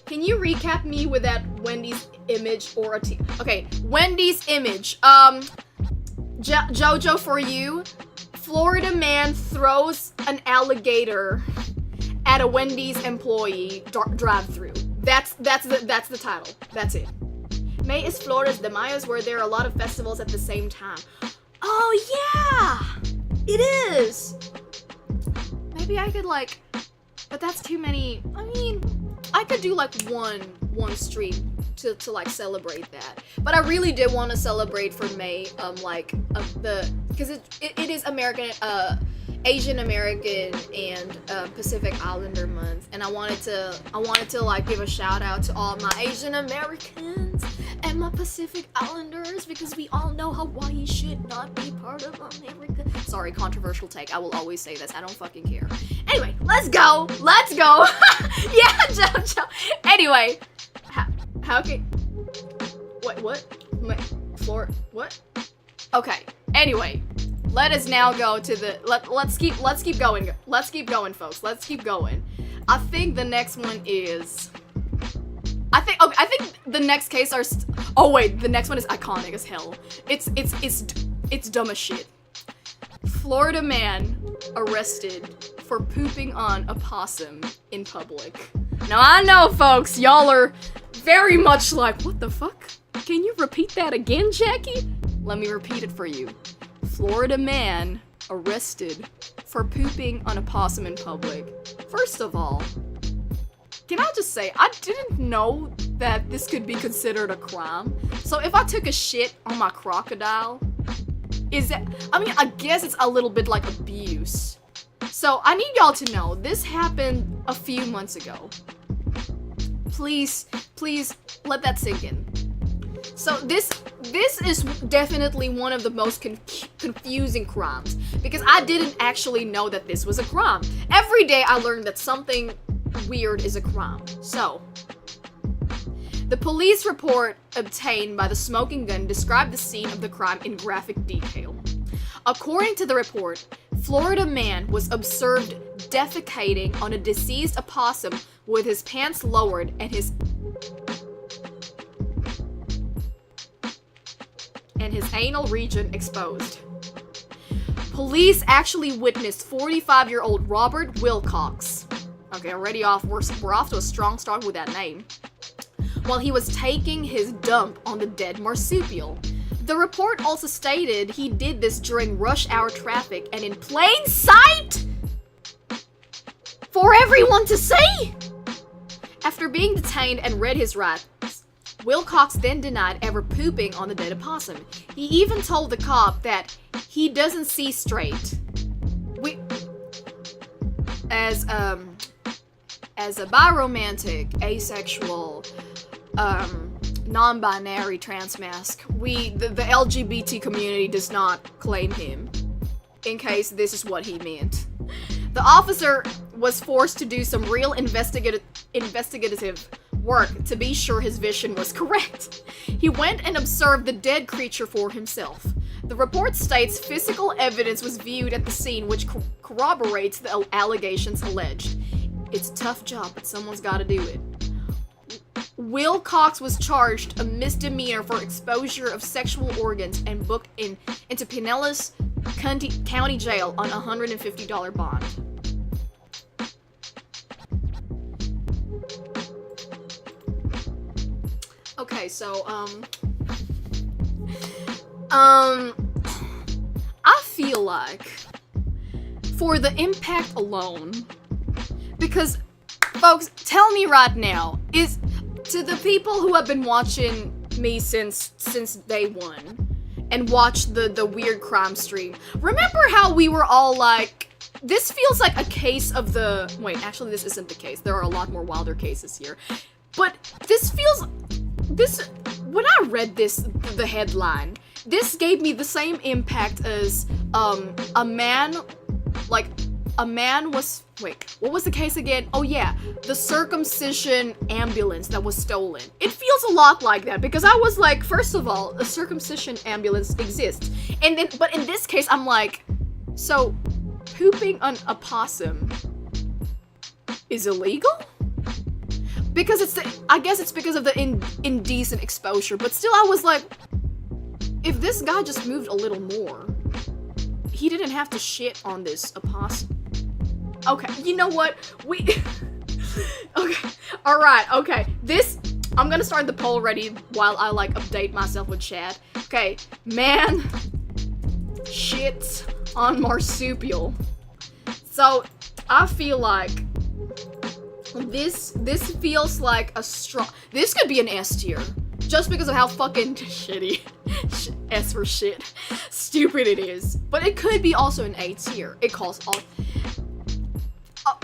Can you recap me with that Wendy's image or okay, Wendy's image. Jojo for you. Florida man throws an alligator at a Wendy's employee drive-through. That's the title. That's it. May is Florida's de Mayos, where there are a lot of festivals at the same time. Oh yeah, it is. Maybe I could like, but that's too many. I mean, I could do like one stream to like celebrate that. But I really did want to celebrate for May, because it is American, Asian American and Pacific Islander month, and I wanted to like give a shout out to all my Asian Americans and my Pacific Islanders, because we all know Hawaii should not be part of America. Sorry, controversial take. I will always say this. I don't fucking care. Anyway, let's go. Yeah, Jojo. Anyway, how can what? What? Okay. Anyway, let us now go to the let's keep going. Let's keep going, folks. Let's keep going. I think the next one is I think the next case are oh wait, the next one is iconic as hell. It's dumb as shit. Florida man arrested for pooping on a possum in public. Now I know, folks, y'all are very much like, what the fuck? Can you repeat that again, Jackie? Let me repeat it for you. Florida man arrested for pooping on a possum in public. First of all, can I just say, I didn't know that this could be considered a crime. So if I took a shit on my crocodile, I guess it's a little bit like abuse. So I need y'all to know, this happened a few months ago. Please let that sink in. So this is definitely one of the most confusing crimes, because I didn't actually know that this was a crime. Every day I learned that something weird is a crime. So, the police report obtained by the smoking gun described the scene of the crime in graphic detail. According to the report, Florida man was observed defecating on a deceased opossum with his pants lowered and his anal region exposed. Police actually witnessed 45-year-old Robert Wilcox. Okay, already off. We're off to a strong start with that name. While he was taking his dump on the dead marsupial. The report also stated he did this during rush hour traffic and in plain sight for everyone to see. After being detained and read his rights, Wilcox then denied ever pooping on the dead opossum. He even told the cop that he doesn't see straight. As a biromantic, asexual, non-binary trans mask, the LGBT community does not claim him, in case this is what he meant. The officer was forced to do some real investigative work to be sure his vision was correct. He went and observed the dead creature for himself. The report states physical evidence was viewed at the scene which corroborates the allegations alleged. It's a tough job, but someone's gotta do it. Wilcox was charged a misdemeanor for exposure of sexual organs and booked into Pinellas County Jail on a $150 bond. Okay, so, I feel like, for the impact alone, because, folks, tell me right now, is, to the people who have been watching me since day one, and watched the weird crime stream, remember how we were all like, this feels like a case of the, wait, actually this isn't the case, there are a lot more wilder cases here, but this feels, when I read the headline, this gave me the same impact as, a man was, wait, what was the case again? Oh yeah, the circumcision ambulance that was stolen. It feels a lot like that, because I was like, first of all, a circumcision ambulance exists, and then, but in this case, I'm like, so, pooping on a possum is illegal? Because I guess it's because of the indecent exposure, but still I was like, if this guy just moved a little more, he didn't have to shit on this opossum. Okay, you know what? Okay, alright, okay. I'm gonna start the poll ready while I, like, update myself with chat. Okay, man shits on marsupial. So, I feel like this feels like a strong, this could be an S tier, just because of how fucking shitty, S for shit, stupid it is. But it could be also an A tier. It calls all,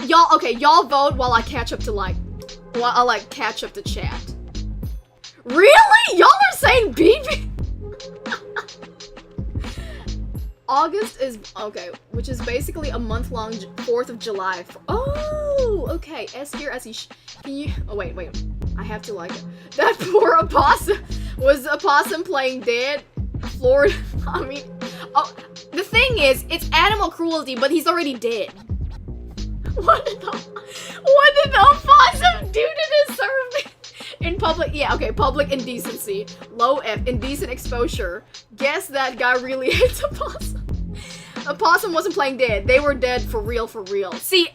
y'all, okay, y'all vote while I catch up to catch up to chat. Really? Y'all are saying BB? August is, okay, which is basically a month-long 4th of July. Oh, okay, S tier as he can you, oh wait, I have to like it. That poor opossum, was the opossum playing dead? Florida, I mean, oh, the thing is, it's animal cruelty, but he's already dead. What did the opossum do to deserve it? In public, yeah, okay, public indecency. Low F, indecent exposure. Guess that guy really hates opossum. Opossum wasn't playing dead. They were dead for real, for real. See,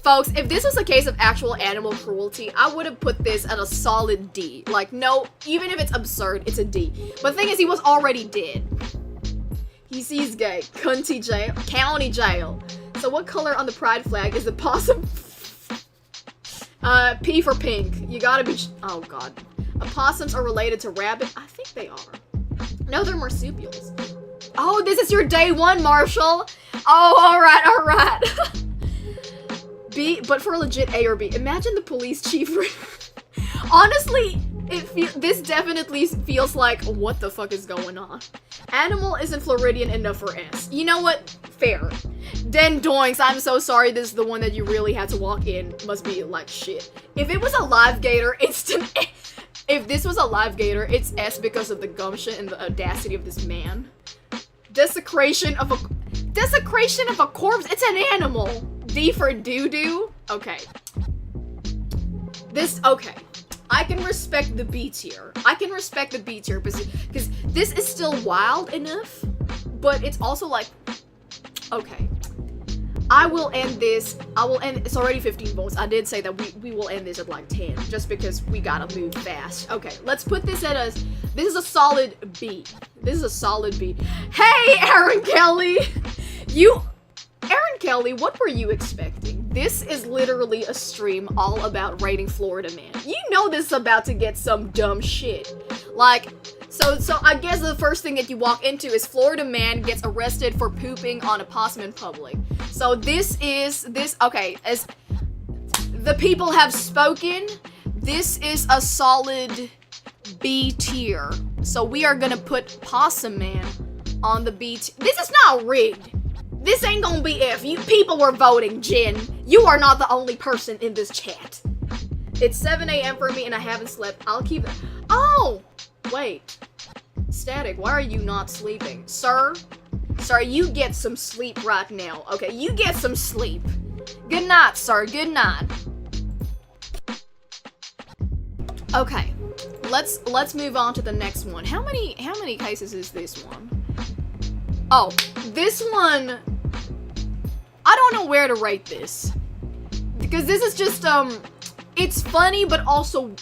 folks, if this was a case of actual animal cruelty, I would have put this at a solid D. Like, no, even if it's absurd, it's a D. But the thing is, he was already dead. He sees gay. County jail. So what color on the pride flag is the possum? P for pink. You gotta be, oh god. Opossums are related to rabbit? I think they are. No, they're marsupials. Oh, this is your day one, Marshall. Oh, alright. B, but for legit A or B. Imagine the police chief. Honestly, this definitely feels like, what the fuck is going on? Animal isn't Floridian enough for S. You know what? Fair. Den doinks, I'm so sorry, this is the one that you really had to walk in. Must be like shit. If it was a live gator, if this was a live gator, it's S because of the gumption and the audacity of this man. Desecration of a corpse, it's an animal. D for doo-doo? Okay. Okay. I can respect the B tier. Because this is still wild enough, but it's also like, okay. I will end this. It's already 15 votes. I did say that we will end this at like 10, just because we gotta move fast. Okay, let's put this at this is a solid B. This is a solid B. Hey, Aaron Kelly! Aaron Kelly, what were you expecting? This is literally a stream all about rating Florida man. You know this is about to get some dumb shit. Like, so I guess the first thing that you walk into is Florida man gets arrested for pooping on a possum in public. So okay, as the people have spoken, this is a solid B tier. So we are gonna put Possum Man on the B tier. This is not rigged. This ain't gonna be if you people were voting, Jen. You are not the only person in this chat. It's 7 a.m. for me and I haven't slept. I'll keep it. Oh, wait. Static, why are you not sleeping? Sir, you get some sleep right now. Okay, you get some sleep. Good night, sir. Good night. Okay, let's move on to the next one. How many cases is this one? Oh, this one, I don't know where to rate this. Because this is just, it's funny, but also,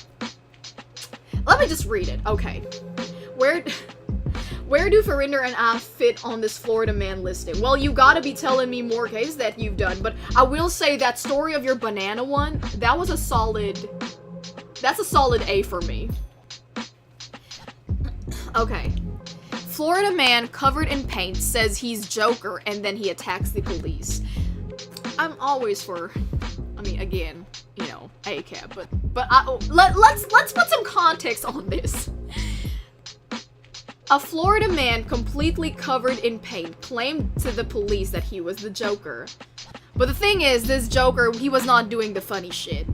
let me just read it. Okay. Where do Farinder and I fit on this Florida man listing? Well, you gotta be telling me more cases that you've done, but I will say that story of your banana one, that's a solid A for me. Okay. Florida man covered in paint says he's Joker and then he attacks the police. I'm always for, I mean, again, you know, ACAB, but let's put some context on this. A Florida man completely covered in paint claimed to the police that he was the Joker. But the thing is, this Joker, he was not doing the funny shit.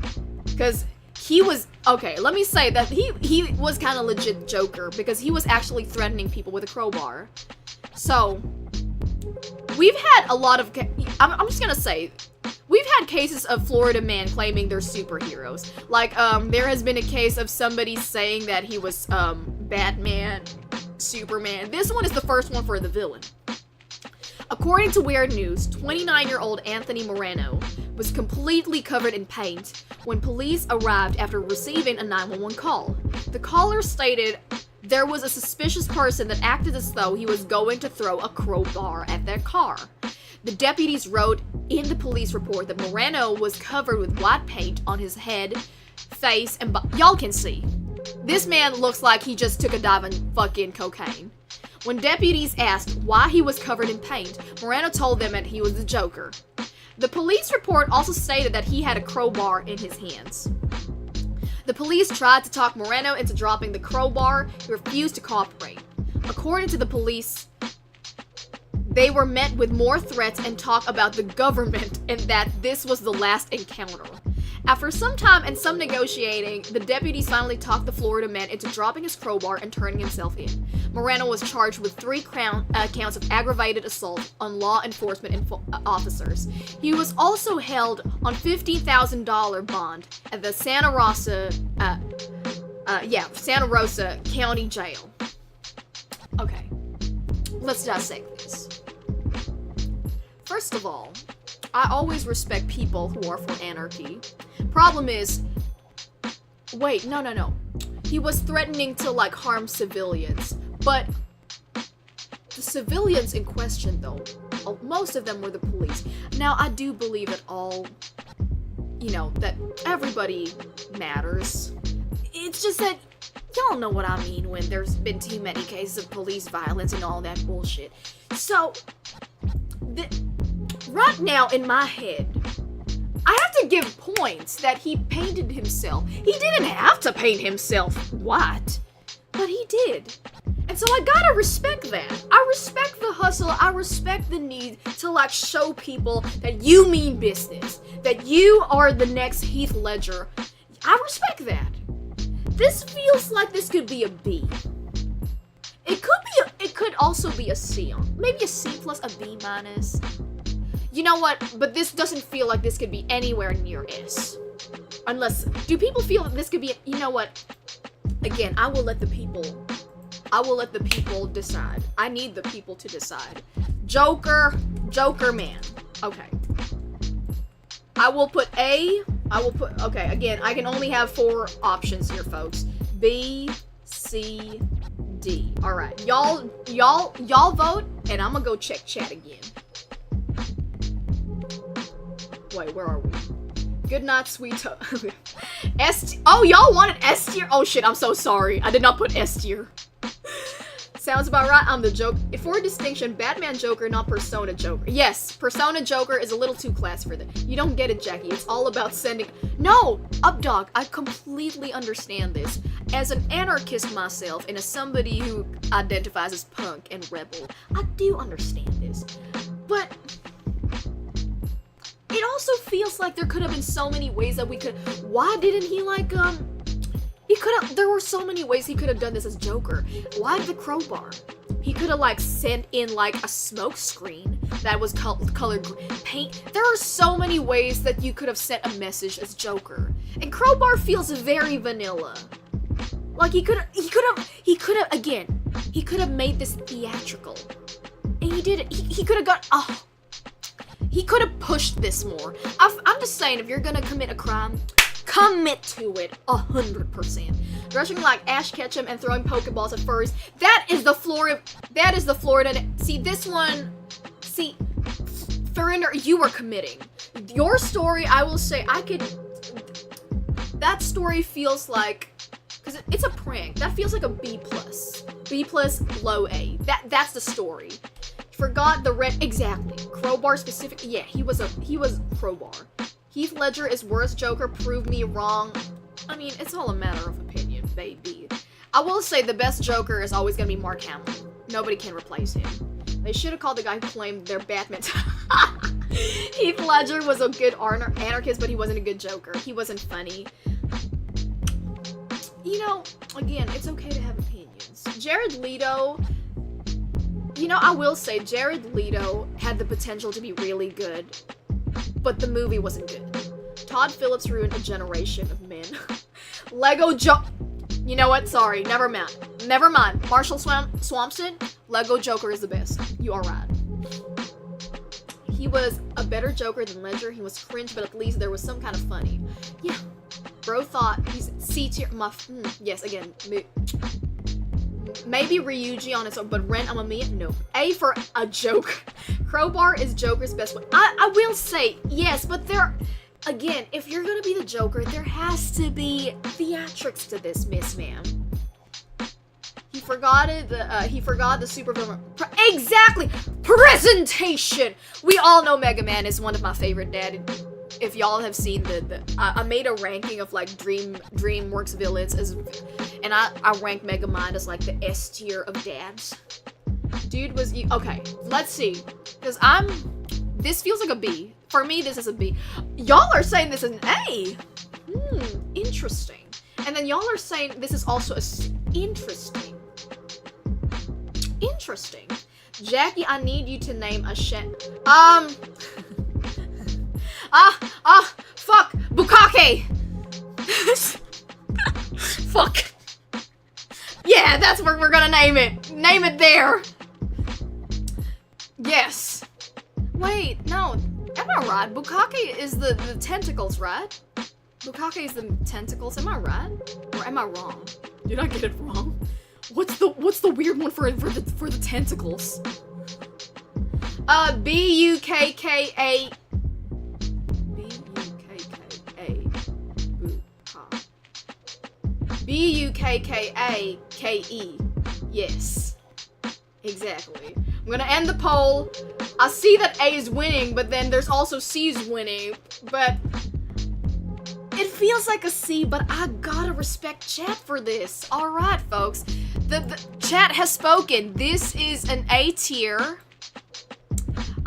Because he was, okay, let me say that he was kind of legit Joker because he was actually threatening people with a crowbar. So, we've had a lot of, I'm just gonna say, we've had cases of Florida man claiming they're superheroes. Like, there has been a case of somebody saying that he was, Batman, Superman. This one is the first one for the villain. According to Weird News, 29-year-old Anthony Moreno was completely covered in paint when police arrived after receiving a 911 call. The caller stated there was a suspicious person that acted as though he was going to throw a crowbar at their car. The deputies wrote in the police report that Moreno was covered with white paint on his head, face, and y'all can see. This man looks like he just took a dive in fucking cocaine. When deputies asked why he was covered in paint, Moreno told them that he was the Joker. The police report also stated that he had a crowbar in his hands. The police tried to talk Moreno into dropping the crowbar. He refused to cooperate. According to the police, they were met with more threats and talk about the government and that this was the last encounter. After some time and some negotiating, the deputies finally talked the Florida man into dropping his crowbar and turning himself in. Moreno was charged with 3 counts of aggravated assault on law enforcement officers. He was also held on $50,000 bond at the Santa Rosa County Jail. Okay, let's dissect this. First of all, I always respect people who are for anarchy. Problem is, wait, no. He was threatening to, like, harm civilians. But the civilians in question, though, most of them were the police. Now, I do believe that that everybody matters. It's just that y'all know what I mean when there's been too many cases of police violence and all that bullshit. So, right now in my head, I have to give points that he painted himself. He didn't have to paint himself white, but he did. And so I gotta respect that. I respect the hustle. I respect the need to, like, show people that you mean business, that you are the next Heath Ledger. I respect that. This feels like this could be a B. It could also be a C. Maybe a C plus, a B minus. You know what? But this doesn't feel like this could be anywhere near S. Unless, do people feel that this could be, you know what? Again, I will let the people decide. I need the people to decide. Joker man. Okay. I will put A. I will put, okay, again, I can only have 4 options here, folks. B, C, D. Alright, y'all vote, and I'm gonna go check chat again. Wait, where are we? Good night, sweet S. Oh, y'all wanted S tier? Oh shit, I'm so sorry. I did not put S tier. Sounds about right. I'm the Joker. For distinction, Batman Joker, not Persona Joker. Yes, Persona Joker is a little too class for that. You don't get it, Jackie. It's all about sending. No, Updog. I completely understand this. As an anarchist myself, and as somebody who identifies as punk and rebel, I do understand this. But it also feels like there could have been so many ways that we could. Why didn't he like He could have. There were so many ways he could have done this as Joker. Why the crowbar? He could have like sent in like a smoke screen that was colored paint. There are so many ways that you could have sent a message as Joker. And crowbar feels very vanilla. Like he could have again. He could have made this theatrical, and he did it. He could have got. Oh, he could have pushed this more. I'm just saying, if you're gonna commit a crime, commit to it 100%. Rushing like Ash Ketchum and throwing Pokeballs at furries. That is the Florida. See, this one. See, Thurinder, you were committing. Your story, I will say, that story feels like, because it's a prank. That feels like a B+. B+, low A. That's the story. Forgot the red, exactly. Crowbar specific, yeah, he was crowbar. Heath Ledger is worst Joker, prove me wrong. I mean, it's all a matter of opinion, baby. I will say the best Joker is always gonna be Mark Hamill. Nobody can replace him. They should have called the guy who claimed their Batman. Heath Ledger was a good anarchist, but he wasn't a good Joker. He wasn't funny. You know, again, it's okay to have opinions. Jared Leto, you know, I will say Jared Leto had the potential to be really good, but the movie wasn't good. Todd Phillips ruined a generation of men. You know what? Sorry, never mind. Never mind. Marshall Swampson, Lego Joker is the best. You are right. He was a better Joker than Ledger. He was cringe, but at least there was some kind of funny. Yeah. Bro thought he's C tier. Yes, again. Maybe Ryuji on its own, but Ren Amamiya? No. A for a joke. Crowbar is Joker's best one. I will say, yes, but again, if you're gonna be the Joker, there has to be theatrics to this, Miss Ma'am. He forgot the supervillain. Exactly! Presentation! We all know Mega Man is one of my favorite dad. If y'all have seen I made a ranking of like DreamWorks villains and I ranked Megamind as like the S tier of dads. Dude was okay. Let's see, because this feels like a B for me. This is a B. Y'all are saying this is an A. Interesting. And then y'all are saying this is also interesting. Interesting. Jackie, I need you to name a fuck! Bukake! Fuck. Yeah, that's where we're gonna name it. Name it there. Yes. Wait, no. Am I right? Bukake is the tentacles, right? Bukake is the tentacles, am I right? Or am I wrong? Did I get it wrong? What's the weird one for the tentacles? B-U-K-K-A. B-U-K-K-A-K-E. Yes. Exactly. I'm gonna end the poll. I see that A is winning, but then there's also C's winning. But it feels like a C, but I gotta respect chat for this. Alright, folks. The chat has spoken. This is an A tier.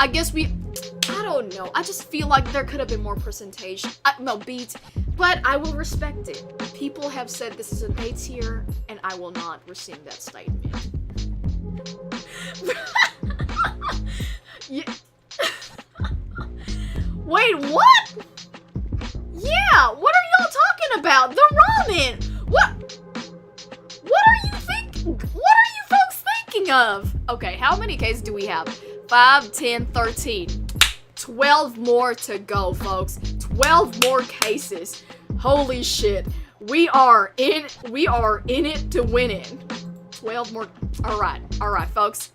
I guess I don't know. I just feel like there could have been more presentation. No, B. But I will respect it. People have said this is an A tier, and I will not rescind that statement. Yeah. Wait, what? Yeah, what are y'all talking about? The ramen. What are you folks thinking of? Okay, how many cases do we have? 5, 10, 13. 12 more to go, folks. 12 more cases. Holy shit. We are in it to win it. 12 more. Alright, folks.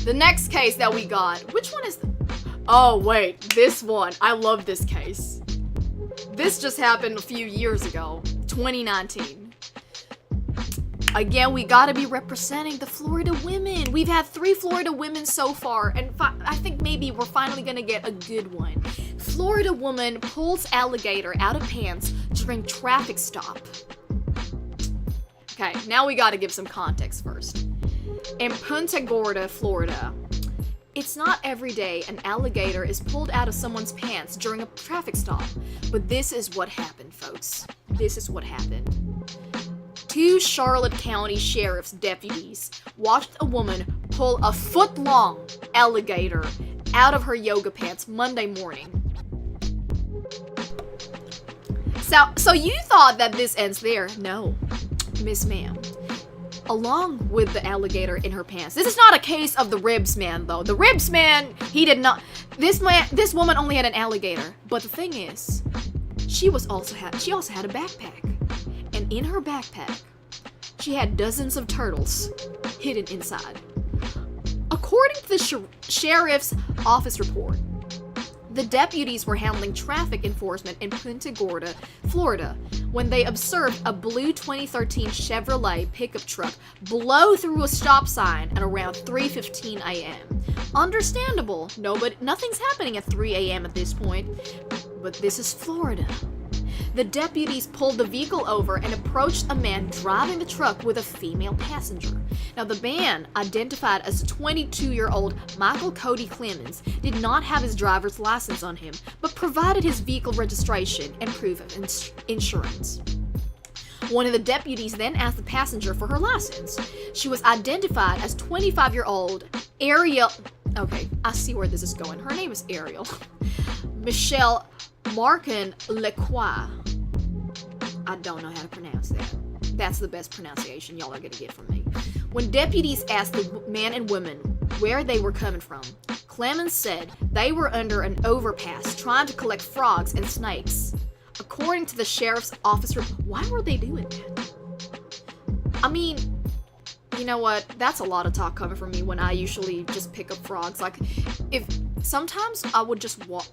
The next case that we got, which one is oh, wait, this one. I love this case. This just happened a few years ago, 2019. Again, we gotta be representing the Florida women. We've had 3 Florida women so far, and I think maybe we're finally gonna get a good one. Florida woman pulls alligator out of pants during traffic stop. Okay, now we gotta give some context first. In Punta Gorda, Florida, it's not every day an alligator is pulled out of someone's pants during a traffic stop. But this is what happened, folks. This is what happened. 2 Charlotte County Sheriff's deputies watched a woman pull a foot-long alligator out of her yoga pants Monday morning. So you thought that this ends there? No, Miss Ma'am. Along with the alligator in her pants. This is not a case of the ribs man, though. The ribs man, he did not. This woman only had an alligator. But the thing is, she also had a backpack. And in her backpack, she had dozens of turtles hidden inside. According to the sheriff's office report, the deputies were handling traffic enforcement in Punta Gorda, Florida, when they observed a blue 2013 Chevrolet pickup truck blow through a stop sign at around 3:15 a.m. Understandable, nothing's happening at 3 a.m. at this point, but this is Florida. The deputies pulled the vehicle over and approached a man driving the truck with a female passenger. Now, the man, identified as 22-year-old Michael Cody Clemens, did not have his driver's license on him, but provided his vehicle registration and proof of insurance. One of the deputies then asked the passenger for her license. She was identified as 25-year-old Ariel. Okay, I see where this is going. Her name is Ariel. Michelle Markin Lecroix. I don't know how to pronounce that. That's the best pronunciation y'all are gonna get from me. When deputies asked the man and woman where they were coming from, Clemens said they were under an overpass trying to collect frogs and snakes. According to the sheriff's office, why were they doing that? I mean, you know what? That's a lot of talk coming from me when I usually just pick up frogs. Like, sometimes I just walk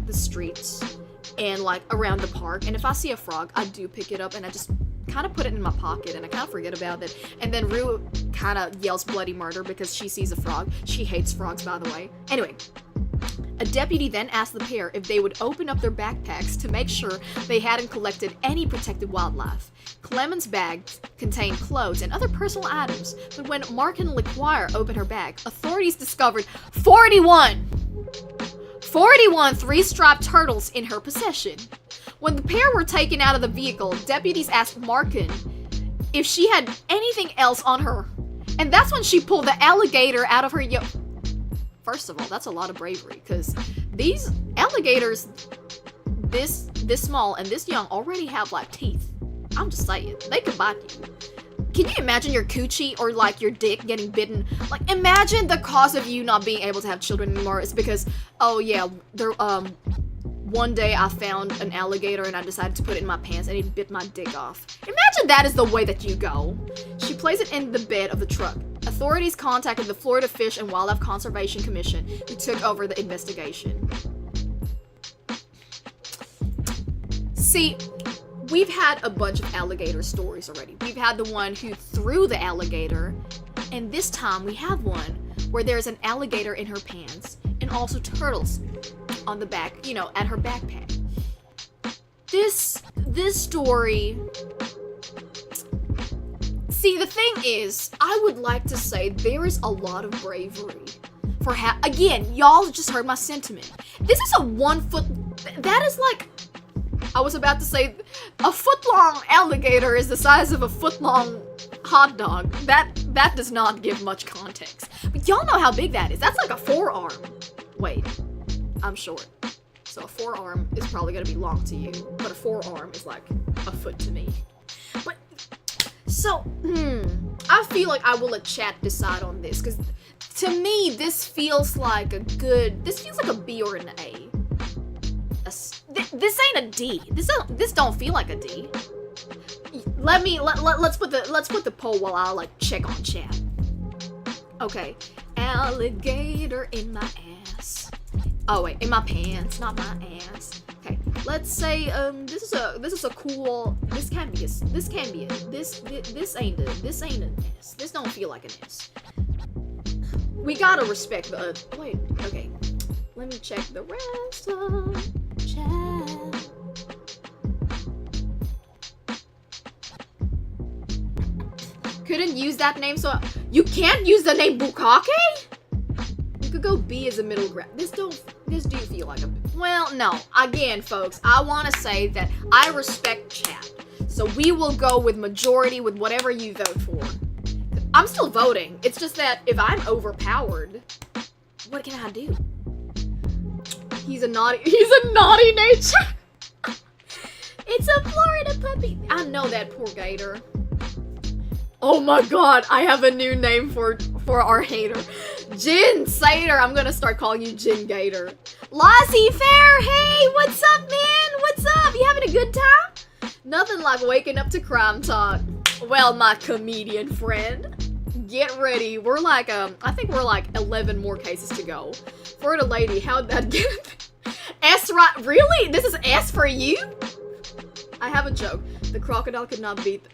the streets and like around the park, and if I see a frog, I do pick it up and I just kind of put it in my pocket and I kind of forget about it. And then Rue kind of yells bloody murder because she sees a frog. She hates frogs, by the way. Anyway, a deputy then asked the pair if they would open up their backpacks to make sure they hadn't collected any protected wildlife. Clemens' bag contained clothes and other personal items, but when Markin Lecroix opened her bag, authorities discovered 41 three-striped turtles in her possession. When the pair were taken out of the vehicle, deputies asked Markin if she had anything else on her, and that's when she pulled the alligator out of her First of all, that's a lot of bravery, because these alligators this small and this young already have like teeth. I'm just saying, they could bite you. Can you imagine your coochie or like your dick getting bitten? Like, imagine the cause of you not being able to have children anymore is because, oh yeah, one day I found an alligator and I decided to put it in my pants and it bit my dick off. Imagine that is the way that you go. She placed it in the bed of the truck. Authorities contacted the Florida Fish and Wildlife Conservation Commission, who took over the investigation. See, we've had a bunch of alligator stories already. We've had the one who threw the alligator, and this time we have one where there's an alligator in her pants and also turtles on the back, at her backpack. This story... See, the thing is, I would like to say there is a lot of bravery for again, y'all just heard my sentiment. This is a 1 foot... That is like... I was about to say, a foot-long alligator is the size of a foot-long hot dog. That does not give much context. But y'all know how big that is. That's like a forearm. Wait, I'm short. So a forearm is probably gonna be long to you, but a forearm is like a foot to me. But, so, I feel like I will let chat decide on this, because to me, this feels like a B or an A. this ain't a D. This don't feel like a D. Let's put the poll while I like check on chat. Okay, alligator in my ass. Oh wait, in my pants, not my ass. Okay, let's say this is a cool. This ain't an S. This don't feel like an S. We gotta respect the. Wait, okay. Let me check the rest of chat. Couldn't use that name, so you can't use the name Bukake? You could go B as a middle ground. This do feel like a, well, no. Again, folks, I want to say that I respect chat. So we will go with majority with whatever you vote for. I'm still voting. It's just that if I'm overpowered, what can I do? He's a naughty nature. It's a Florida puppy. I know that poor gator. Oh my god, I have a new name for our hater. Jin Sater. I'm gonna start calling you Jin Gator. Lassie Fair, hey, what's up, man? What's up? You having a good time? Nothing like waking up to crime talk. Well, my comedian friend, get ready. We're like, I think we're like 11 more cases to go. Florida lady, how'd that get? S right? Really? This is S for you? I have a joke. The crocodile could not beat.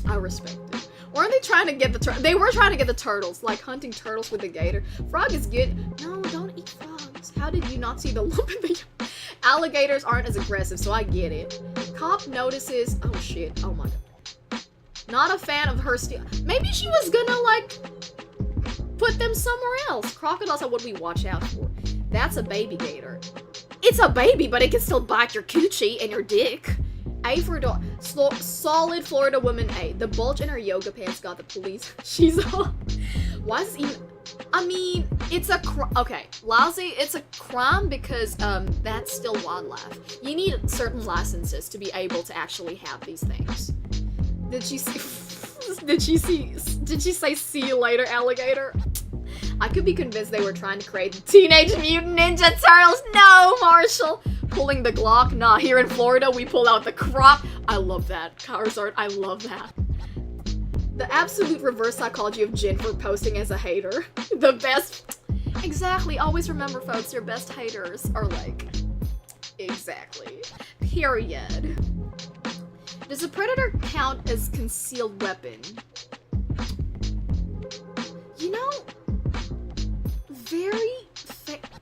I respect it. Weren't they trying to get the they were trying to get the turtles, like hunting turtles with the gator. Frog is good. No, don't eat frogs. How did you not see the lump in the alligators aren't as aggressive, so I get it. Cop notices. Oh shit. Oh my god. Not a fan of her steal. Maybe she was gonna like put them somewhere else. Crocodiles are what we watch out for. That's a baby gator. It's a baby, but it can still bite your coochie and your dick. A for dog. Solid Florida woman A. The bulge in her yoga pants got the police. She's all. Why is this even? I mean, it's a okay, lousy. It's a crime because that's still wildlife. You need certain licenses to be able to actually have these things. Did she see? Did she say see you later, alligator? I could be convinced they were trying to create the Teenage Mutant Ninja Turtles. No, Marshall. Pulling the Glock. Nah, here in Florida, we pull out the crop. I love that. Charizard, I love that. The absolute reverse psychology of Jin for posting as a hater. The best. Exactly. Always remember, folks, your best haters are like. Exactly. Period. Does a predator count as concealed weapon? You know,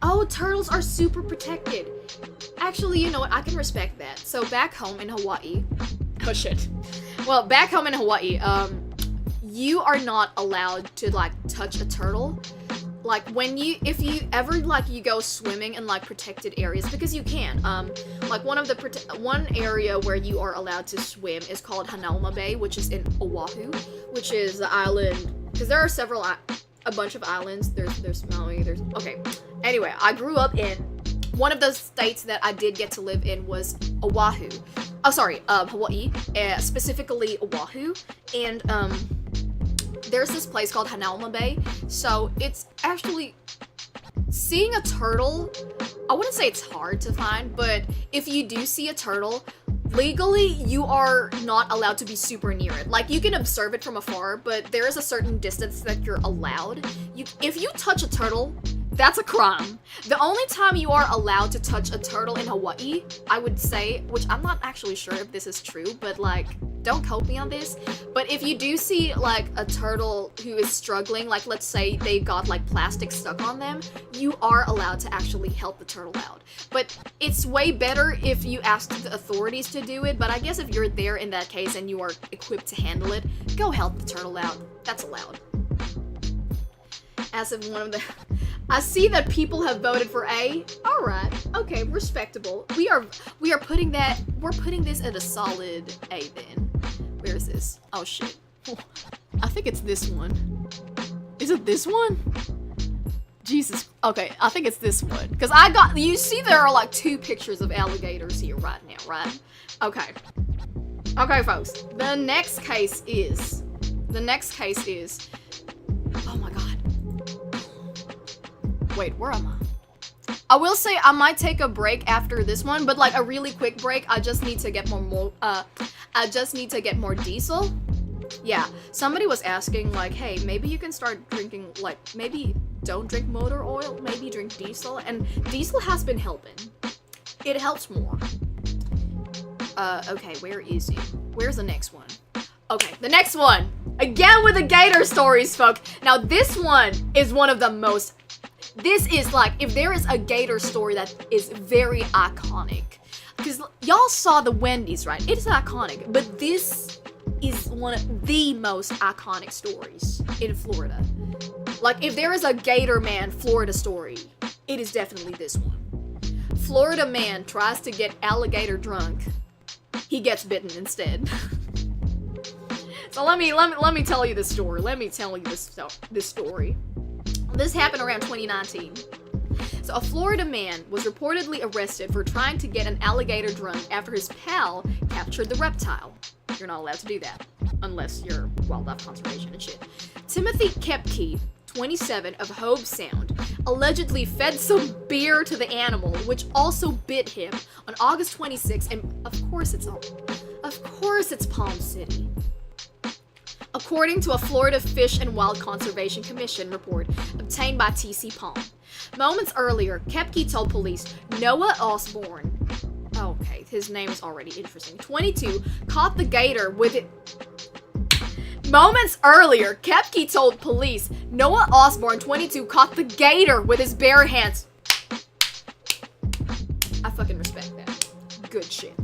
oh, turtles are super protected. Actually, you know what? I can respect that. So back home in Hawaii, oh shit. Well, back home in Hawaii, you are not allowed to like touch a turtle. Like if you ever like you go swimming in like protected areas, because you can. Like one area where you are allowed to swim is called Hanauma Bay, which is in Oahu, which is the island. Because there are a bunch of islands. There's Maui. Okay. Anyway, I grew up in one of those states that I did get to live in was Oahu. Oh, sorry, Hawaii, specifically Oahu, and there's this place called Hanauma Bay. So it's actually seeing a turtle. I wouldn't say it's hard to find, but if you do see a turtle, legally you are not allowed to be super near it. Like you can observe it from afar, but there is a certain distance that you're allowed. If you touch a turtle, that's a crime. The only time you are allowed to touch a turtle in Hawaii, I would say, which I'm not actually sure if this is true, but like, don't quote me on this, but if you do see like a turtle who is struggling, like let's say they got like plastic stuck on them, you are allowed to actually help the turtle out. But it's way better if you ask the authorities to do it, but I guess if you're there in that case and you are equipped to handle it, go help the turtle out. That's allowed. As of one of the... I see that people have voted for A. Alright, okay, respectable. We're putting this at a solid A then. Where is this? Oh shit. I think it's this one. Is it this one? Jesus. Okay, I think it's this one. Because you see there are like 2 pictures of alligators here right now, right? Okay. Okay, folks. The next case is, oh my god. Wait, where am I? I will say I might take a break after this one, but like a really quick break. I just need to get more diesel. Yeah, somebody was asking like, hey, maybe you can start drinking, like, maybe don't drink motor oil, maybe drink diesel, and diesel has been helping. It helps more. Okay, where is he? Where's the next one? Okay, the next one! Again with the gator stories, folks. Now this one is one of the most, this is like, if there is a gator story that is very iconic. Because y'all saw the Wendy's, right? It is iconic, but this is one of the most iconic stories in Florida. Like, if there is a Gator Man Florida story, it is definitely this one. Florida man tries to get alligator drunk. He gets bitten instead. So let me tell you this story. Let me tell you this story. This happened around 2019. So a Florida man was reportedly arrested for trying to get an alligator drunk after his pal captured the reptile. You're not allowed to do that unless you're wildlife conservation and shit. Timothy Kepke, 27, of Hobe Sound, allegedly fed some beer to the animal, which also bit him on August 26, and of course it's Palm City. According to a Florida Fish and Wild Conservation Commission report obtained by TC Palm. Moments earlier, Kepke told police Noah Osborne, okay, his name is already interesting, 22, caught the gator with it. Moments earlier, Kepke told police Noah Osborne, 22, caught the gator with his bare hands. I fucking respect that. Good shit.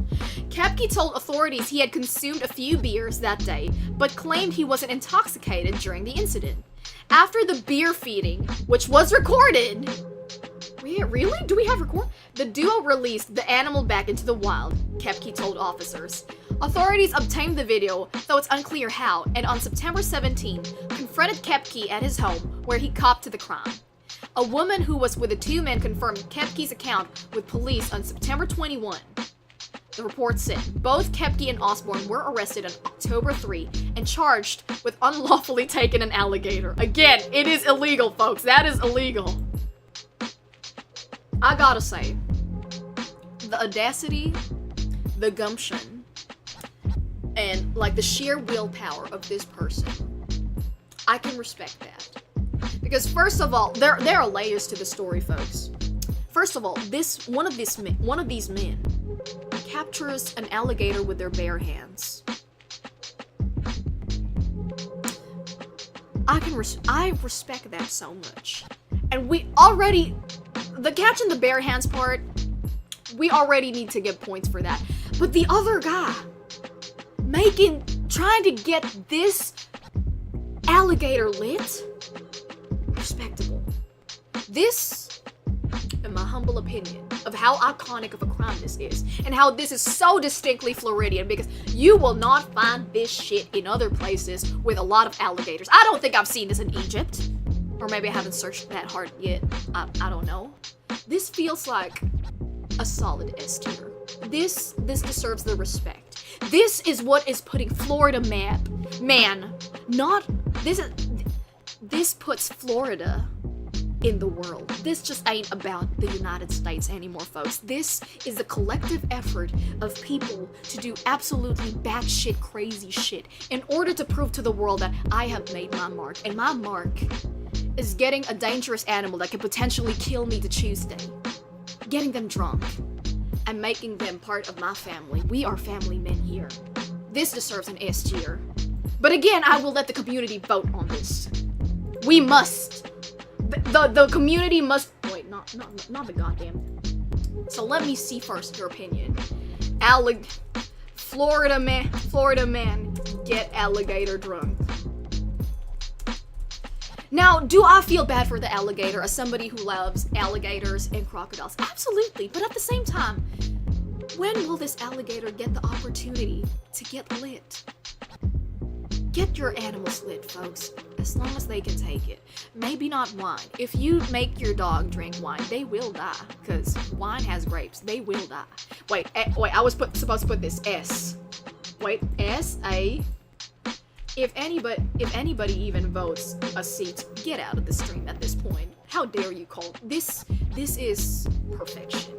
Kepke told authorities he had consumed a few beers that day, but claimed he wasn't intoxicated during the incident. After the beer feeding, which was recorded, really? Do we have record? The duo released the animal back into the wild, Kepke told officers. Authorities obtained the video, though it's unclear how, and on September 17, confronted Kepke at his home, where he copped to the crime. A woman who was with the two men confirmed Kepke's account with police on September 21. The report said both Kepke and Osborne were arrested on October 3 and charged with unlawfully taking an alligator. Again, it is illegal, folks. That is illegal. I gotta say, the audacity, the gumption, and like the sheer willpower of this person, I can respect that. Because first of all, there are layers to the story, folks. First of all, one of these men captures an alligator with their bare hands. I respect that so much. And the catching the bare hands part, we already need to get points for that. But the other guy, trying to get this alligator lit, respectable. This, in my humble opinion, of how iconic of a crime this is, and how this is so distinctly Floridian, because you will not find this shit in other places with a lot of alligators. I don't think I've seen this in Egypt, or maybe I haven't searched that hard yet. I don't know. This feels like a solid S tier. This deserves the respect. This is what is putting Florida this puts Florida in the world. This just ain't about the United States anymore, folks. This is a collective effort of people to do absolutely batshit crazy shit in order to prove to the world that I have made my mark. And my mark is getting a dangerous animal that could potentially kill me to Tuesday, getting them drunk, and making them part of my family. We are family men here. This deserves an S tier. But again, I will let the community vote on this. We must. The community must. Wait, not the goddamn. So let me see first your opinion. Florida man, get alligator drunk. Now, do I feel bad for the alligator as somebody who loves alligators and crocodiles? Absolutely, but at the same time, when will this alligator get the opportunity to get lit? Get your animals lit, folks, as long as they can take it. Maybe not wine. If you make your dog drink wine, they will die, because wine has grapes. They will die. Wait, I was supposed to put this S. Wait, S-A... If anybody even votes a seat, get out of the stream at this point. How dare you call this? This is perfection.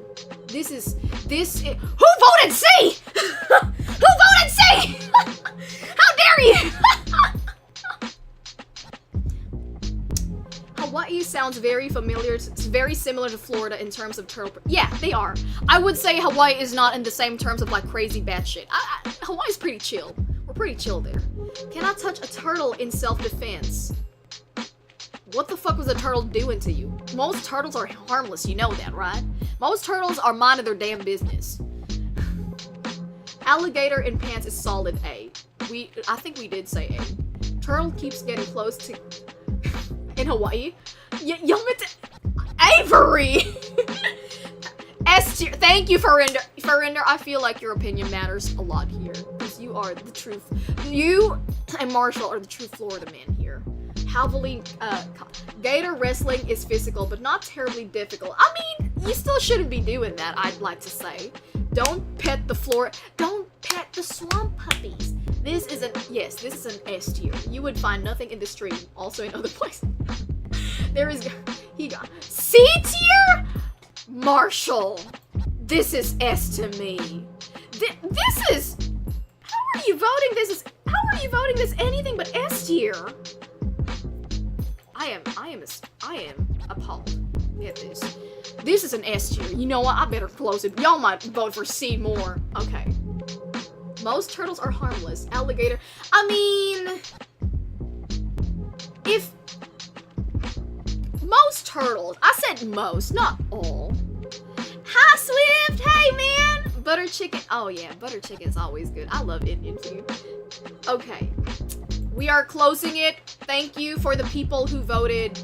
This is who voted C? Who voted C? How dare you? Hawaii sounds very familiar. It's very similar to Florida in terms of turtle. Yeah, they are. I would say Hawaii is not in the same terms of like crazy bad shit. Hawaii's pretty chill. We're pretty chill there. Can I touch a turtle in self-defense? What the fuck was a turtle doing to you? Most turtles are harmless, you know that, right? Most turtles are minding their damn business. Alligator in pants is solid A. I think we did say A. Turtle keeps getting close to... in Hawaii? Avery! S tier. Thank you, Farinder. Farinder, I feel like your opinion matters a lot here. Because you are the truth. You and Marshall are the true Florida man here. Howling, gator wrestling is physical, but not terribly difficult. I mean, you still shouldn't be doing that, I'd like to say. Don't pet the swamp puppies. This is an S tier. You would find nothing in the stream, also in other places. He got C tier? Marshall, this is S to me. This is, how are you voting this anything but S tier? I am appalled at this. This is an S tier. You know what? I better close it. Y'all might vote for C more. Okay. Most turtles are harmless. Alligator. I mean, if most turtles. I said most, not all. Hi, Swift. Hey, man. Butter chicken. Oh yeah, butter chicken is always good. I love Indian food. Okay. We are closing it. Thank you for the people who voted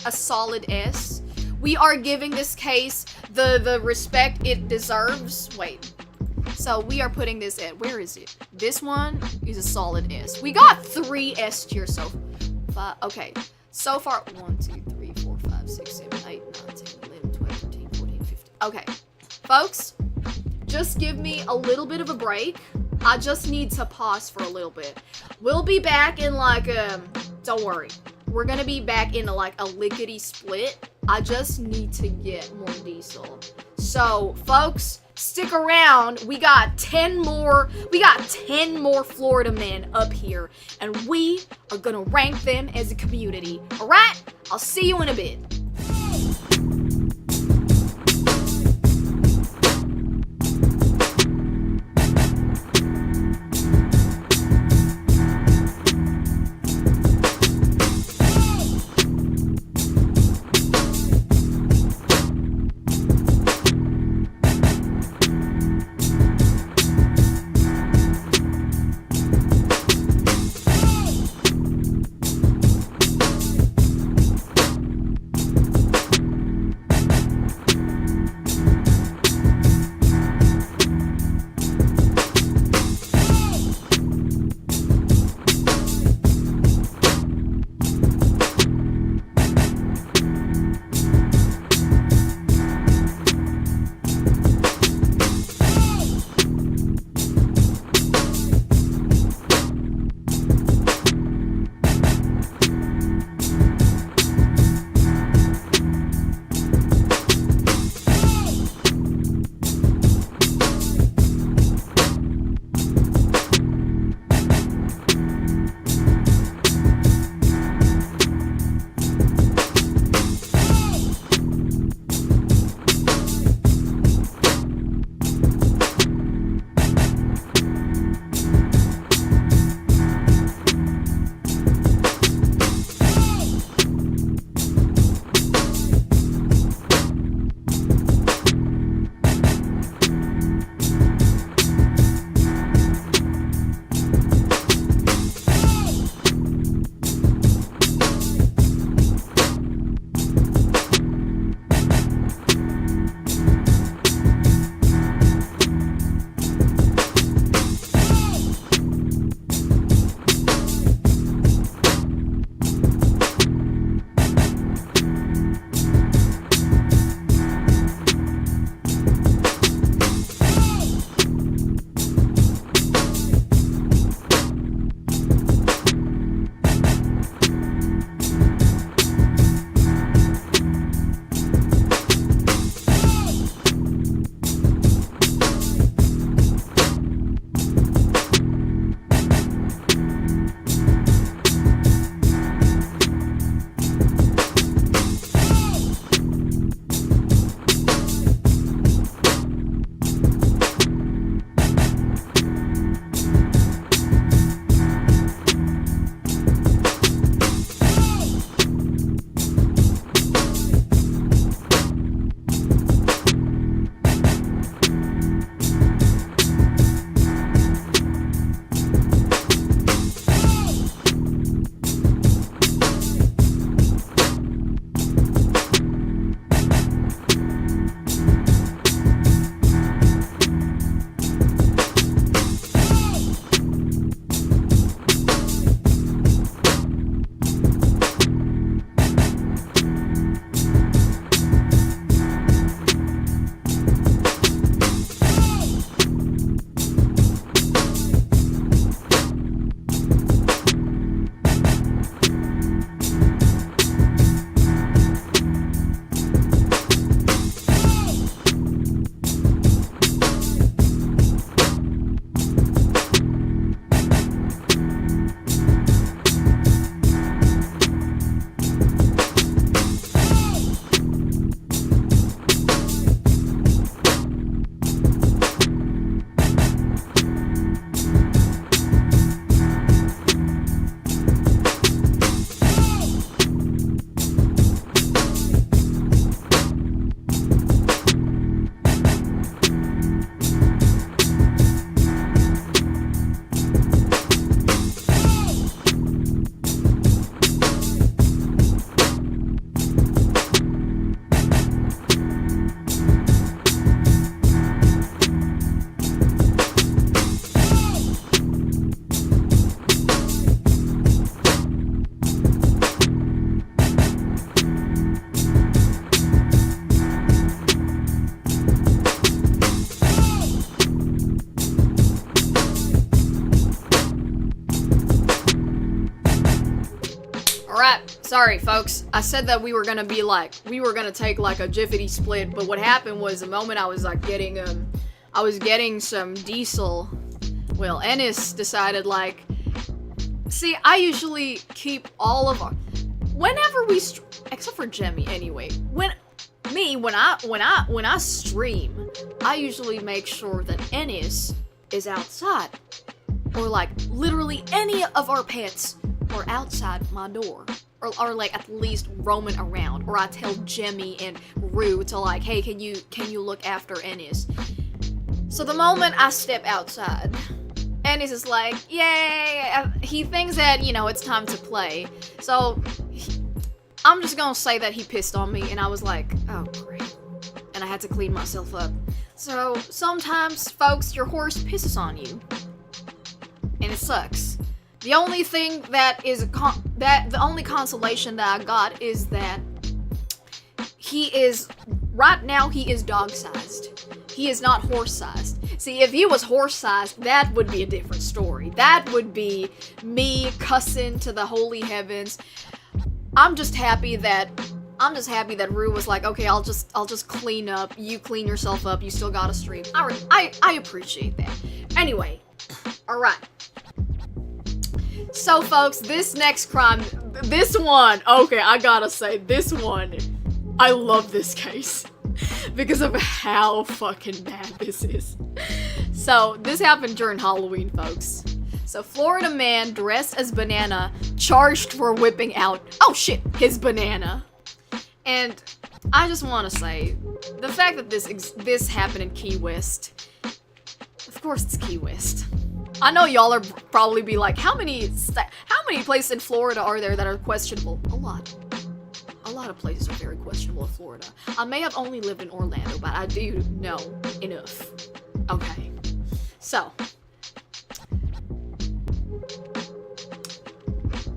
a solid S. We are giving this case the respect it deserves. Wait. So we are putting this at, where is it? This one is a solid S. We got 3 S tiers so far. Okay. So far, 1, 2, 3, 4, 5, 6, 7, 8, 9, 10, 11, 12, 13, 14, 15. Okay. Folks, just give me a little bit of a break. I just need to pause for a little bit. We'll be back in like, don't worry. We're gonna be back in like a lickety split. I just need to get more diesel. So, folks, stick around. We got 10 more Florida men up here, and we are gonna rank them as a community. All right? I'll see you in a bit. Sorry, folks. I said that we were gonna take like a jiffity split, but what happened was the moment I was like getting some diesel, well, Ennis decided like, see, I usually keep all of our, whenever we, except for Jemmy anyway, when I stream, I usually make sure that Ennis is outside, or like literally any of our pets are outside my door, or like at least roaming around, or I tell Jemmy and Rue to like, hey, can you look after Ennis? So the moment I step outside, Ennis is like, yay! He thinks that, you know, it's time to play. So I'm just gonna say that he pissed on me, and I was like, oh great. And I had to clean myself up. So sometimes, folks, your horse pisses on you, and it sucks. The only thing that is the only consolation that I got is that right now he is dog-sized. He is not horse-sized. See, if he was horse-sized, that would be a different story. That would be me cussing to the holy heavens. I'm just happy that Rue was like, okay, I'll just clean up. You clean yourself up. You still got a stream. I appreciate that. Anyway, all right. So, folks, this next crime, this one, okay, I gotta say, this one, I love this case because of how fucking bad this is. So, this happened during Halloween, folks. So, Florida man dressed as banana charged for whipping out, oh shit, his banana. And I just want to say, the fact that this happened in Key West, of course it's Key West. I know y'all are probably be like, how many places in Florida are there that are questionable? A lot. A lot of places are very questionable in Florida. I may have only lived in Orlando, but I do know enough. Okay. So,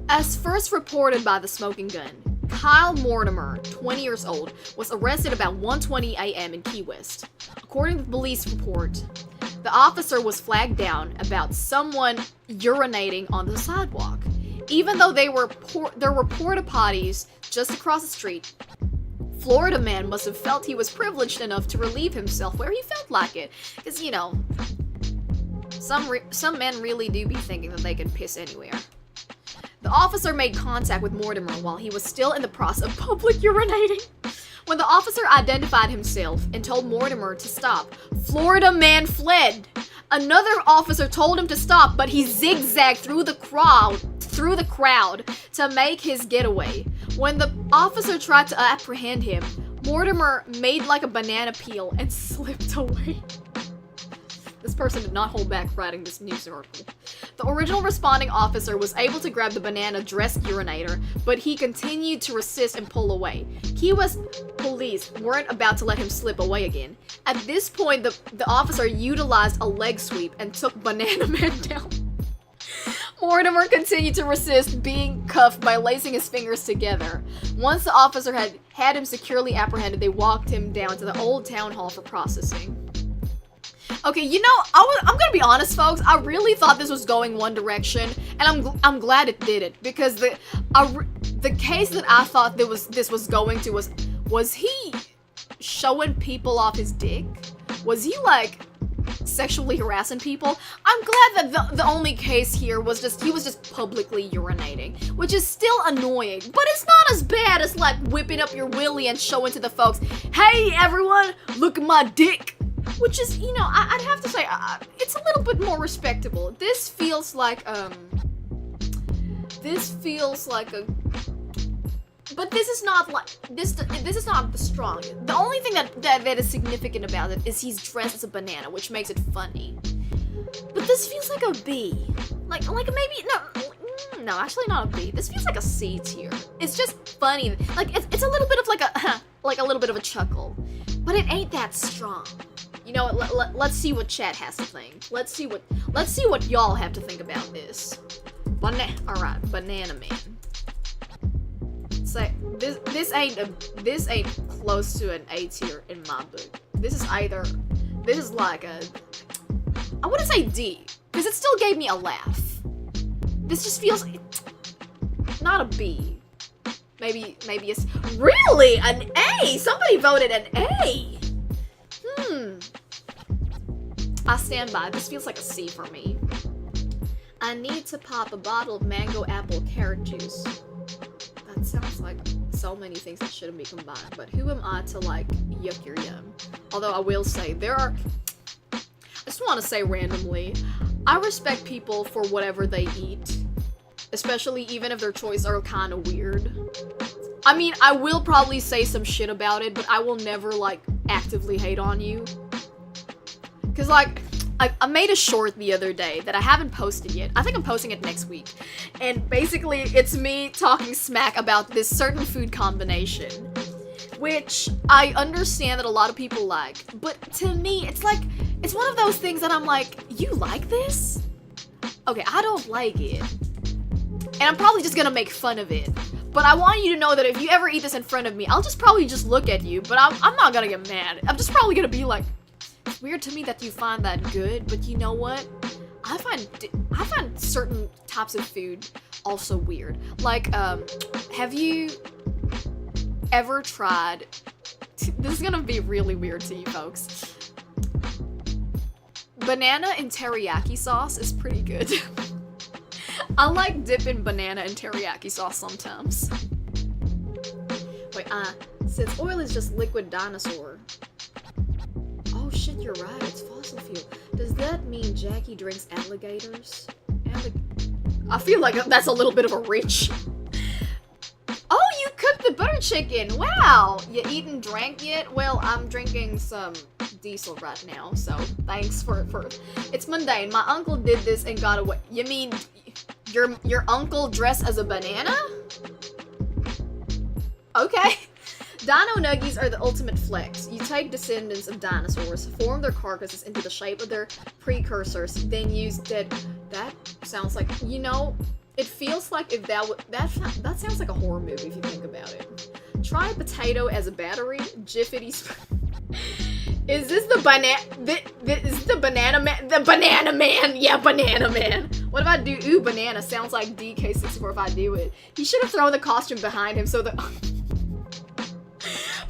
as first reported by the Smoking Gun, Kyle Mortimer, 20 years old, was arrested about 1:20 a.m. in Key West. According to the police report, the officer was flagged down about someone urinating on the sidewalk. Even though there were porta potties just across the street, Florida man must have felt he was privileged enough to relieve himself where he felt like it. Because, you know, some men really do be thinking that they can piss anywhere. The officer made contact with Mortimer while he was still in the process of public urinating. When the officer identified himself and told Mortimer to stop, Florida man fled. Another officer told him to stop, but he zigzagged through the crowd to make his getaway. When the officer tried to apprehend him, Mortimer made like a banana peel and slipped away. This person did not hold back writing this news article. The original responding officer was able to grab the banana-dressed urinator, but he continued to resist and pull away. Key West police weren't about to let him slip away again. At this point, the officer utilized a leg sweep and took Banana Man down. Mortimer continued to resist being cuffed by lacing his fingers together. Once the officer had him securely apprehended, they walked him down to the old town hall for processing. Okay, you know, I'm gonna be honest, folks. I really thought this was going one direction, and I'm glad it didn't, because the case that I thought this was going to was he showing people off his dick? Was he like sexually harassing people? I'm glad that the only case here was he was just publicly urinating, which is still annoying, but it's not as bad as like whipping up your willy and showing to the folks, hey everyone, look at my dick. Which is, you know, I'd have to say, it's a little bit more respectable. This feels like but this is not like, this is not the strongest. The only thing that is significant about it is he's dressed as a banana, which makes it funny. But this feels like a B. Like maybe, no, actually not a B. This feels like a C tier. It's just funny. Like, it's a little bit of like a little bit of a chuckle. But it ain't that strong. You know, let's see what chat has to think. Let's see what y'all have to think about this. Alright, Banana Man. So this ain't close to an A tier in my book. This is like a, I wouldn't say D, because it still gave me a laugh. This just feels not a B. maybe it's really an A. Somebody voted an A. I stand by. This feels like a C for me. I need to pop a bottle of mango apple carrot juice. That sounds like so many things that shouldn't be combined, but who am I to like yuck your yum? Although I will say I just want to say randomly, I respect people for whatever they eat, especially even if their choices are kind of weird. I mean, I will probably say some shit about it, but I will never like actively hate on you. Cause like, I made a short the other day that I haven't posted yet. I think I'm posting it next week. And basically, it's me talking smack about this certain food combination. Which I understand that a lot of people like. But to me, it's like, it's one of those things that I'm like, you like this? Okay, I don't like it. And I'm probably just gonna make fun of it. But I want you to know that if you ever eat this in front of me, I'll just probably just look at you. But I'm not gonna get mad. I'm just probably gonna be like, it's weird to me that you find that good, but you know what? I find certain types of food also weird. Like, have you ever tried? This is gonna be really weird to you folks. Banana in teriyaki sauce is pretty good. I like dipping banana in teriyaki sauce sometimes. Wait, since oil is just liquid dinosaur. Oh shit, you're right, it's fossil fuel. Does that mean Jacki drinks alligators? I feel like that's a little bit of a reach. Oh, you cooked the butter chicken! Wow! You eaten drank yet? Well, I'm drinking some diesel right now, so thanks for it's mundane. My uncle did this and got away. You mean your uncle dressed as a banana? Okay. Dino nuggies are the ultimate flex. You take descendants of dinosaurs, form their carcasses into the shape of their precursors, then use dead. That sounds like, you know, it feels like if that sounds like a horror movie if you think about it. Try a potato as a battery. Jiffity. Is this the is the banana man? The banana man! Yeah, banana man! What if I do ooh banana? Sounds like DK64 if I do it. He should have thrown the costume behind him so that.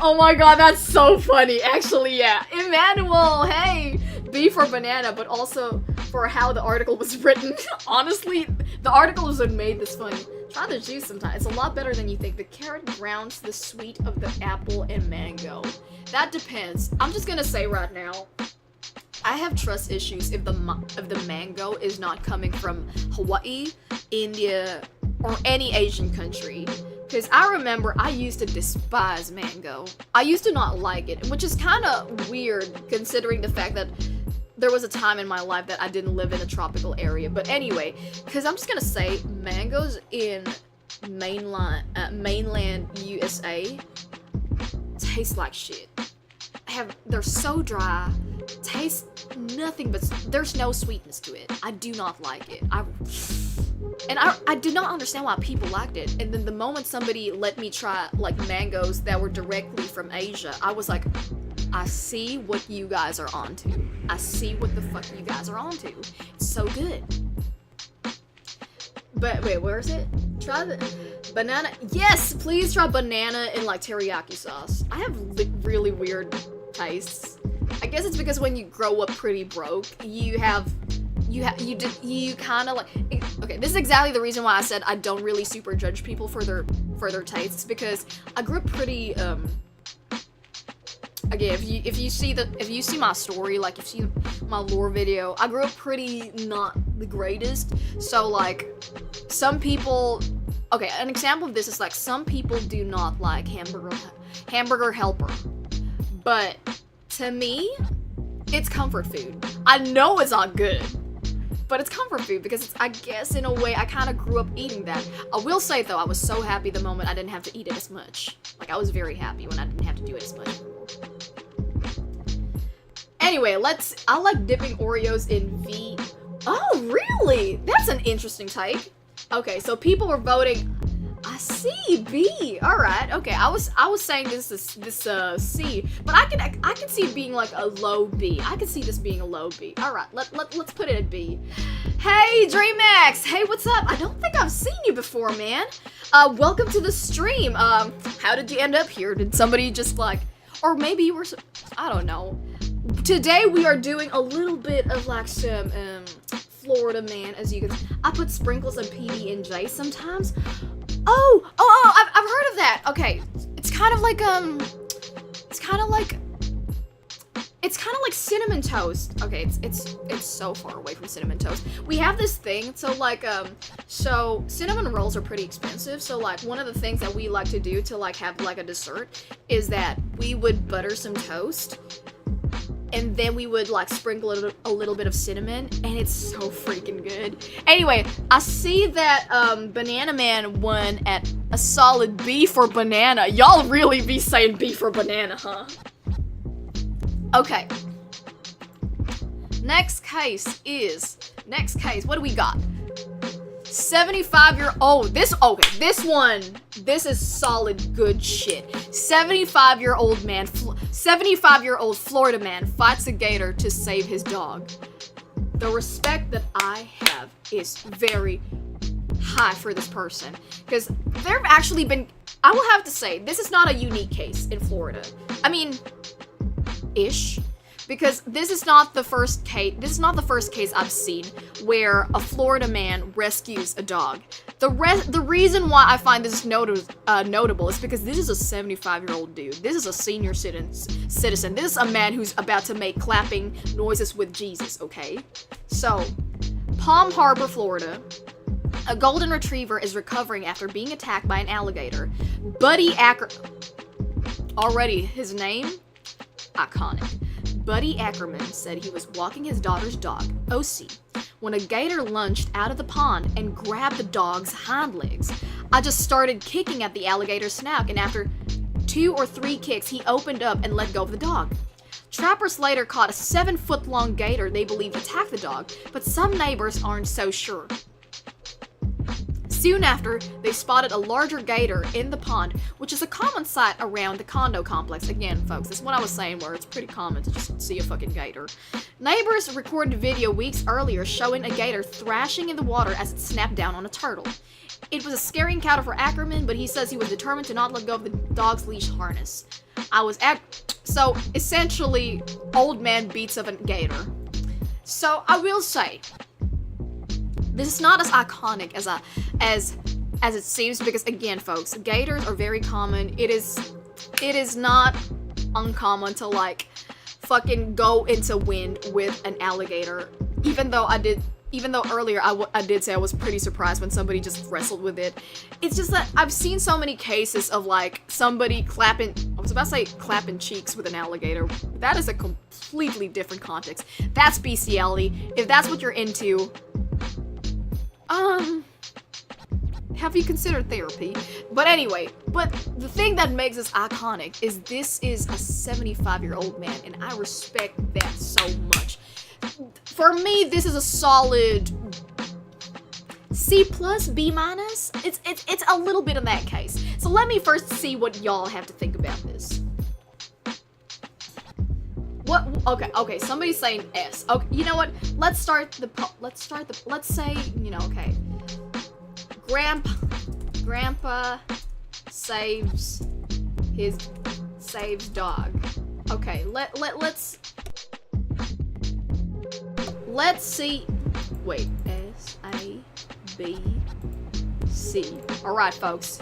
Oh my god, that's so funny. Actually, yeah. Emmanuel, hey! B for banana, but also for how the article was written. Honestly, the article was what made this funny. Try the juice sometime. It's a lot better than you think. The carrot grounds the sweet of the apple and mango. That depends. I'm just gonna say right now, I have trust issues if the mango is not coming from Hawaii, India, or any Asian country. Because I remember I used to despise mango. I used to not like it, which is kind of weird considering the fact that there was a time in my life that I didn't live in a tropical area. But anyway, because I'm just gonna say, mangoes in mainland USA taste like shit. They're so dry, taste nothing but, there's no sweetness to it. I do not like it. I did not understand why people liked it. And then the moment somebody let me try like mangoes that were directly from Asia, I was like, I see what you guys are onto. I see what the fuck you guys are onto. It's so good. But wait, where is it? Try the banana. Yes, please try banana in like teriyaki sauce. I have really weird tastes. I guess it's because when you grow up pretty broke, you kind of like, okay, this is exactly the reason why I said I don't really super judge people for their tastes, because I grew up pretty again, if you see my story, like if you see my lore video, I grew up pretty not the greatest. So like some people, okay, an example of this is like some people do not like hamburger helper. But to me, it's comfort food. I know it's not good, but it's comfort food because it's, I guess in a way, I kind of grew up eating that. I will say though, I was so happy the moment I didn't have to eat it as much. Like I was very happy when I didn't have to do it as much anymore. Anyway, I like dipping Oreos in V. Oh, really? That's an interesting take. Okay, so people were voting. I see B. All right. Okay. I was saying this C, but I can see it being like a low B. I can see this being a low B. All right. Let's put it at B. Hey, DreamX. Hey, what's up? I don't think I've seen you before, man. Welcome to the stream. How did you end up here? Did somebody just like, or maybe you were, I don't know. Today we are doing a little bit of like some Florida man, as you can. I put sprinkles on PB and J sometimes. Oh, I've heard of that. Okay, it's kind of like cinnamon toast. Okay, it's so far away from cinnamon toast. We have this thing, so like so cinnamon rolls are pretty expensive. So like one of the things that we like to do to like have like a dessert is that we would butter some toast. And then we would like sprinkle a little bit of cinnamon, and it's so freaking good. Anyway, I see that Banana Man won at a solid B for banana. Y'all really be saying B for banana, huh? Okay. Next case, what do we got? 75-year-old, this one, this is solid good shit. 75-year-old Florida man fights a gator to save his dog. The respect that I have is very high for this person, because there have actually been, I will have to say, this is not a unique case in Florida. I mean, ish. Because this is not the first case I've seen where a Florida man rescues a dog. The reason why I find this notable is because this is a 75-year-old dude. This is a senior citizen. This is a man who's about to make clapping noises with Jesus, okay? So, Palm Harbor, Florida. A golden retriever is recovering after being attacked by an alligator. Already, his name? Iconic. Buddy Ackerman said he was walking his daughter's dog, OC, when a gator lunged out of the pond and grabbed the dog's hind legs. I just started kicking at the alligator's snout, and after 2 or 3 kicks, he opened up and let go of the dog. Trappers later caught a 7-foot-long gator they believe attacked the dog, but some neighbors aren't so sure. Soon after, they spotted a larger gator in the pond, which is a common sight around the condo complex. Again, folks, this is what I was saying, where it's pretty common to just see a fucking gator. Neighbors recorded video weeks earlier showing a gator thrashing in the water as it snapped down on a turtle. It was a scary encounter for Ackerman, but he says he was determined to not let go of the dog's leash harness. So, essentially, old man beats up a gator. So, I will say, this is not as iconic as it seems, because again, folks, gators are very common. It is not uncommon to like fucking go into wind with an alligator. Even though earlier I did say I was pretty surprised when somebody just wrestled with it. It's just that I've seen so many cases of like somebody clapping cheeks with an alligator. That is a completely different context. That's bestiality. If that's what you're into, have you considered therapy? But anyway, the thing that makes this iconic is this is a 75-year-old man, and I respect that so much. For me, this is a solid C+, B-. It's a little bit in that case. So let me first see what y'all have to think about this. What? Okay, somebody's saying S. Okay, you know what? Let's say, okay. Grandpa saves dog. Okay, let's see. Wait, S-A-B-C. Alright, folks.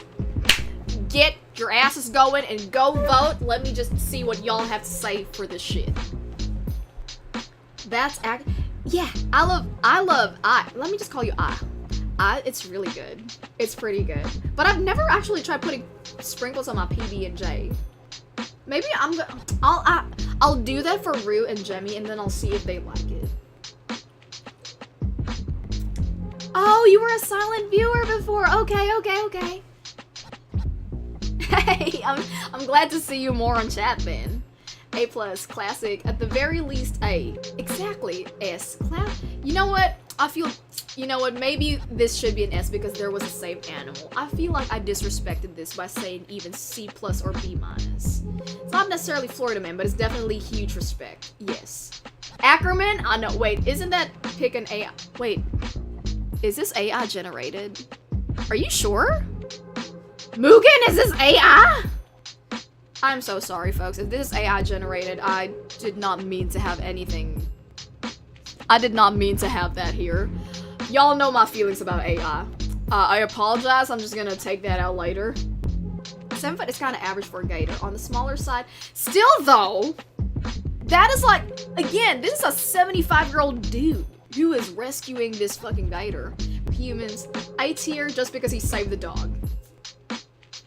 Get your asses going and go vote. Let me just see what y'all have to say for this shit. Yeah, I love I. Let me just call you I. It's really good. It's pretty good. But I've never actually tried putting sprinkles on my PB and J. Maybe I'll do that for Rue and Jemmy, and then I'll see if they like it. Oh, you were a silent viewer before. Okay. Hey, I'm glad to see you more on chat then. A+, classic. At the very least, A. Exactly, S. You know what? I feel, you know what, maybe this should be an S because there was a saved animal. I feel like I disrespected this by saying even C+ or B-. It's not necessarily Floridaman, but it's definitely huge respect. Yes. Ackerman? I know, wait, isn't that pick an AI? Wait, is this AI generated? Are you sure? Mugen, is this AI? I'm so sorry, folks. If this is AI generated, I did not mean to have anything. I did not mean to have that here. Y'all know my feelings about AI. I apologize. I'm just gonna take that out later. 7 foot is kind of average for a gator. On the smaller side. Still, though, that is like, again, this is a 75-year-old dude who is rescuing this fucking gator. Humans, A tier just because he saved the dog.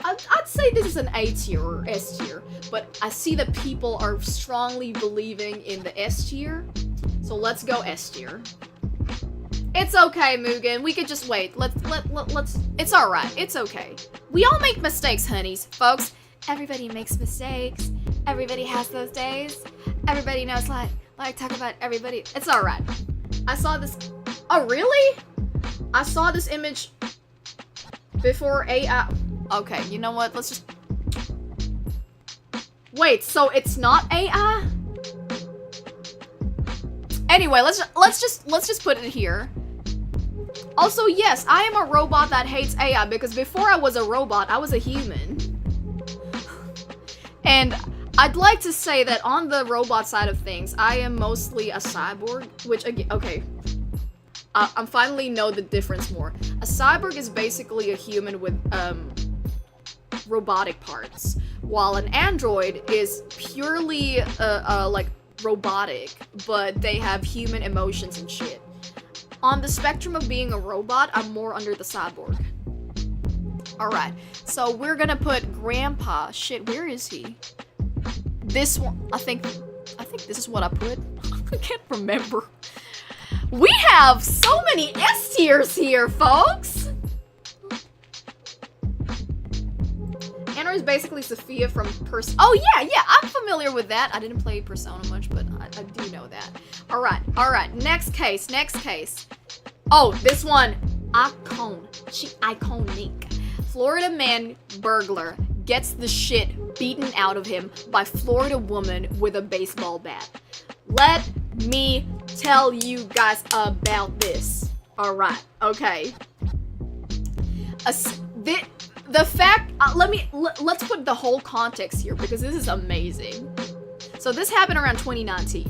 I'd say this is an A tier or S tier, but I see that people are strongly believing in the S tier, so let's go S tier. It's okay, Mugen. We could just wait. Let's. It's all right. It's okay. We all make mistakes, honeys, folks. Everybody makes mistakes. Everybody has those days. Everybody knows, like talk about everybody. It's all right. I saw this. Oh, really? I saw this image before AI. Okay, you know what? Let's just... Wait, so it's not AI? Anyway, let's just put it here. Also, yes, I am a robot that hates AI because before I was a robot, I was a human. And I'd like to say that on the robot side of things, I am mostly a cyborg, which again, okay. I'm finally know the difference more. A cyborg is basically a human with robotic parts, while an android is purely like robotic, but they have human emotions and shit. On the spectrum of being a robot, I'm more under the cyborg. Alright, so we're gonna put Grandpa. Shit, where is he? This one, I think this is what I put. I can't remember. We have so many S tiers here, folks! Anna is basically Sophia from Persona. Oh, yeah, I'm familiar with that. I didn't play Persona much, but I do know that. Alright, next case. Oh, this one. Iconic. Florida man burglar gets the shit beaten out of him by Florida woman with a baseball bat. Let me tell you guys about this. Alright, okay. The fact, let's put the whole context here because this is amazing. So this happened around 2019.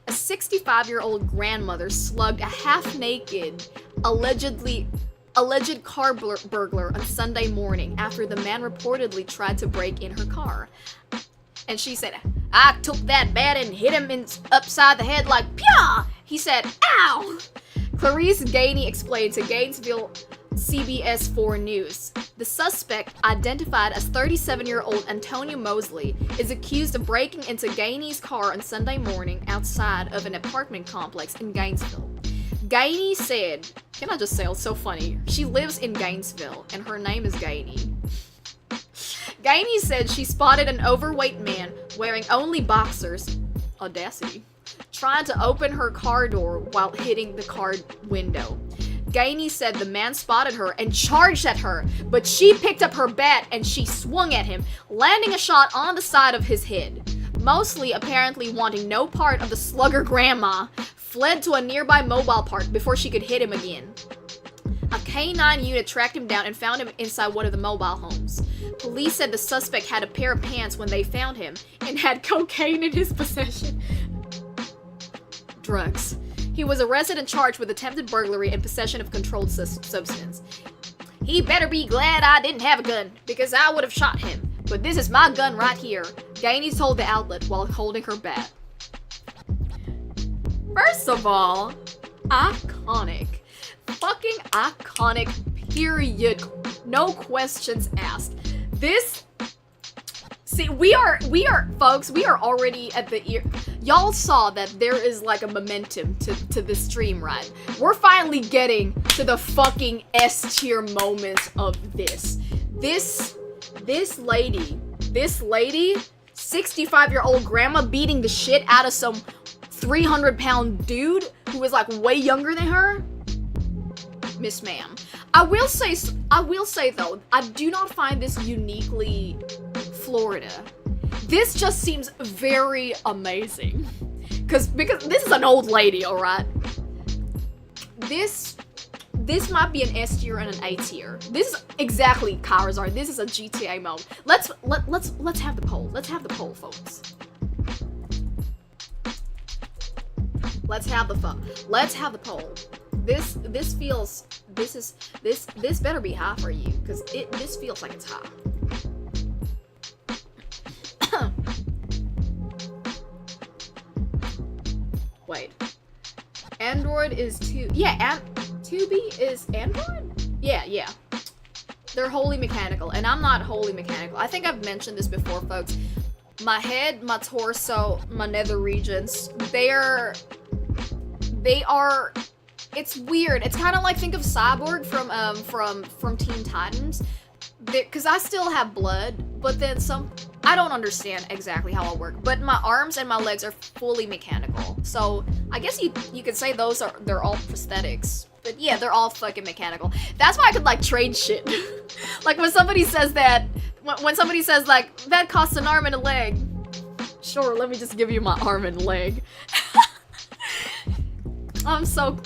A 65-year-old grandmother slugged a half-naked, alleged car burglar on Sunday morning after the man reportedly tried to break in her car. And she said, "I took that bat and hit him upside the head like pya." He said, "Ow!" Clarice Gainey explained to Gainesville CBS 4 News. The suspect, identified as 37-year-old Antonio Mosley, is accused of breaking into Gainey's car on Sunday morning outside of an apartment complex in Gainesville. Gainey said, can I just say, it's so funny, she lives in Gainesville, and her name is Gainey. Gainey said she spotted an overweight man wearing only boxers, audacity, trying to open her car door while hitting the car window. Gainey said the man spotted her and charged at her, but she picked up her bat and she swung at him, landing a shot on the side of his head. Mosley, apparently wanting no part of the slugger grandma, fled to a nearby mobile park before she could hit him again. A K9 unit tracked him down and found him inside one of the mobile homes. Police said the suspect had a pair of pants when they found him and had cocaine in his possession. Drugs. He was arrested and charged with attempted burglary and possession of controlled substance. He better be glad I didn't have a gun, because I would have shot him. But this is my gun right here, Gainey told the outlet while holding her bat. First of all, iconic. Fucking iconic, period. No questions asked. This... See, we are, folks, we are already at the ear. Y'all saw that there is like a momentum to this stream, right? We're finally getting to the fucking S tier moments of this. This lady, 65-year-old grandma beating the shit out of some 300-pound dude who was like way younger than her. Miss Ma'am. I will say though, I do not find this uniquely Florida. This just seems very amazing. Because this is an old lady, alright? This might be an S tier and an A tier. This is exactly Charizard. This is a GTA mode. Let's have the poll. Let's have the poll, folks. Let's have the poll. This better be high for you, because this feels like it's high. Wait. Android is 2. Yeah, 2B is Android? Yeah. They're wholly mechanical, and I'm not wholly mechanical. I think I've mentioned this before, folks. My head, my torso, my nether regions, they are, it's weird. It's kind of like, think of Cyborg from Teen Titans, because I still have blood, but then I don't understand exactly how it works, but my arms and my legs are fully mechanical. So I guess you could say they're all prosthetics. But yeah, they're all fucking mechanical. That's why I could like trade shit. Like when somebody says that, when somebody says like, that costs an arm and a leg. Sure, let me just give you my arm and leg.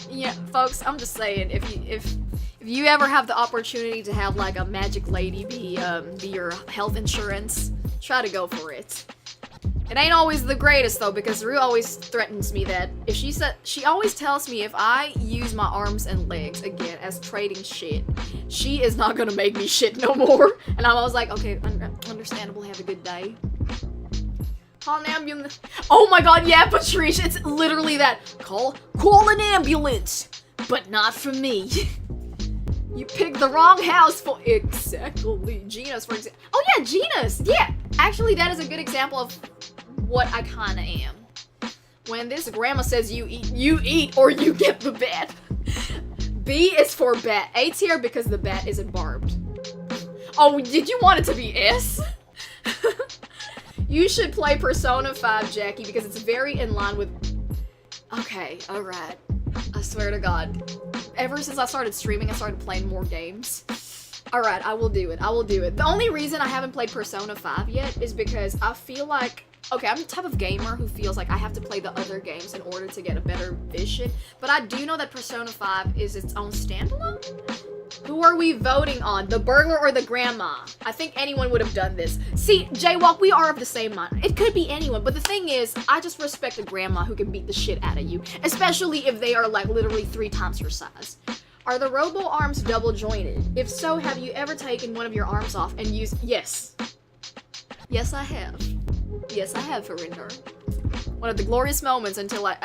Yeah, folks, I'm just saying, if you ever have the opportunity to have like a magic lady be your health insurance, try to go for it. It ain't always the greatest though, because Rue always threatens me that if she always tells me if I use my arms and legs again as trading shit, she is not gonna make me shit no more. And I'm always like, okay, understandable, have a good day. Call an ambulance. Oh my god, yeah, Patricia, it's literally that. Call an ambulance, but not for me. You picked the wrong house for exactly. Genus, for example. Oh yeah, Genus. Yeah, actually, that is a good example of what I kind of am. When this grandma says you eat or you get the bat. B is for bat. A tier because the bat isn't barbed. Oh, did you want it to be S? You should play Persona 5, Jackie, because it's very in line with... Okay, alright. I swear to God. Ever since I started streaming, I started playing more games. Alright, I will do it. The only reason I haven't played Persona 5 yet is because I feel like... Okay, I'm the type of gamer who feels like I have to play the other games in order to get a better vision. But I do know that Persona 5 is its own standalone. Who are we voting on? The burglar or the grandma? I think anyone would have done this. See, Jaywalk, we are of the same mind. It could be anyone, but the thing is, I just respect a grandma who can beat the shit out of you. Especially if they are like literally 3 times your size. Are the robo arms double jointed? If so, have you ever taken one of your arms off and used... Yes. Yes, I have. Yes, I have, Verinder. One of the glorious moments until I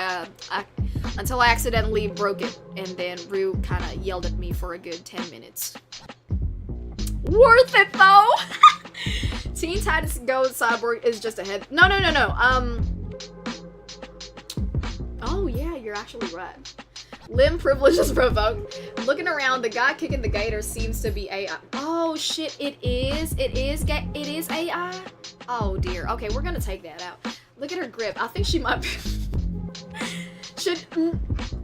accidentally broke it, and then Rue kind of yelled at me for a good 10 minutes. Worth it, though! Teen Titans Go Cyborg is just ahead. No. Oh, yeah, you're actually right. Limb privileges provoked. Looking around, the guy kicking the gator seems to be AI. Oh, shit, it is AI? Oh, dear. Okay, we're gonna take that out. Look at her grip. I think she might be...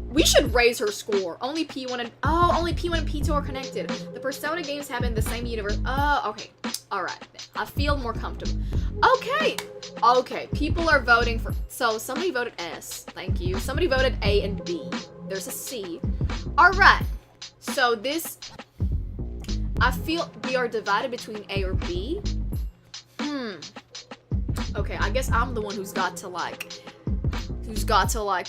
We should raise her score. Only P1 and P2 are connected. The Persona games happen in the same universe. Oh, okay. Alright. I feel more comfortable. Okay. People are voting for... So, somebody voted S. Thank you. Somebody voted A and B. There's a C. Alright. So, this... I feel we are divided between A or B. Okay, I guess I'm the one who's got to like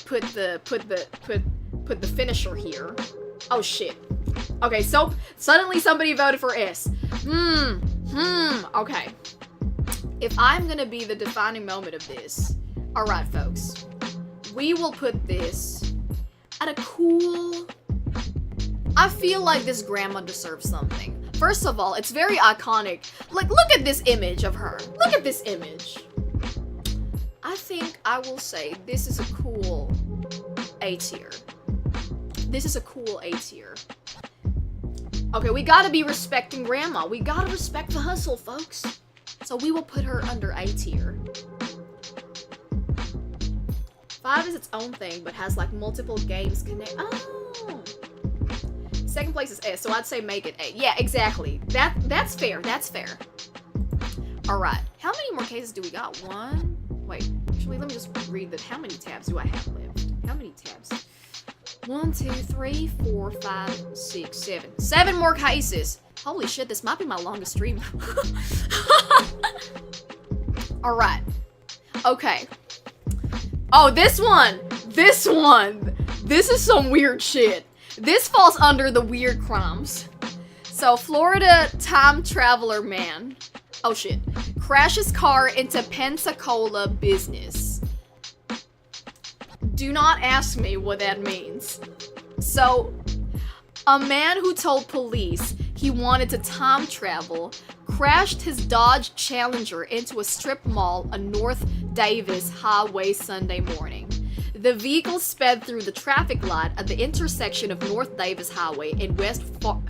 put the finisher here. Oh shit. Okay, so suddenly somebody voted for S. Okay. If I'm gonna be the defining moment of this, alright folks, we will put this at a cool... I feel like this grandma deserves something. First of all, it's very iconic. Like, look at this image of her. Look at this image. I think I will say this is a cool A tier. This is a cool A tier. Okay, we gotta be respecting grandma. We gotta respect the hustle, folks. So we will put her under A tier. 5 is its own thing, but has like multiple games connect. Oh! Second place is S, so I'd say make it A. Yeah, exactly. That's fair. That's fair. All right. How many more cases do we got? One. Wait. Actually, let me just read that. How many tabs do I have left? How many tabs? 1, 2, 3, 4, 5, 6, 7. 7 more cases. Holy shit, this might be my longest stream. All right. Okay. Oh, this one. This is some weird shit. This falls under the weird crimes. So, Florida time traveler man. Oh shit. Crashes car into Pensacola business. Do not ask me what that means. So, a man who told police he wanted to time travel crashed his Dodge Challenger into a strip mall on North Davis Highway Sunday morning. The vehicle sped through the traffic light at the intersection of North Davis Highway and West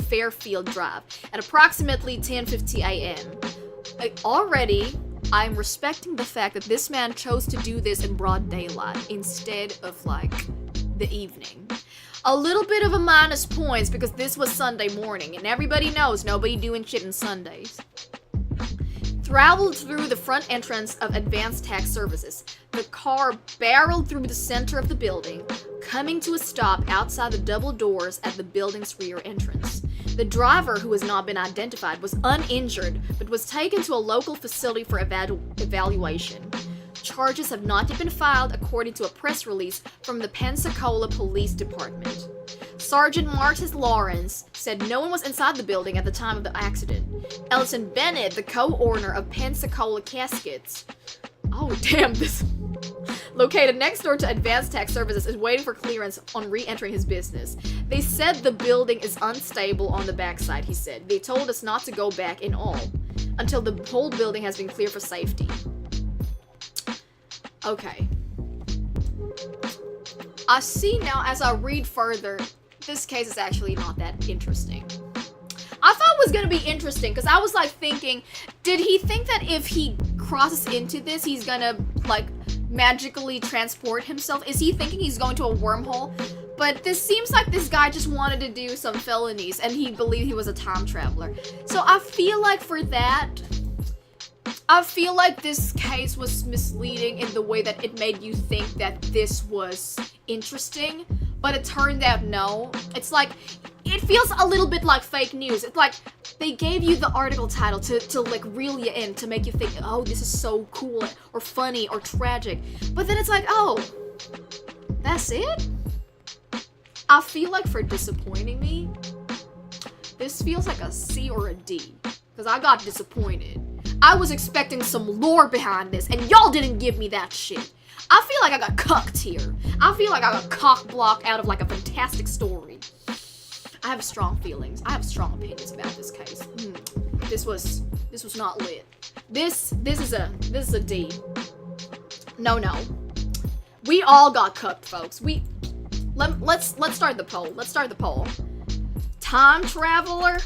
Fairfield Drive at approximately 10:50 a.m. Already, I'm respecting the fact that this man chose to do this in broad daylight instead of, like, the evening. A little bit of a minus points because this was Sunday morning, and everybody knows nobody doing shit on Sundays. Traveled through the front entrance of Advanced Tax Services. The car barreled through the center of the building, coming to a stop outside the double doors at the building's rear entrance. The driver, who has not been identified, was uninjured, but was taken to a local facility for evaluation. Charges have not yet been filed, according to a press release from the Pensacola Police Department. Sergeant Martis Lawrence said no one was inside the building at the time of the accident. Ellison Bennett, the co-owner of Pensacola Caskets, located next door to Advanced Tax Services, is waiting for clearance on re-entering his business. They said the building is unstable on the backside, he said. They told us not to go back in all until the whole building has been cleared for safety. Okay. I see now as I read further, this case is actually not that interesting. I thought it was gonna be interesting because I was like thinking, did he think that if he crosses into this, he's gonna like magically transport himself? Is he thinking he's going to a wormhole? But this seems like this guy just wanted to do some felonies and he believed he was a time traveler. So I feel like for that, I feel like this case was misleading in the way that it made you think that this was interesting, but it turned out no. It's like, it feels a little bit like fake news. It's like they gave you the article title to like reel you in, to make you think, oh, this is so cool or funny or tragic. But then it's like, oh, that's it? I feel like for disappointing me, this feels like a C or a D, because I got disappointed. I was expecting some lore behind this, and y'all didn't give me that shit. I feel like I got cucked here. I feel like I got cock-blocked out of like a fantastic story. I have strong feelings. I have strong opinions about this case. This was not lit. This is a D. No. We all got cucked, folks. Let's start the poll. Let's start the poll. Time traveler.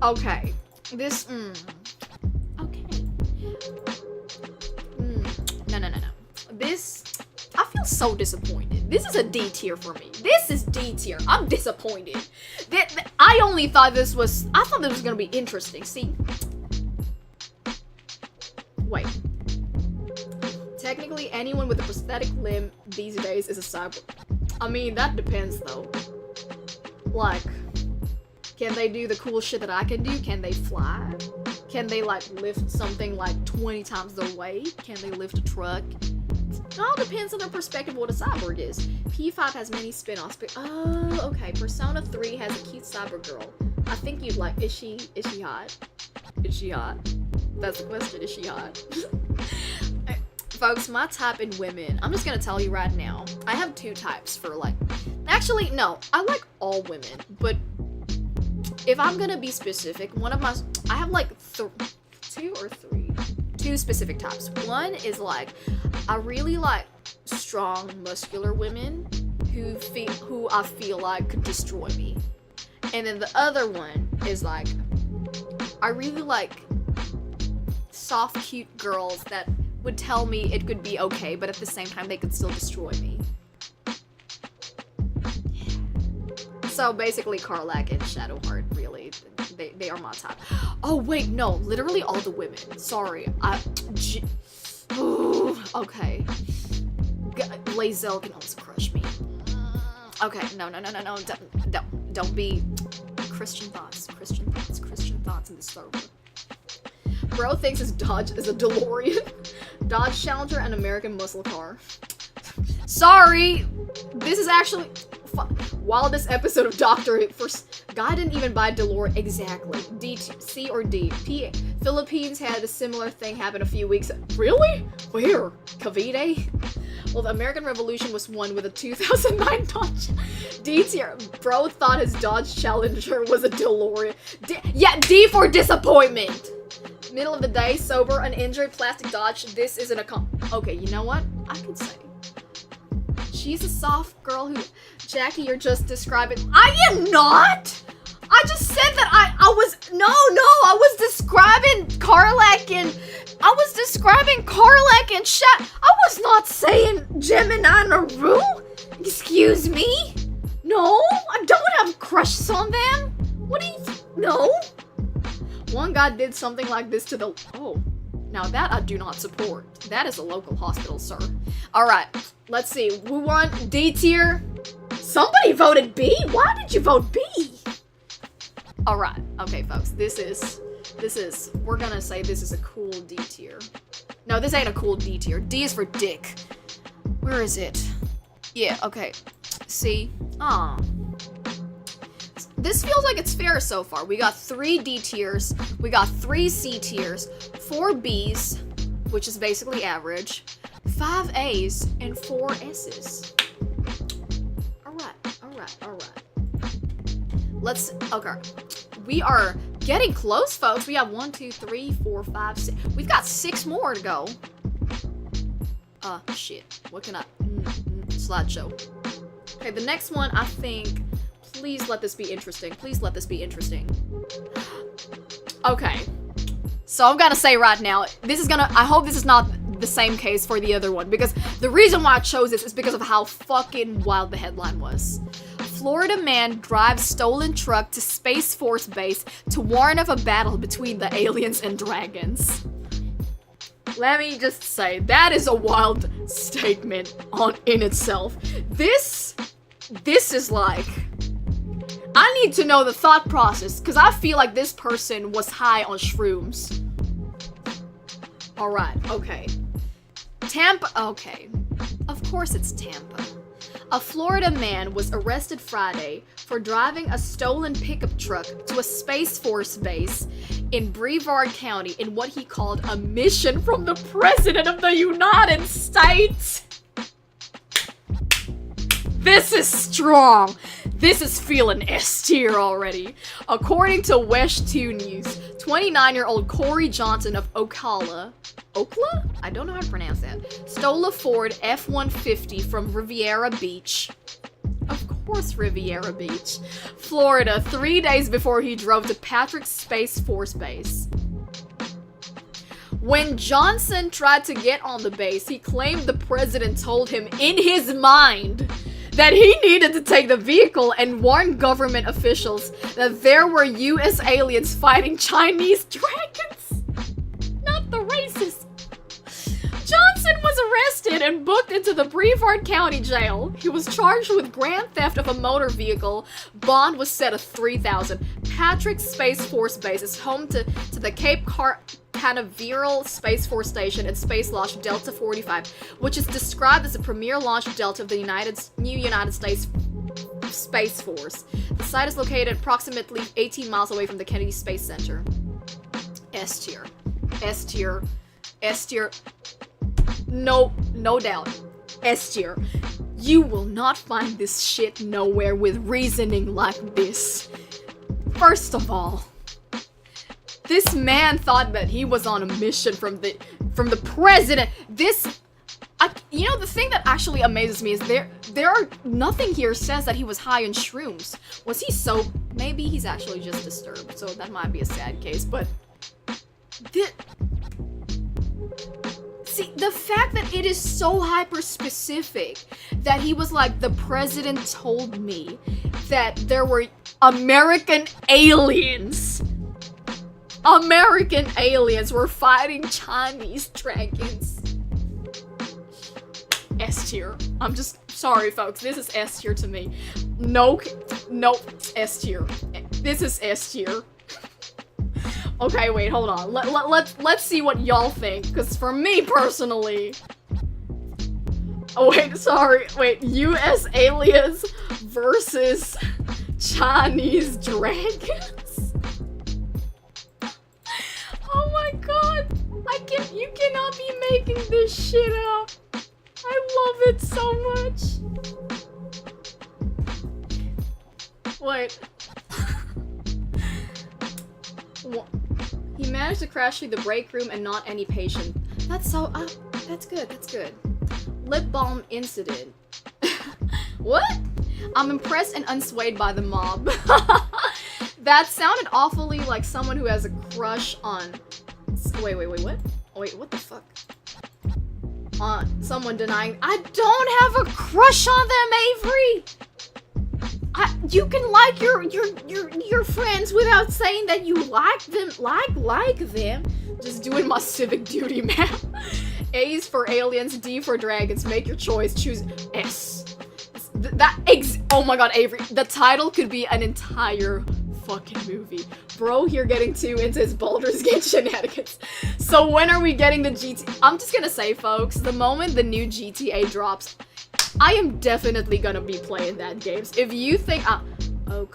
Okay. This, okay. No. This, I feel so disappointed. This is a D tier for me. This is D tier. I'm disappointed. I only thought this was, I thought this was gonna be interesting. See? Wait. Technically, anyone with a prosthetic limb these days is a cyborg. I mean, that depends though. Like, can they do the cool shit that I can do? Can they fly? Can they like lift something like 20 times their weight? Can they lift a truck? It all depends on their perspective of what a cyborg is. P5 has many spin-offs, but oh, okay. Persona 3 has a cute cyborg girl. I think you'd like, is she hot? Is she hot? That's the question, is she hot? Folks, my type in women, I'm just gonna tell you right now, I have 2 types for like, actually, no, I like all women, but if I'm gonna be specific, I have like 2 or 3 specific types. One is like, I really like strong, muscular women who I feel like could destroy me. And then the other one is like, I really like soft, cute girls that would tell me it could be okay, but at the same time they could still destroy me. So basically Karlak and Shadowheart, really, they are my type. Oh wait, no, literally all the women. Sorry, okay. Lae'zel can also crush me. Okay, no, don't be Christian thoughts in this server. Bro thinks his Dodge is a DeLorean. Dodge Challenger and American muscle car. Sorry, this is actually wildest episode of Doctor Who. First, guy didn't even buy DeLorean. Exactly. D, C, or D. P. Philippines had a similar thing happen a few weeks. Really? Where? Cavite? Well, the American Revolution was won with a 2009 Dodge. D tier. Bro thought his Dodge Challenger was a DeLorean. Yeah, D for disappointment. Middle of the day, sober, uninjured, plastic Dodge. This isn't a okay, you know what? I could say. She's a soft girl who... Jackie, you're just describing... I am not! I just said that I was... No, I was describing Karlak and... I was describing Karlak and I was not saying Gemini Naru! Excuse me? No, I don't have crushes on them! What do you... No? One guy did something like this to the... Oh. Now that I do not support. That is a local hospital, sir. Alright, let's see. Who won? D tier? Somebody voted B? Why did you vote B? Alright, okay folks, this is, we're gonna say this is a cool D tier. No, this ain't a cool D tier. D is for dick. Where is it? Yeah, okay. C. Aw. This feels like it's fair so far. We got 3 D tiers, we got 3 C tiers, 4 Bs, which is basically average, 5 As, and 4 S's. Alright. Okay. We are getting close, folks. We have 1, 2, 3, 4, 5, 6. We've got 6 more to go. Shit. What can I... slideshow. Okay, the next one, I think... Please let this be interesting. Okay. So I'm gonna say right now, I hope this is not the same case for the other one, because the reason why I chose this is because of how fucking wild the headline was. Florida man drives stolen truck to Space Force base to warn of a battle between the aliens and dragons. Let me just say, that is a wild statement in itself. This is like... I need to know the thought process, because I feel like this person was high on shrooms. Alright, okay. Tampa, okay. Of course it's Tampa. A Florida man was arrested Friday for driving a stolen pickup truck to a Space Force base in Brevard County in what he called a mission from the President of the United States. This is strong. This is feeling S tier already. According to West 2 News, 29-year-old Corey Johnson of Ocala, I don't know how to pronounce that, stole a Ford F-150 from Riviera Beach. Of course, Riviera Beach, Florida, 3 days before he drove to Patrick's Space Force base. When Johnson tried to get on the base, he claimed the president told him in his mind that he needed to take the vehicle and warn government officials that there were US aliens fighting Chinese dragons. Not the racist. Johnson was arrested and booked into the Brevard County Jail. He was charged with grand theft of a motor vehicle. Bond was set at $3,000. Patrick's Space Force Base is home to the Cape Canaveral Space Force Station and Space Launch Delta 45, which is described as the premier launch delta of the new United States Space Force. The site is located approximately 18 miles away from the Kennedy Space Center. S tier. S tier. S tier. No doubt. S tier. You will not find this shit nowhere with reasoning like this. First of all, this man thought that he was on a mission from the president. You know, the thing that actually amazes me is there are nothing here says that he was high on shrooms. Was he so? Maybe he's actually just disturbed, so that might be a sad case. But see, the fact that it is so hyper specific that he was like, the president told me. that there were American aliens. American aliens were fighting Chinese dragons. S tier. I'm just sorry, folks. This is S tier to me. No, S tier. This is S tier. Okay, wait, hold on. Let's see what y'all think. Because for me personally. Oh wait, sorry. Wait, U.S. aliens versus Chinese dragons. Oh my god. You cannot be making this shit up. I love it so much. Wait. He managed to crash through the break room and not any patient. That's so, that's good, that's good. Lip balm incident. What? I'm impressed and unswayed by the mob. That sounded awfully like someone who has a crush on... Wait, what? Wait, what the fuck? Someone denying... I don't have a crush on them, Avery! You can like your friends without saying that you like them, like them. Just doing my civic duty, man. A's for aliens, D for dragons. Make your choice. Choose S. Oh my god, Avery. The title could be an entire fucking movie. Bro here getting too into his Baldur's Gate shenanigans. So when are we getting the GTA? I'm just gonna say, folks, the moment the new GTA drops, I am definitely gonna be playing that game. If you think, oh,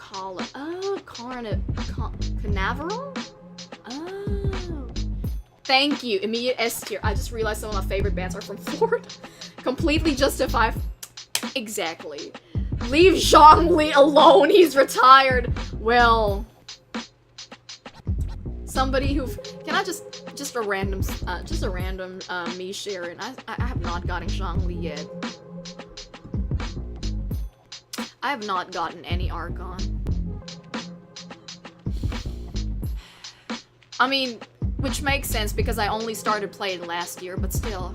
Canaveral? Oh. Thank you. Immediate S tier. I just realized some of my favorite bands are from Florida. Completely justified. Exactly. Leave Zhongli alone. He's retired. Well, somebody who, can I just a random me sharing. I have not gotten Zhongli yet. I have not gotten any Archon. I mean, which makes sense because I only started playing last year, but still.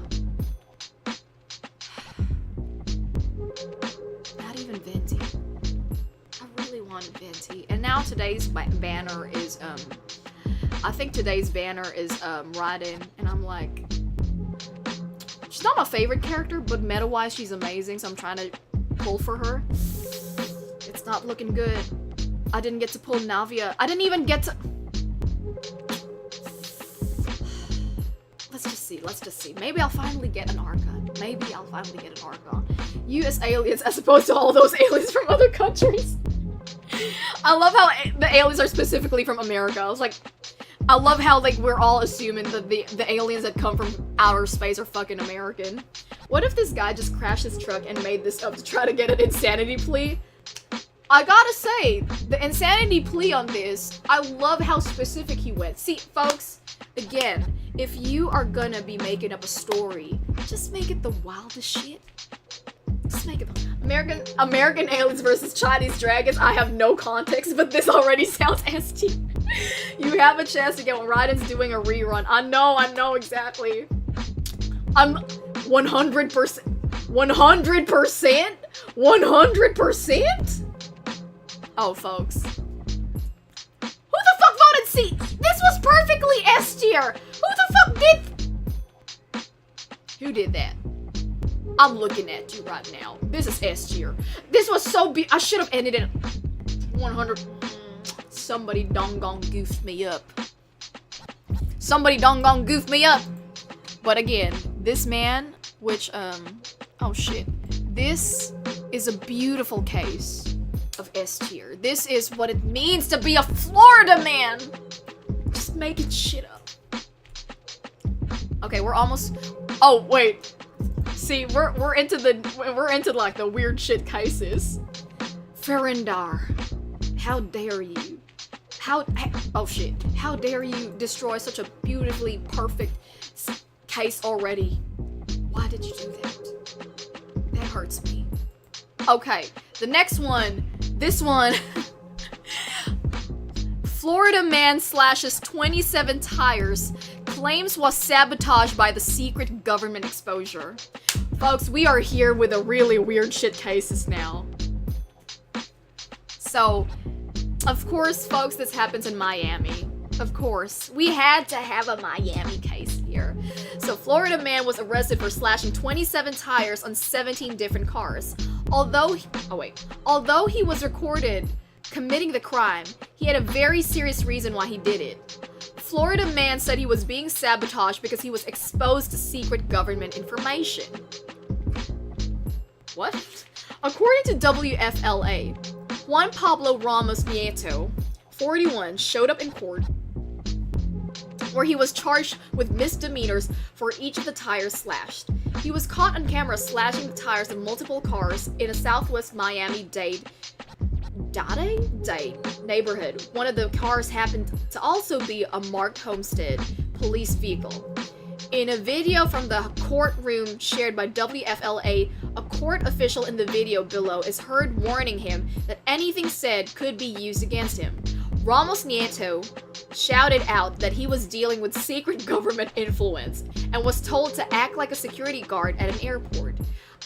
Not even Venti. I really wanted Venti. And now today's banner is, I think today's banner is, Raiden, and I'm like, she's not my favorite character, but meta-wise she's amazing, so I'm trying to pull for her. It's not looking good. I didn't get to pull Navia. I didn't even get to... Let's just see. Maybe I'll finally get an Archon. U.S. aliens as opposed to all those aliens from other countries. I love how the aliens are specifically from America. I was like... I love how, like, we're all assuming that the aliens that come from outer space are fucking American. What if this guy just crashed his truck and made this up to try to get an insanity plea? I gotta say, the insanity plea on this, I love how specific he went. See, folks, again, if you are gonna be making up a story, just make it the wildest shit. Just make it American aliens versus Chinese dragons. I have no context, but this already sounds ST. You have a chance to get when Raiden's doing a rerun. I know exactly. I'm 100%. 100%? Oh, folks. Who the fuck voted C? This was perfectly S tier. Who the fuck did? Who did that? I'm looking at you right now. This is S tier. This was so I should have ended it 100. Somebody dong goofed me up. But again, this man, which, oh shit. This is a beautiful case of S tier. This is what it means to be a Florida man. Just making shit up. Okay, we're almost, oh wait. See, we're into like the weird shit cases. Farindar, how dare you? Oh shit. How dare you destroy such a beautifully perfect case already? Why did you do that? That hurts me. Okay, the next one. This one. Florida man slashes 27 tires. Claims was sabotaged by the secret government exposure. Folks, we are here with a really weird shit cases now. So, of course, folks, this happens in Miami. Of course, we had to have a Miami case here. So, Florida man was arrested for slashing 27 tires on 17 different cars. Although he was recorded committing the crime, he had a very serious reason why he did it. Florida man said he was being sabotaged because he was exposed to secret government information. What? According to WFLA, Juan Pablo Ramos Nieto, 41, showed up in court where he was charged with misdemeanors for each of the tires slashed. He was caught on camera slashing the tires of multiple cars in a southwest Miami-Dade neighborhood. One of the cars happened to also be a marked Homestead police vehicle. In a video from the courtroom shared by WFLA, a court official in the video below is heard warning him that anything said could be used against him. Ramos Nieto shouted out that he was dealing with secret government influence and was told to act like a security guard at an airport.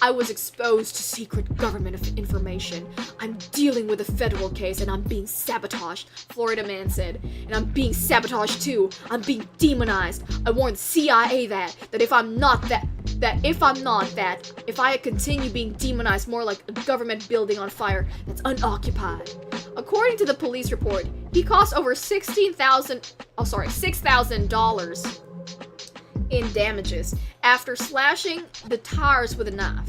I was exposed to secret government information. I'm dealing with a federal case and I'm being sabotaged, Florida man said. And I'm being sabotaged too. I'm being demonized. I warned CIA that if I continue being demonized more like a government building on fire that's unoccupied. According to the police report, he cost over $6,000 in damages after slashing the tires with a knife.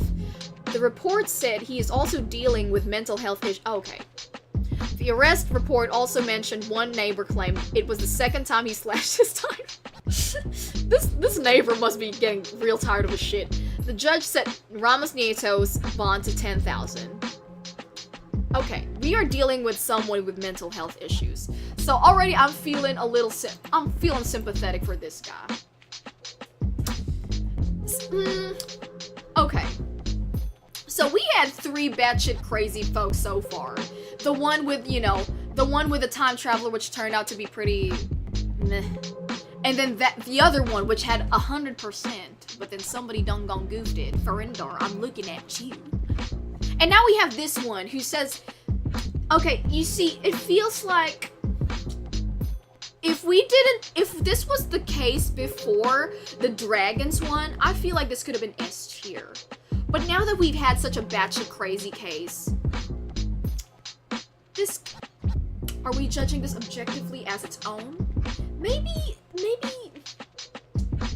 The report said he is also dealing with mental health issues. Okay. The arrest report also mentioned one neighbor claimed it was the second time he slashed his tire. This neighbor must be getting real tired of his shit. The judge set Ramos Nieto's bond to $10,000. Okay, we are dealing with someone with mental health issues. So already I'm feeling sympathetic for this guy. Okay. So we had 3 batshit crazy folks so far. The one with the time traveler, which turned out to be pretty meh. And then the other one, which had 100%, but then somebody done gone goofed it. Farindar, I'm looking at you. And now we have this one who says, okay, you see, it feels like if this was the case before the dragons one, I feel like this could have been S tier. But now that we've had such a batshit crazy case, are we judging this objectively as its own? Maybe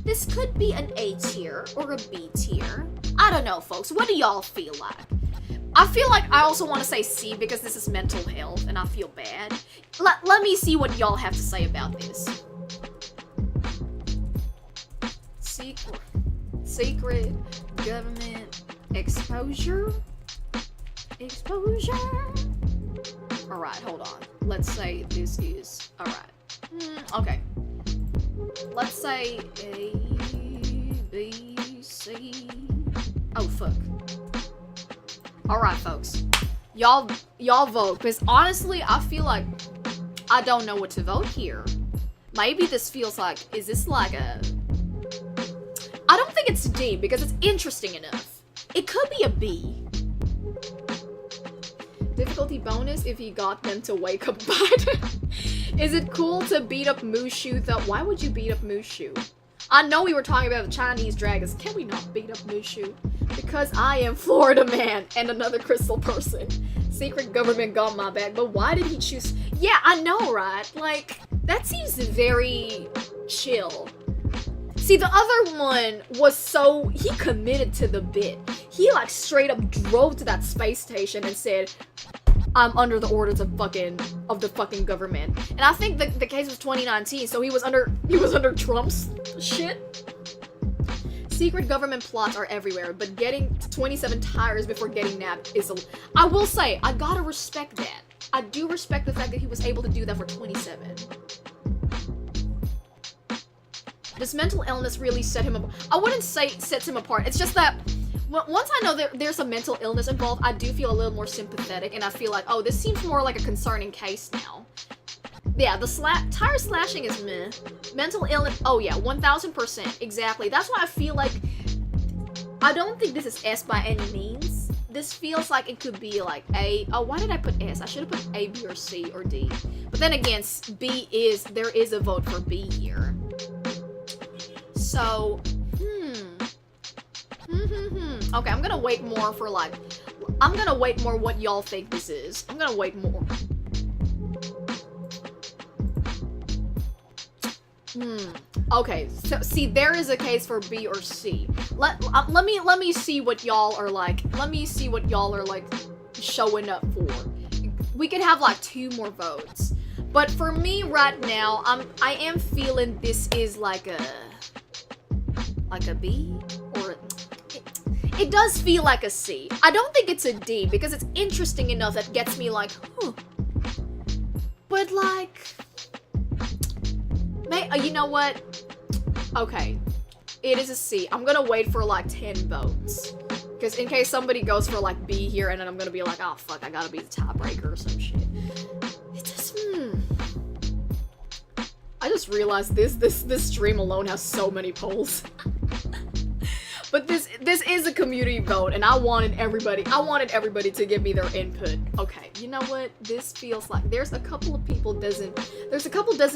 this could be an A tier or a B tier. I don't know, folks. What do y'all feel like? I feel like I also want to say C because this is mental health and I feel bad. Let me see what y'all have to say about this. Secret government exposure? Alright, hold on. Let's say this is... Alright. Okay. Let's say A, B, C... Oh, fuck. Alright, folks. Y'all vote. Because honestly, I feel like I don't know what to vote here. Maybe this feels like... Is this like a... I don't think it's D because it's interesting enough. It could be a B. Difficulty bonus if he got them to wake up Biden. Is it cool to beat up Mushu though? Why would you beat up Mushu? I know we were talking about the Chinese dragons. Can we not beat up Mushu? Because I am Florida man and another crystal person. Secret government got my back, but why did he choose? Yeah, I know, right? Like, that seems very chill. See, the other one was he committed to the bit. He like straight up drove to that space station and said, I'm under the orders of the fucking government. And I think the case was 2019, so he was under Trump's shit. Secret government plots are everywhere, but getting 27 tires before getting nabbed is I will say, I gotta respect that. I do respect the fact that he was able to do that for 27. Does mental illness really set him apart? I wouldn't say sets him apart. It's just that once I know that there's a mental illness involved, I do feel a little more sympathetic, and I feel like, oh, this seems more like a concerning case now. Yeah, the tire slashing is meh. Mental illness, oh yeah, 1000%, exactly. That's why I feel like, I don't think this is S by any means. this feels like it could be like A. Oh, why did I put S? I should have put A, B, or C, or D. But then again, there is a vote for B here. So, okay, I'm gonna wait more for like, I'm gonna wait more what y'all think this is. I'm gonna wait more. Okay, so see, there is a case for B or C. Let me see what y'all are like. Let me see what y'all are like showing up for. We could have like 2 more votes. But for me right now, I am feeling this is like a B, or it does feel like a C. I don't think it's a D because it's interesting enough that gets me like, huh. But like, you know what? Okay, it is a C. I'm gonna wait for like 10 votes. Because in case somebody goes for like B here and then I'm gonna be like, oh fuck, I gotta be the tiebreaker or some shit. It just, I just realized this stream alone has so many polls. But this is a community vote, and I wanted everybody to give me their input. Okay, you know what? This feels like there's a couple dozen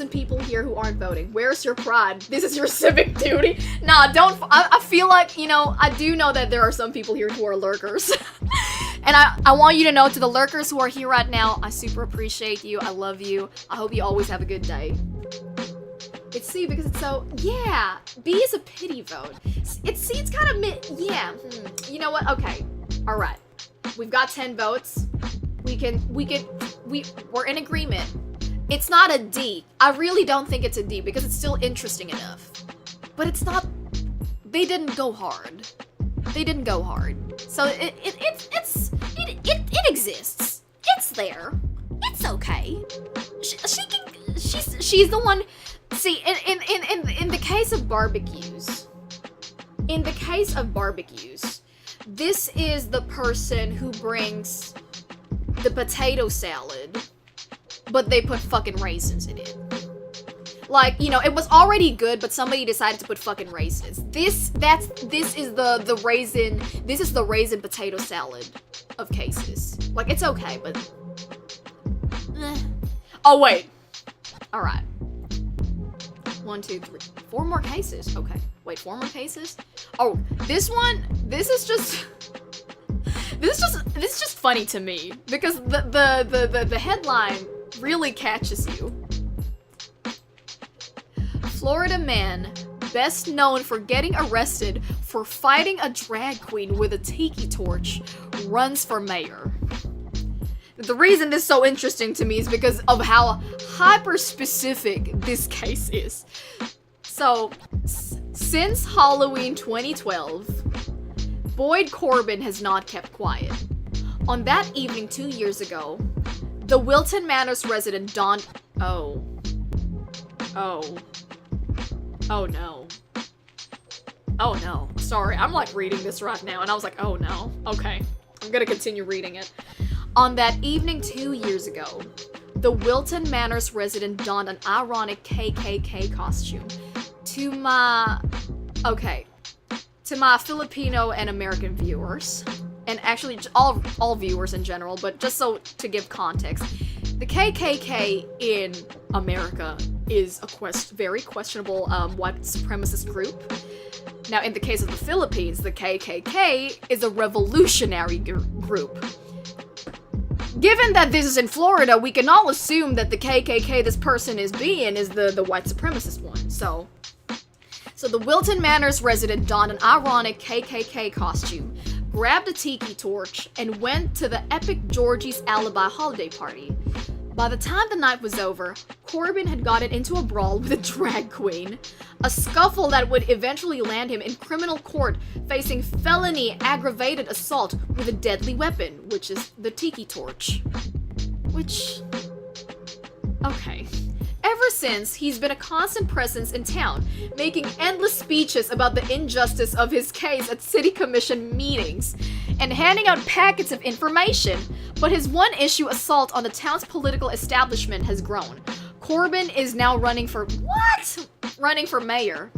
people here who aren't voting. Where's your pride? This is your civic duty. Nah, don't. I feel like, you know, I do know that there are some people here who are lurkers. And I want you to know, to the lurkers who are here right now, I super appreciate you. I love you. I hope you always have a good day. It's C because it's so, yeah, B is a pity vote. It's C, it's kind of yeah. You know what? Okay. All right. We've got 10 votes. We're in agreement. It's not a D. I really don't think it's a D because it's still interesting enough. But it's not, they didn't go hard. They didn't go hard. So it exists. It's there. It's okay. She's the one. See, in the case of barbecues, this is the person who brings the potato salad, but they put fucking raisins in it. Like, you know, it was already good, but somebody decided to put fucking raisins. This is the raisin potato salad of cases. Like, it's okay, but oh wait. All right. 1, 2, 3, 4 more cases. Okay. Wait, 4 more cases? Oh, this is just funny to me because the headline really catches you. Florida man best known for getting arrested for fighting a drag queen with a tiki torch runs for mayor. The reason this is so interesting to me is because of how hyper-specific this case is. So, since Halloween 2012, Boyd Corbin has not kept quiet. On that evening 2 years ago, the Wilton Manors resident donned... Oh no. Oh no. Sorry, I'm like reading this right now and I was like, oh no. Okay, I'm gonna continue reading it. On that evening 2 years ago, the Wilton Manors resident donned an ironic KKK costume. To my Filipino and American viewers, and actually all viewers in general, but just so to give context, the KKK in America is a very questionable white supremacist group. Now, in the case of the Philippines, the KKK is a revolutionary group. Given that this is in Florida, we can all assume that the KKK this person is being is the white supremacist one. So the Wilton Manors resident donned an ironic KKK costume, grabbed a tiki torch, and went to the epic Georgie's Alibi holiday party. By the time the night was over, Corbin had gotten into a brawl with a drag queen, a scuffle that would eventually land him in criminal court facing felony aggravated assault with a deadly weapon, which is the tiki torch. Which... okay. Ever since, he's been a constant presence in town, making endless speeches about the injustice of his case at city commission meetings, and handing out packets of information. But his one-issue assault on the town's political establishment has grown. Corbin is now running for... what? Running for mayor.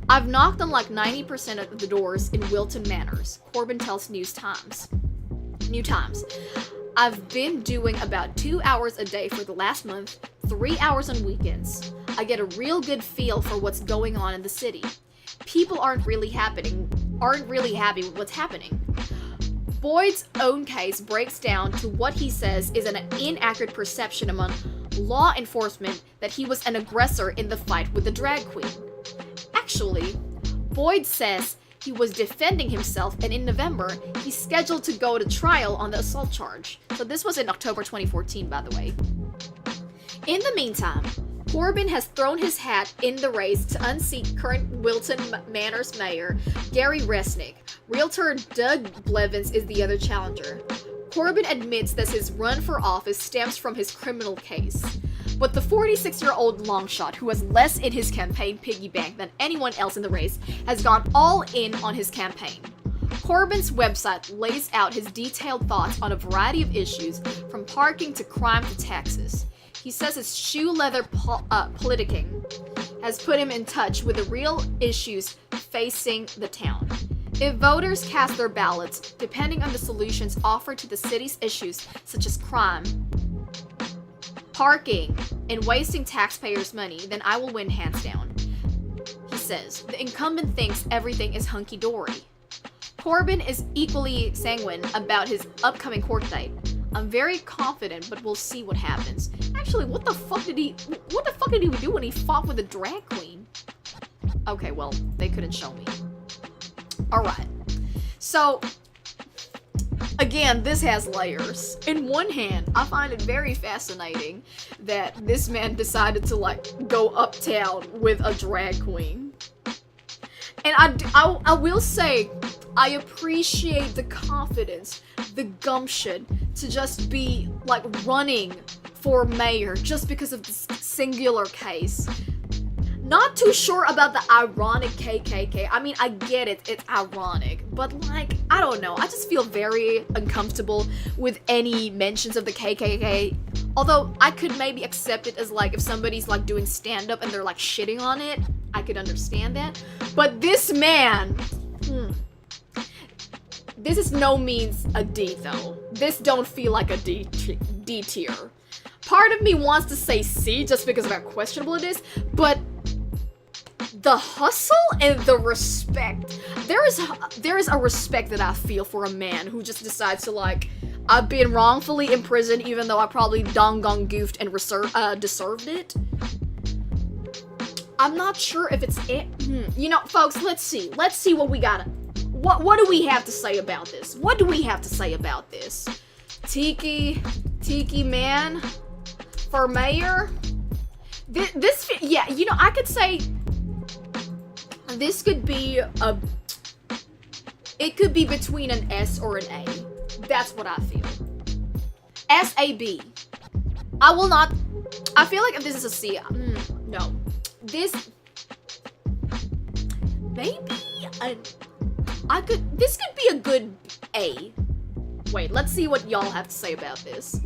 I've knocked on like 90% of the doors in Wilton Manors, Corbin tells News Times. New Times. I've been doing about 2 hours a day for the last month, 3 hours on weekends. I get a real good feel for what's going on in the city. People aren't really happy with what's happening. Boyd's own case breaks down to what he says is an inaccurate perception among law enforcement that he was an aggressor in the fight with the drag queen. Actually, Boyd says he was defending himself, and in November, he's scheduled to go to trial on the assault charge. So this was in October 2014, by the way. In the meantime, Corbin has thrown his hat in the race to unseat current Wilton Manors mayor, Gary Resnick. Realtor Doug Blevins is the other challenger. Corbin admits that his run for office stems from his criminal case. But the 46-year-old longshot, who has less in his campaign piggy bank than anyone else in the race, has gone all in on his campaign. Corbin's website lays out his detailed thoughts on a variety of issues, from parking to crime to taxes. He says his shoe leather politicking has put him in touch with the real issues facing the town. If voters cast their ballots, depending on the solutions offered to the city's issues such as crime, parking, and wasting taxpayers' money, then I will win hands down. He says, the incumbent thinks everything is hunky-dory. Corbin is equally sanguine about his upcoming court date. I'm very confident, but we'll see what happens. Actually, what the fuck did he do when he fought with a drag queen? Okay, well, they couldn't show me. Alright. So, again, this has layers. In one hand, I find it very fascinating that this man decided to, like, go uptown with a drag queen. And I will say, I appreciate the confidence, the gumption to just be, like, running for mayor just because of this singular case. Not too sure about the ironic KKK. I mean, I get it, it's ironic, but, like, I don't know. I just feel very uncomfortable with any mentions of the KKK. Although, I could maybe accept it as, like, if somebody's, like, doing stand-up and they're, like, shitting on it, I could understand that. But this man, this is no means a D, though. This don't feel like a D tier. Part of me wants to say C just because of how questionable it is, but the hustle and the respect. There is a respect that I feel for a man who just decides to, like, I've been wrongfully imprisoned even though I probably dong goofed and deserved it. I'm not sure if it's it. You know, folks, let's see. Let's see what we got. What do we have to say about this? What do we have to say about this? Tiki man for mayor? Yeah, you know, I could say this could be it could be between an S or an A. That's what I feel. S-A-B. I will not, I feel like if this is a C, no. This, maybe, this could be a good A. Wait, let's see what y'all have to say about this.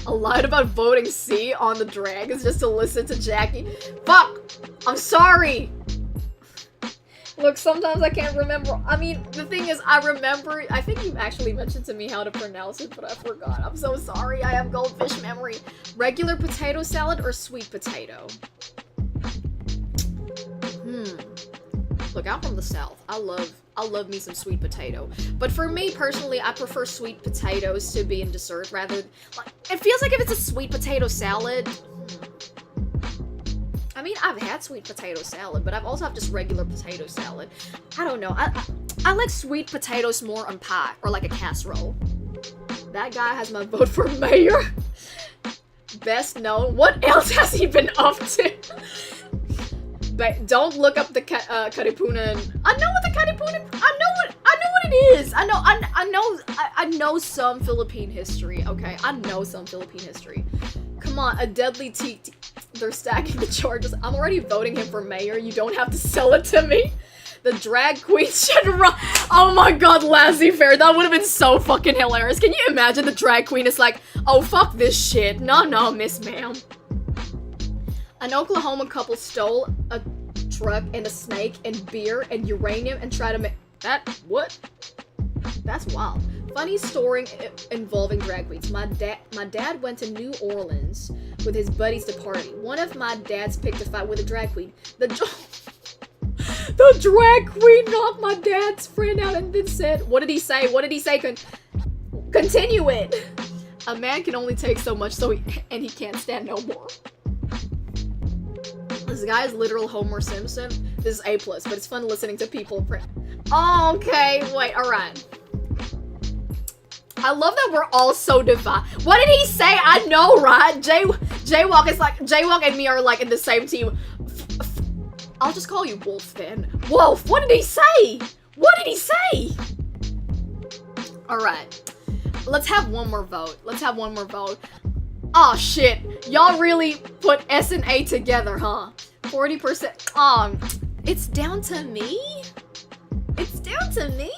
I lied about voting C on the drag is just to listen to Jacki. Fuck! I'm sorry! Look, sometimes I can't remember. I mean, the thing is, I remember, I think you actually mentioned to me how to pronounce it, but I forgot. I'm so sorry, I have goldfish memory. Regular potato salad or sweet potato? Look, I'm from the South. I love me some sweet potato. But for me, personally, I prefer sweet potatoes to be in dessert rather, like, it feels like if it's a sweet potato salad, I mean, I've had sweet potato salad, but I've also had just regular potato salad. I don't know. I like sweet potatoes more on pie or like a casserole. That guy has my vote for mayor. Best known. What else has he been up to? But don't look up the Katipunan. I know what the Katipunan. I know what it is. I know some Philippine history. Okay, I know some Philippine history. Come on, a deadly they're stacking the charges. I'm already voting him for mayor. You don't have to sell it to me. The drag queen should run. Oh my god, laissez-faire. That would have been so fucking hilarious. Can you imagine the drag queen is like, oh fuck this shit. No, miss ma'am. An Oklahoma couple stole a truck and a snake and beer and uranium and try to make that what? That's wild. Funny story involving drag queens. My dad went to New Orleans with his buddies to party. One of my dads picked a fight with a drag queen. The drag queen knocked my dad's friend out and then said, what did he say? What did he say? Continue it. A man can only take so much, and he can't stand no more. This guy is literal Homer Simpson. This is A+, but it's fun listening to people print. Okay, wait, alright. I love that we're all so divided. What did he say? I know, right? Jaywalk and me are like in the same team. I'll just call you Wolf then. Wolf, what did he say? What did he say? Alright. Let's have one more vote. Let's have one more vote. Oh shit. Y'all really put S and A together, huh? 40%. It's down to me? It's down to me?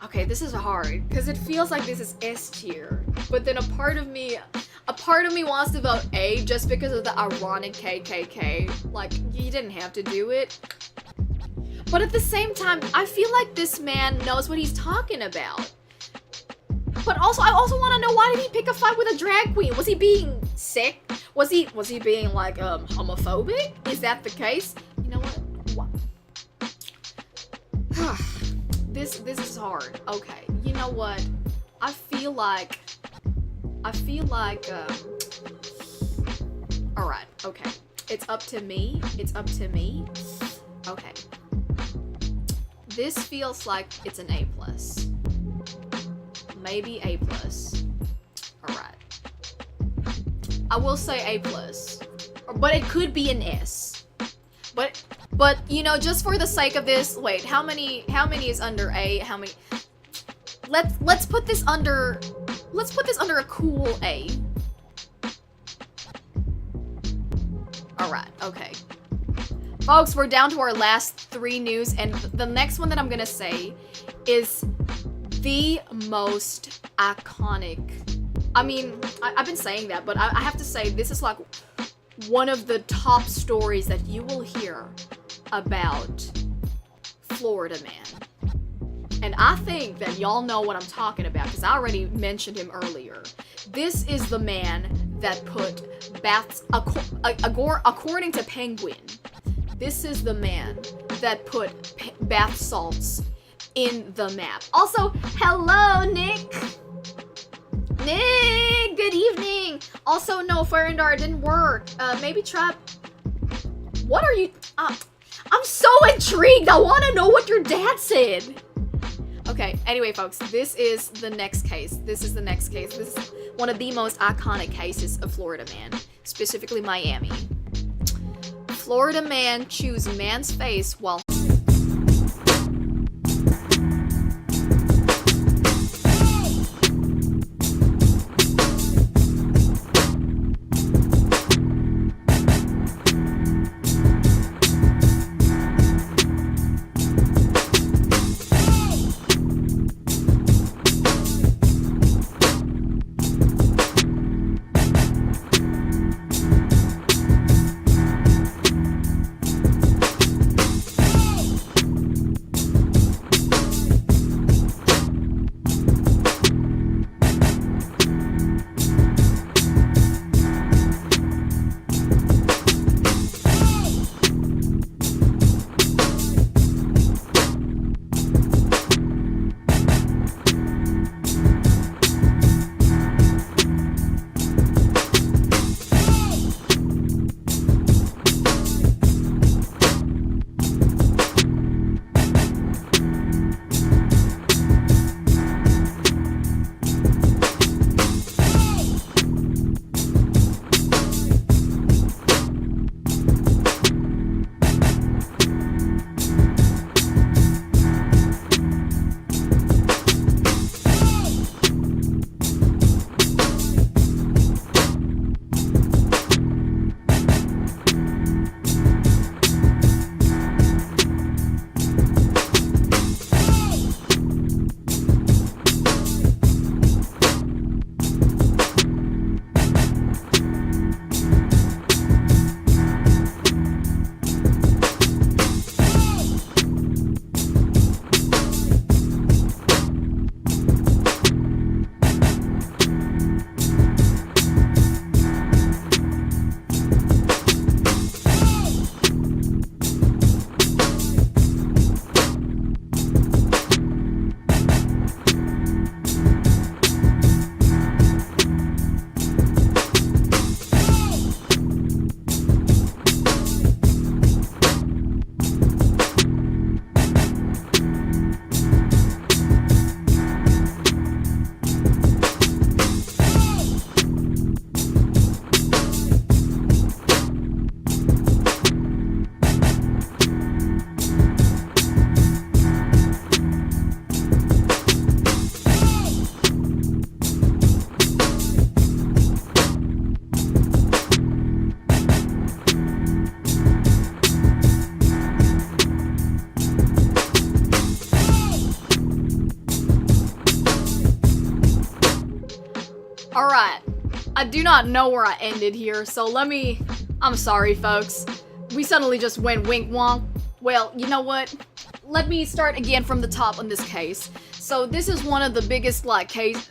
Okay, this is hard because it feels like this is S tier, but then a part of me wants to vote A just because of the ironic KKK. Like, you didn't have to do it. But at the same time, I feel like this man knows what he's talking about. But also, I also want to know, why did he pick a fight with a drag queen? Was he being sick? Was he being like homophobic? Is that the case? You know what? This is hard. Okay, you know what? I feel like alright, okay. It's up to me. It's up to me. Okay. This feels like it's an A+. Maybe A+. Alright. I will say A+. But it could be an S. But you know, just for the sake of this, wait, how many is under A? How many? Let's put this under a cool A. Alright, okay. Folks, we're down to our last 3 news, and the next one that I'm gonna say is the most iconic. I mean, I've been saying that, but I have to say this is like one of the top stories that you will hear about Florida Man. And I think that y'all know what I'm talking about because I already mentioned him earlier. This is the man that put baths, according to Penguin, this is the man that put bath salts in the map. Also, hello, Nick! Nick, good evening! Also, no, Fire and Dart didn't work. Maybe try... What are you... I'm so intrigued! I want to know what your dad said! Okay, anyway, folks, this is the next case. This is the next case. This is one of the most iconic cases of Florida Man, specifically Miami. Florida man chews man's face while... I do not know where I ended here, so I'm sorry, folks. We suddenly just went wink wonk. Well, you know what? Let me start again from the top on this case. So this is one of the biggest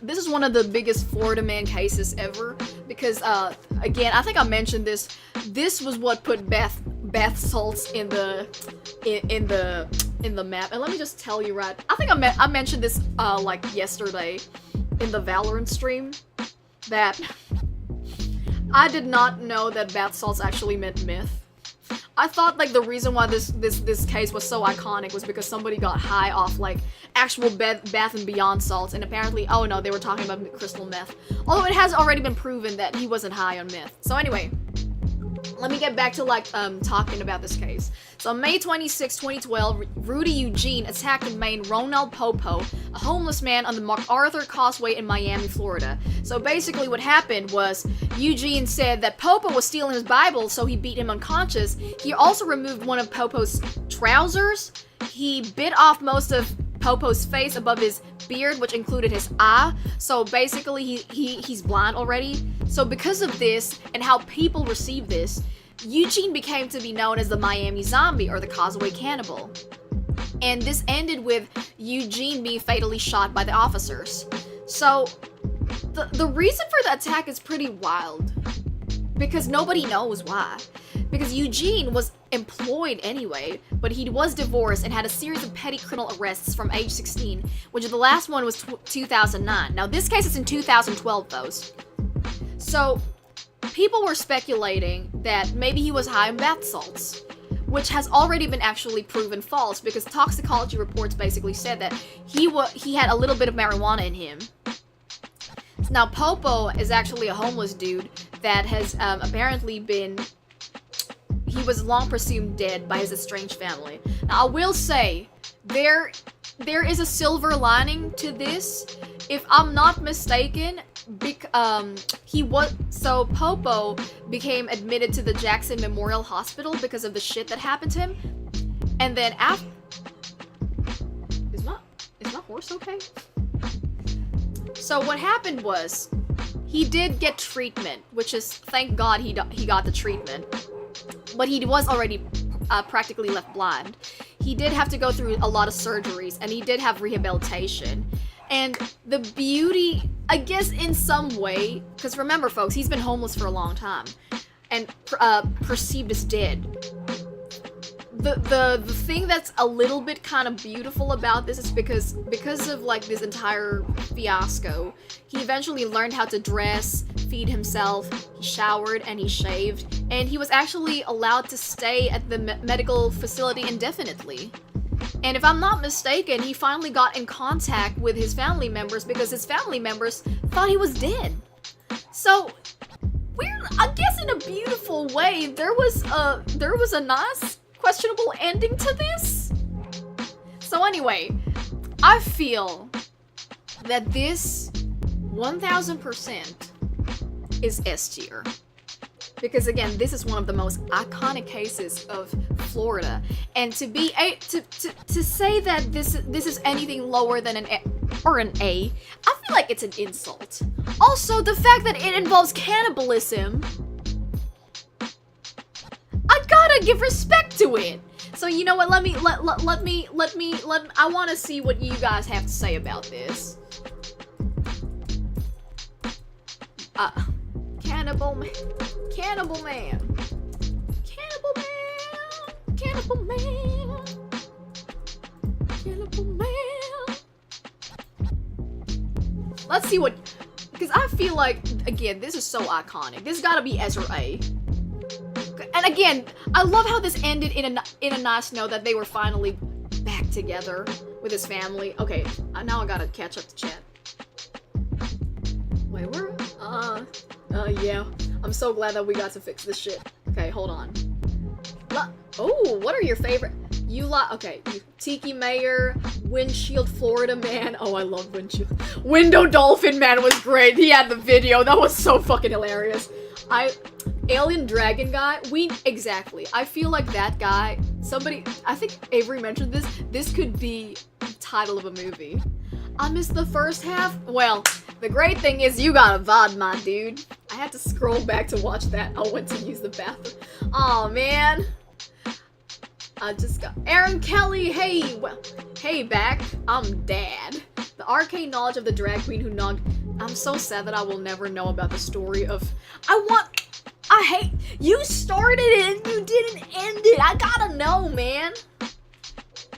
this is one of the biggest Florida man cases ever, because again, I think I mentioned this. This was what put bath salts in the map. And let me just tell you, right? I think I mentioned this like yesterday in the Valorant stream, that I did not know that bath salts actually meant myth. I thought like the reason why this case was so iconic was because somebody got high off like actual Bath and Beyond salts, and apparently, oh no, they were talking about crystal meth. Although it has already been proven that he wasn't high on meth. So anyway, let me get back to talking about this case. So on May 26, 2012, Rudy Eugene attacked and maimed Ronald Popo, a homeless man on the MacArthur Causeway in Miami, Florida. So basically what happened was Eugene said that Popo was stealing his Bible, so he beat him unconscious. He also removed one of Popo's trousers. He bit off most of Popo's face above his beard, which included his eye. So basically he's blind already. So because of this and how people receive this, Eugene became to be known as the Miami Zombie or the Causeway Cannibal. And this ended with Eugene being fatally shot by the officers. So the reason for the attack is pretty wild, because nobody knows why. Because Eugene was employed anyway, but he was divorced and had a series of petty criminal arrests from age 16, which the last one was 2009. Now this case is in 2012 though. So people were speculating that maybe he was high on bath salts, which has already been actually proven false, because toxicology reports basically said that he had a little bit of marijuana in him. Now Popo is actually a homeless dude that has apparently been, he was long presumed dead by his estranged family. Now I will say, there is a silver lining to this. If I'm not mistaken, Popo became admitted to the Jackson Memorial Hospital because of the shit that happened to him. And then after, is my horse okay? So what happened was, he did get treatment, which is, thank God he got the treatment. But he was already practically left blind. He did have to go through a lot of surgeries, and he did have rehabilitation. And the beauty, I guess in some way, because remember folks, he's been homeless for a long time, and perceived as dead. The thing that's a little bit kind of beautiful about this is because of like this entire fiasco, he eventually learned how to dress, feed himself, he showered, and he shaved, and he was actually allowed to stay at the medical facility indefinitely. And if I'm not mistaken, he finally got in contact with his family members because his family members thought he was dead. So, I guess in a beautiful way, there was a nice, questionable ending to this. So anyway, I feel that this 1000% is S tier. Because again, this is one of the most iconic cases of Florida, and to say that this is anything lower than an A, I feel like it's an insult. Also, the fact that it involves cannibalism, I gotta give respect to it. So you know what? I want to see what you guys have to say about this. Cannibal man. Cannibal man. Cannibal man. Cannibal man. Cannibal man. Let's see what, because I feel like, again, this is so iconic. This gotta be S or A. And again, I love how this ended in a nice note that they were finally back together with his family. Okay, now I gotta catch up to chat. Wait, where? Yeah. I'm so glad that we got to fix this shit. Okay, hold on. Oh, what are your favorite? Okay, Tiki Mayor, Windshield Florida Man. Oh, I love Windshield. Window Dolphin Man was great. He had the video. That was so fucking hilarious. Alien Dragon Guy. Exactly. I feel like that guy, I think Avery mentioned this could be the title of a movie. I missed the first half. Well, the great thing is you got a VOD, my dude. I had to scroll back to watch that. I went to use the bathroom. Oh man. I just got Aaron Kelly. Hey, well, hey back. I'm Dad. The arcane knowledge of the drag queen who knocked. I'm so sad that I will never know about the story of. I hate. You started it and you didn't end it. I gotta know, man.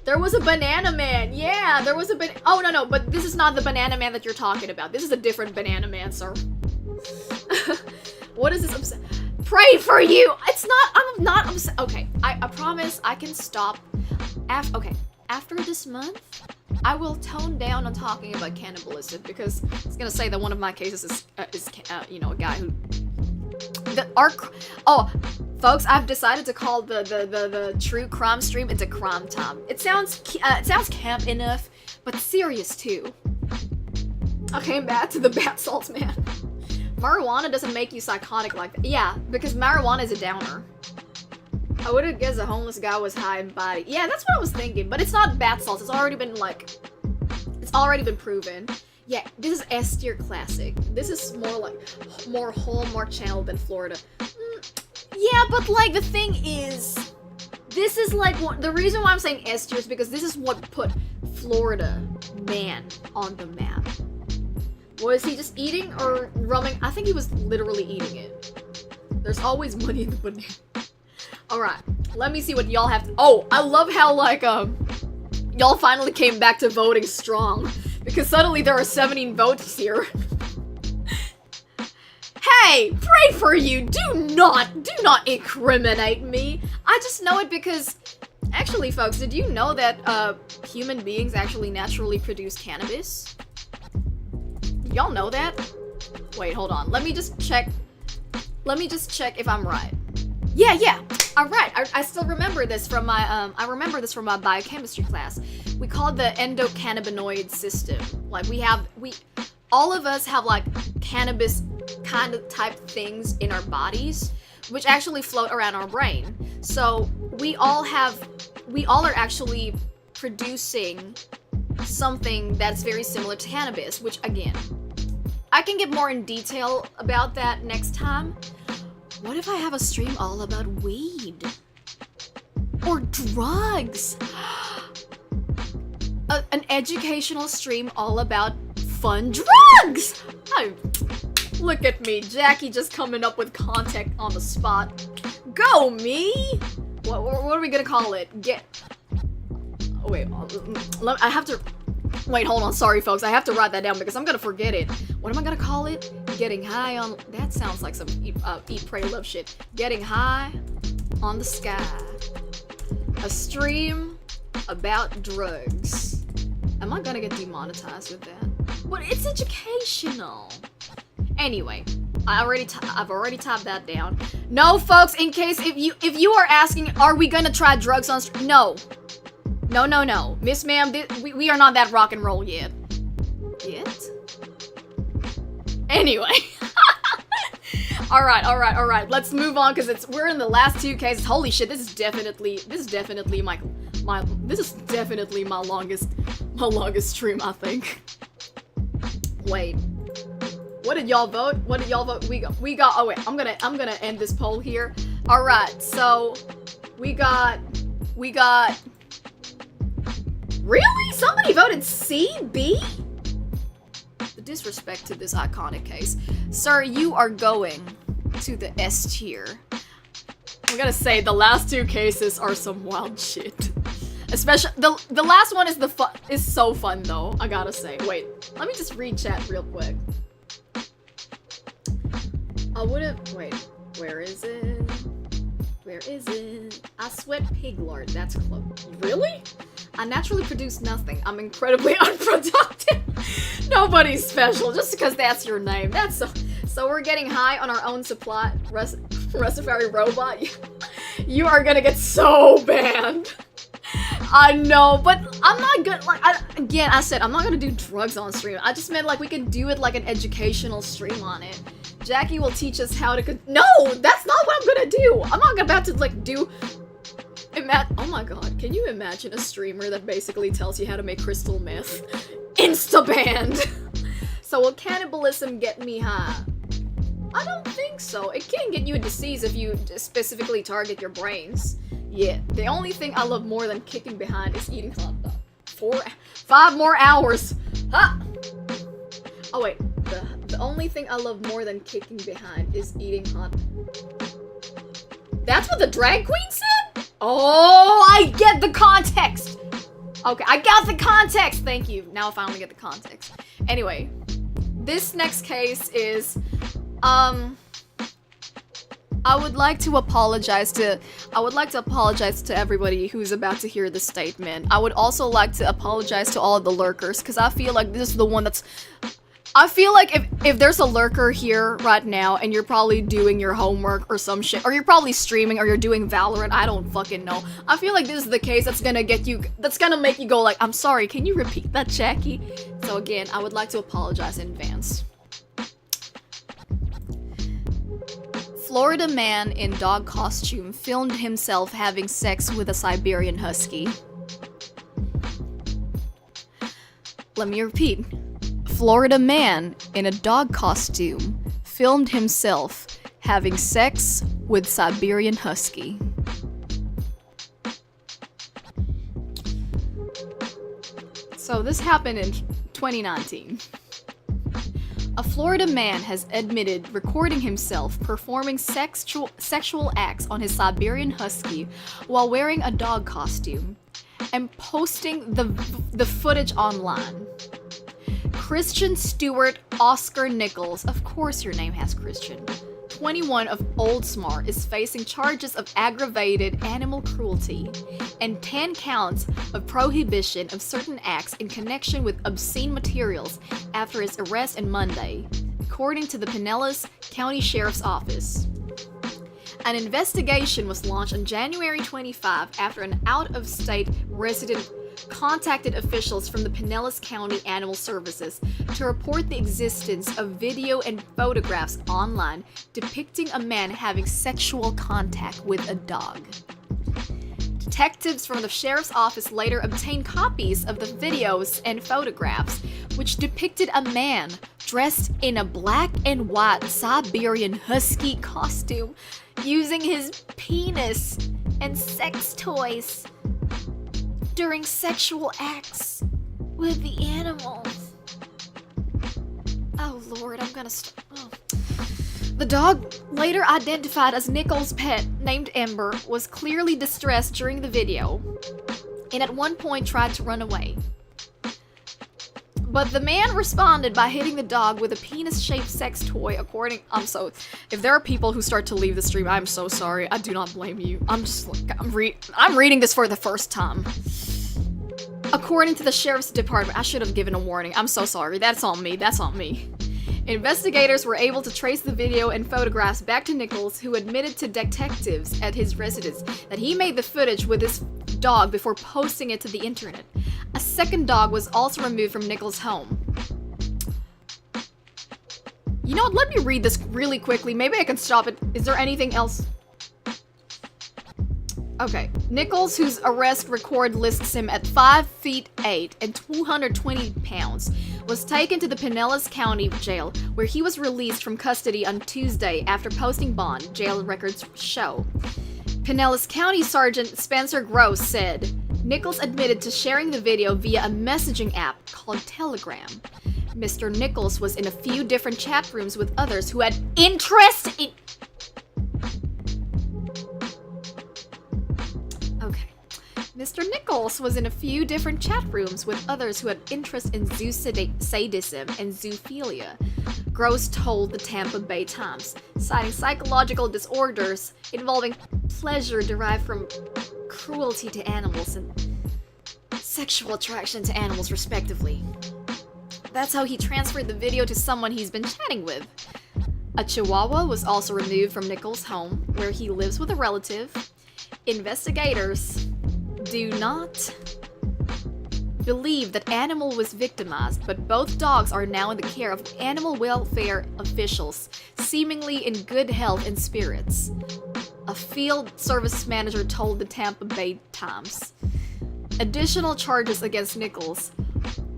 There was a banana man. Yeah, there was a oh, no, but this is not the banana man that you're talking about. This is a different banana man, sir. What is this? Pray for you. It's not. I'm not upset. Okay, I promise I can stop. Okay, after this month, I will tone down on talking about cannibalism because I was gonna say that one of my cases is you know, a guy who. Oh, folks, I've decided to call the true crime stream into crime time. It sounds camp enough, but serious too. I came back to the bath salts, man. Marijuana doesn't make you psychotic like that. Yeah, because marijuana is a downer. I would have guessed a homeless guy was high in body. Yeah, that's what I was thinking, but it's not bath salts. It's already been proven. Yeah, this is S tier classic. This is more Hallmark Channel than Florida. Yeah, but like the thing is, this is like the reason why I'm saying S tier is because this is what put Florida man on the map. Was he just eating or rumming? I think he was literally eating it. There's always money in the banana. Alright, let me see what y'all have to— oh, I love how like y'all finally came back to voting strong. Because suddenly there are 17 votes here. Hey, pray for you. Do not incriminate me. I just know it because, actually, folks, did you know that human beings actually naturally produce cannabis? Y'all know that? Wait, hold on. Let me just check if I'm right. Yeah. All right. I still remember this from my my biochemistry class. We call it the endocannabinoid system. Like all of us have like cannabis kind of type things in our bodies, which actually float around our brain. So we all are actually producing something that's very similar to cannabis, which again, I can get more in detail about that next time. What if I have a stream all about weed? Or drugs? An educational stream all about fun drugs! Oh, look at me, Jackie just coming up with content on the spot. Go me! What are we gonna call it? Oh, wait, I have to— wait, hold on, sorry folks, I have to write that down because I'm gonna forget it. What am I gonna call it? Getting high on— that sounds like some eat, pray, love shit. Getting high on the sky. A stream about drugs. Am I gonna get demonetized with that? But it's educational. Anyway, I've already typed that down. No, folks, in case if you are asking, are we gonna try drugs on stream? No. No. Miss ma'am, we are not that rock and roll yet. Yet? Anyway. Alright. Let's move on because we're in the last two cases. Holy shit, this is definitely my longest stream, I think. Wait. What did y'all vote? We got oh wait, I'm gonna end this poll here. Alright, so we got really? Somebody voted C, B? The disrespect to this iconic case. Sir, you are going to the S tier. I'm gonna say the last two cases are some wild shit. Especially the last one is so fun though, I gotta say. Wait, let me just read chat real quick. Wait, where is it? I sweat pig lard, that's close. Really? I naturally produce nothing. I'm incredibly unproductive. Nobody's special, just because that's your name. That's so we're getting high on our own supply. Recipe robot. You are gonna get so banned. I know, but I'm not good. Like, I said I'm not gonna do drugs on stream. I just meant like we could do it like an educational stream on it. Jackie will teach us how to— no, that's not what I'm gonna do. I'm not about to like do— oh my god, can you imagine a streamer that basically tells you how to make crystal meth? Insta-banned! So will cannibalism get me high? I don't think so. It can get you a disease if you specifically target your brains. Yeah, the only thing I love more than kicking behind is eating hot dog. 5 more hours. Ha! Oh wait, the only thing I love more than kicking behind is eating hot. That's what the drag queen said? Oh, I get the context. Okay, I got the context. Thank you. Now I finally get the context. Anyway, this next case is, I would like to apologize to everybody who's about to hear this statement. I would also like to apologize to all of the lurkers, because I feel like this is the one that's... I feel like if there's a lurker here right now and you're probably doing your homework or some shit, or you're probably streaming or you're doing Valorant, I don't fucking know. I feel like this is the case that's gonna make you go like, I'm sorry, can you repeat that, Jackie? So again, I would like to apologize in advance. Florida man in dog costume filmed himself having sex with a Siberian husky. Let me repeat. Florida man in a dog costume filmed himself having sex with Siberian husky. So this happened in 2019. A Florida man has admitted recording himself performing sexual acts on his Siberian husky while wearing a dog costume and posting the footage online. Christian Stewart Oscar Nichols, of course your name has Christian, 21 of Oldsmar, is facing charges of aggravated animal cruelty and 10 counts of prohibition of certain acts in connection with obscene materials after his arrest on Monday, according to the Pinellas County Sheriff's Office. An investigation was launched on January 25 after an out-of-state resident contacted officials from the Pinellas County Animal Services to report the existence of video and photographs online depicting a man having sexual contact with a dog. Detectives from the sheriff's office later obtained copies of the videos and photographs, which depicted a man dressed in a black and white Siberian husky costume using his penis and sex toys during sexual acts with the animals. Oh lord, I'm gonna stop. Oh. The dog, later identified as Nichols' pet, named Ember, was clearly distressed during the video, and at one point tried to run away. But the man responded by hitting the dog with a penis-shaped sex toy, if there are people who start to leave the stream, I'm so sorry. I do not blame you. I'm reading this for the first time. According to the sheriff's department, I should have given a warning. I'm so sorry. That's on me. That's on me. Investigators were able to trace the video and photographs back to Nichols, who admitted to detectives at his residence that he made the footage with his dog before posting it to the internet. A second dog was also removed from Nichols' home. You know what? Let me read this really quickly. Maybe I can stop it. Is there anything else? Okay. Nichols, whose arrest record lists him at 5'8" and 220 pounds, was taken to the Pinellas County Jail, where he was released from custody on Tuesday after posting bond, jail records show. Pinellas County Sergeant Spencer Gross said, Nichols admitted to sharing the video via a messaging app called Telegram. Mr. Nichols was in a few different chat rooms with others who had interest in... Okay. Mr. Nichols was in a few different chat rooms with others who had interest in zoo sadism and zoophilia, Gross told the Tampa Bay Times, citing psychological disorders involving pleasure derived from cruelty to animals and sexual attraction to animals, respectively. That's how he transferred the video to someone he's been chatting with. A Chihuahua was also removed from Nichols' home, where he lives with a relative. Investigators do not believe that animal was victimized, but both dogs are now in the care of animal welfare officials, seemingly in good health and spirits, a field service manager told the Tampa Bay Times. Additional charges against Nichols,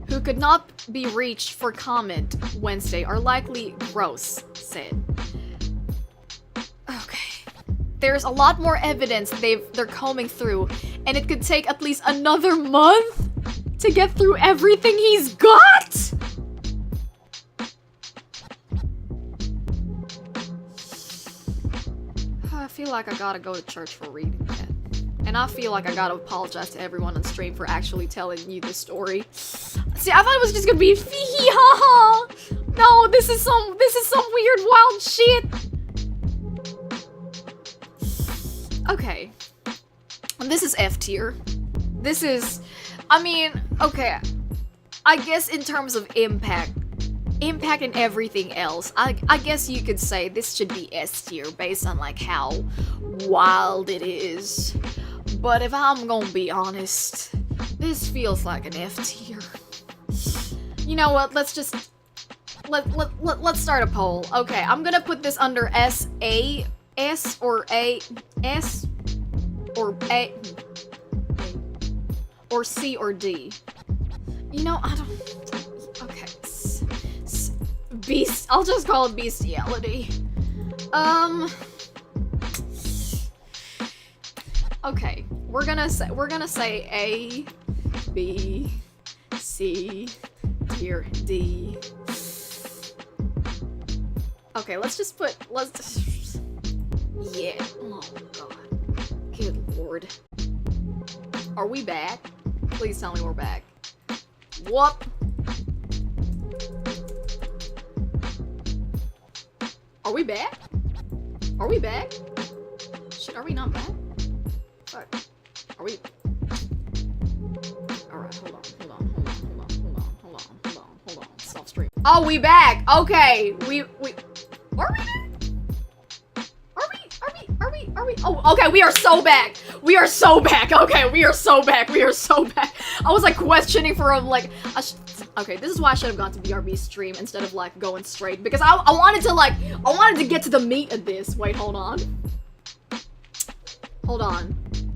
who could not be reached for comment Wednesday, are likely, Gross said. there's a lot more evidence they're combing through, and it could take at least another month to get through everything he's got? I feel like I gotta go to church for reading that. And I feel like I gotta apologize to everyone on stream for actually telling you this story. See, I thought it was just gonna be fee ha ha. No, this is some weird wild shit. Okay. This is F tier. This is, I mean, okay. I guess in terms of impact and everything else, I guess you could say this should be S tier based on like how wild it is. But if I'm gonna be honest, this feels like an F tier. You know what? Let's just let's start a poll. Okay, I'm gonna put this under S or C or D. You know, I don't. Okay, beast. I'll just call it bestiality. Okay, we're gonna say A, B, C, tier D. Okay, yeah. Oh god. Good lord. Are we back? Please tell me we're back. Whoop. Are we back? Are we back? Shit, are we not back? Fuck. Are we? Alright, hold on. Stop stream. Oh, we back! Okay, are we back? Are we? Oh, okay, we are so back! We are so back! Okay, we are so back! I was like questioning for like, okay, this is why I should have gone to BRB stream instead of like going straight, because I wanted to get to the meat of this. Wait, hold on.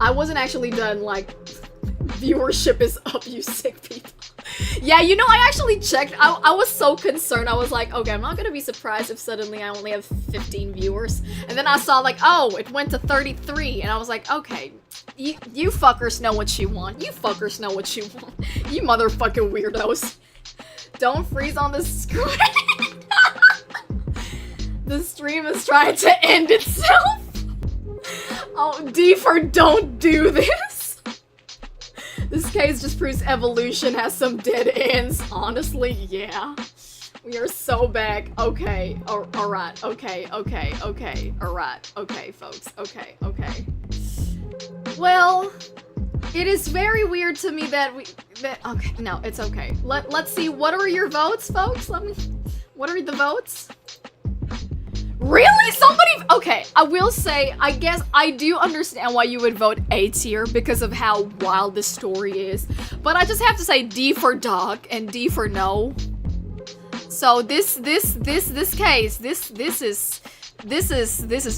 I wasn't actually done, like, viewership is up, you sick people. Yeah, you know, I actually checked. I was so concerned. I was like, okay, I'm not gonna be surprised if suddenly I only have 15 viewers. And then I saw like, oh, it went to 33. And I was like, okay, you fuckers know what you want. You fuckers know what you want. You motherfucking weirdos. Don't freeze on the screen. The stream is trying to end itself. Oh, D for don't do this. This case just proves evolution has some dead ends. Honestly, yeah. We are so back. Okay. Alright. Okay. Alright. Okay, folks. Okay. Well, it is very weird to me that okay, no, it's okay. Let's see, what are your votes, folks? What are the votes? Really? Somebody? Okay, I will say, I guess I do understand why you would vote A tier because of how wild this story is. But I just have to say D for dog and D for no. So this case, this is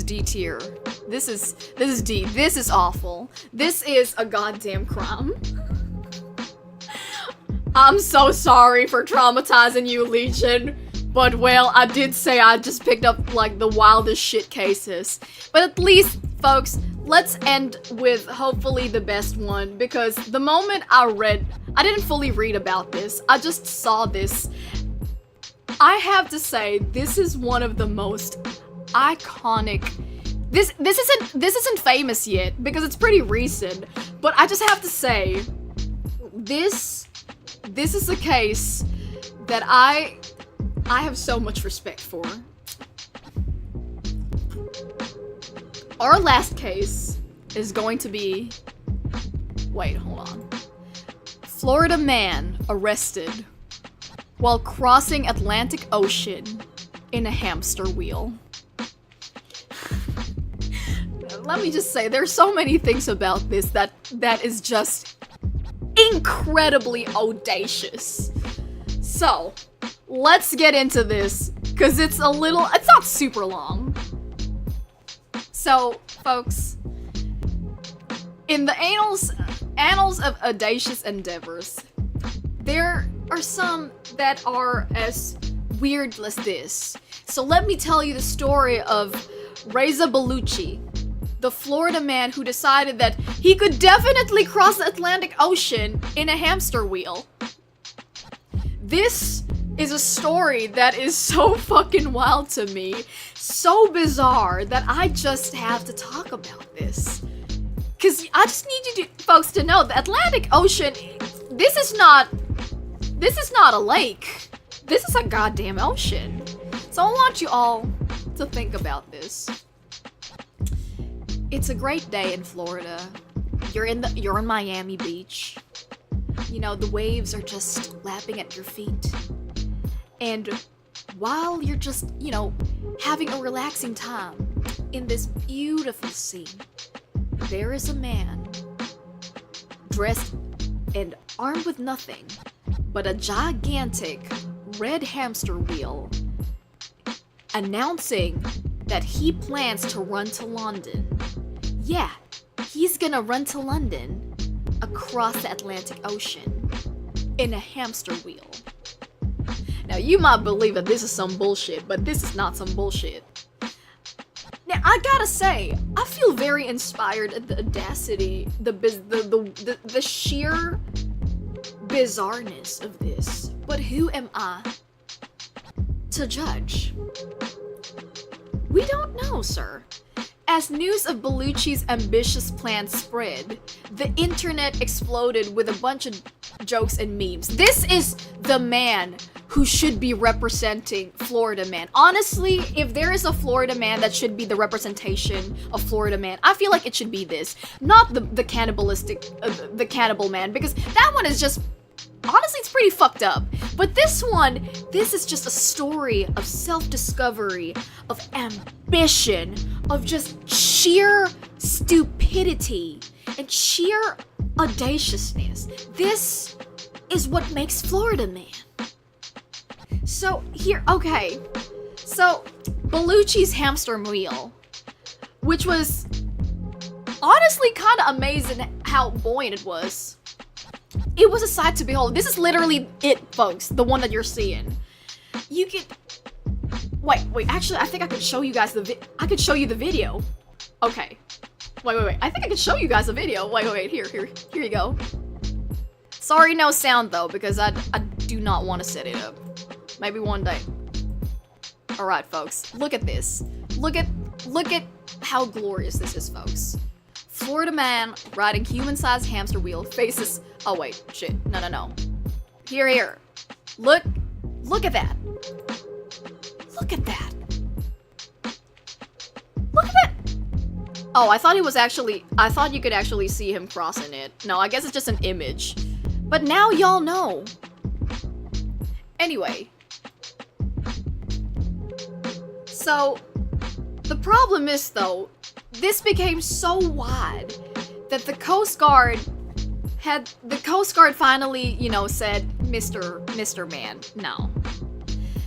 D tier. This is D. This is awful. This is a goddamn crime. I'm so sorry for traumatizing you, Legion. But, well, I did say I just picked up, like, the wildest shit cases. But at least, folks, let's end with, hopefully, the best one. Because the moment I didn't fully read about this. I just saw this. I have to say, this is one of the most iconic... This isn't famous yet, because it's pretty recent. But I just have to say, this is a case that I have so much respect for. Our last case is going to be... Wait, hold on. Florida man arrested while crossing Atlantic Ocean in a hamster wheel. Let me just say, there's so many things about this that is just incredibly audacious. So, let's get into this, because it's not super long. So, folks, in the annals of audacious endeavors, there are some that are as weird as this. So let me tell you the story of Reza Bellucci, The Florida man who decided that he could definitely cross the Atlantic Ocean in a hamster wheel. This is a story that is so fucking wild to me, so bizarre that I just have to talk about this. Cause I just need you folks to know the Atlantic Ocean, this is not a lake. This is a goddamn ocean. So I want you all to think about this. It's a great day in Florida. You're in Miami Beach. You know, the waves are just lapping at your feet. And while you're just, you know, having a relaxing time in this beautiful sea, there is a man dressed and armed with nothing but a gigantic red hamster wheel, announcing that he plans to run to London. Yeah, he's gonna run to London across the Atlantic Ocean in a hamster wheel. Now, you might believe that this is some bullshit, but this is not some bullshit. Now, I gotta say, I feel very inspired at the audacity, the sheer bizarreness of this. But who am I to judge? We don't know, sir. As news of Bellucci's ambitious plan spread, the internet exploded with a bunch of jokes and memes. This is the man who should be representing Florida man. Honestly, if there is a Florida man that should be the representation of Florida man, I feel like it should be this. Not the cannibalistic, the cannibal man, because that one is just, honestly, it's pretty fucked up. But this one, this is just a story of self-discovery, of ambition, of just sheer stupidity and sheer audaciousness. This is what makes Florida man. So here, okay. So Bellucci's hamster wheel, which was honestly kind of amazing how buoyant it was. It was a sight to behold. This is literally it, folks. The one that you're seeing. You could... Wait. Actually, I think I could show you guys I could show you the video. Okay. Wait. I think I could show you guys the video. Wait. Here you go. Sorry, no sound, though, because I do not want to set it up. Maybe one day. Alright, folks. Look at this. Look at how glorious this is, folks. Florida man riding human-sized hamster wheel faces... Oh, wait. Shit. No. Here. Look at that. Look at that. Oh, I thought you could actually see him crossing it. No, I guess it's just an image. But now y'all know. Anyway. So, the problem is, though, this became so wide that the Coast Guard finally, you know, said, Mr. Man, no.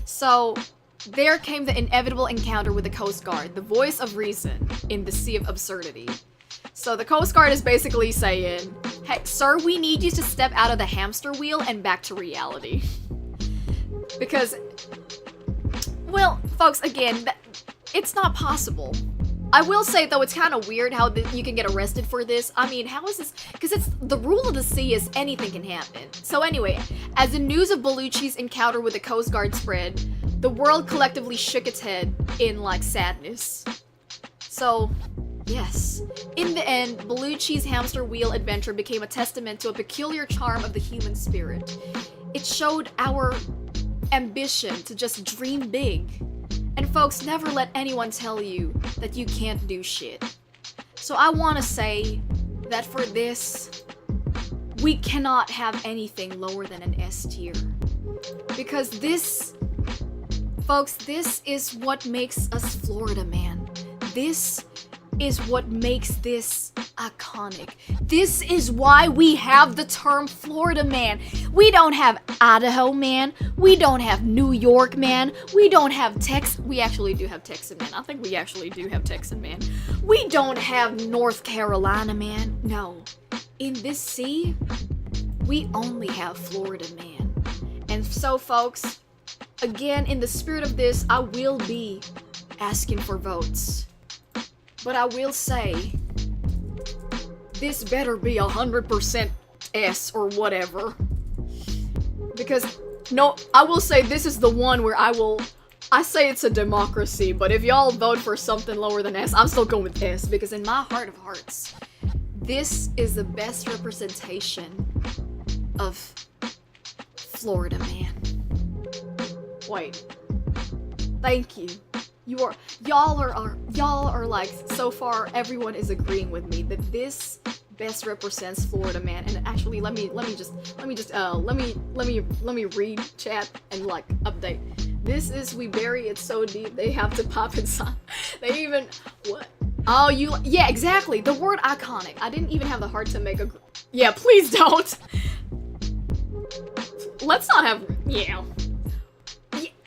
So, there came the inevitable encounter with the Coast Guard, the voice of reason in the sea of absurdity. So the Coast Guard is basically saying, hey, sir, we need you to step out of the hamster wheel and back to reality. Because, well, folks, again, it's not possible. I will say, though, it's kind of weird how you can get arrested for this. I mean, how is this? Because it's the rule of the sea is anything can happen. So anyway, as the news of Bellucci's encounter with the Coast Guard spread, the world collectively shook its head in, like, sadness. So, yes. In the end, Bellucci's hamster wheel adventure became a testament to a peculiar charm of the human spirit. It showed our ambition to just dream big. And folks, never let anyone tell you that you can't do shit. So I want to say that for this, we cannot have anything lower than an S tier. Because this, folks, this is what makes us Florida man. This is what makes this iconic. This is why we have the term Florida man. We don't have Idaho man. We don't have New York man. We don't have we actually do have Texan man. I think we actually do have Texan man. We don't have North Carolina man. No. In this sea, we only have Florida man. And so, folks, again, in the spirit of this, I will be asking for votes. But I will say, this better be 100% S or whatever. Because, no, I will say this is the one where I say it's a democracy, but if y'all vote for something lower than S, I'm still going with S, because in my heart of hearts, this is the best representation of Florida man. Wait. Thank you. Y'all are like, so far everyone is agreeing with me that this best represents Florida man. And actually, let me read chat and like update. This is, we bury it so deep they have to pop inside. They even, what? Oh, yeah, exactly. The word iconic. I didn't even have the heart to make a, yeah, please don't. Let's not have, yeah.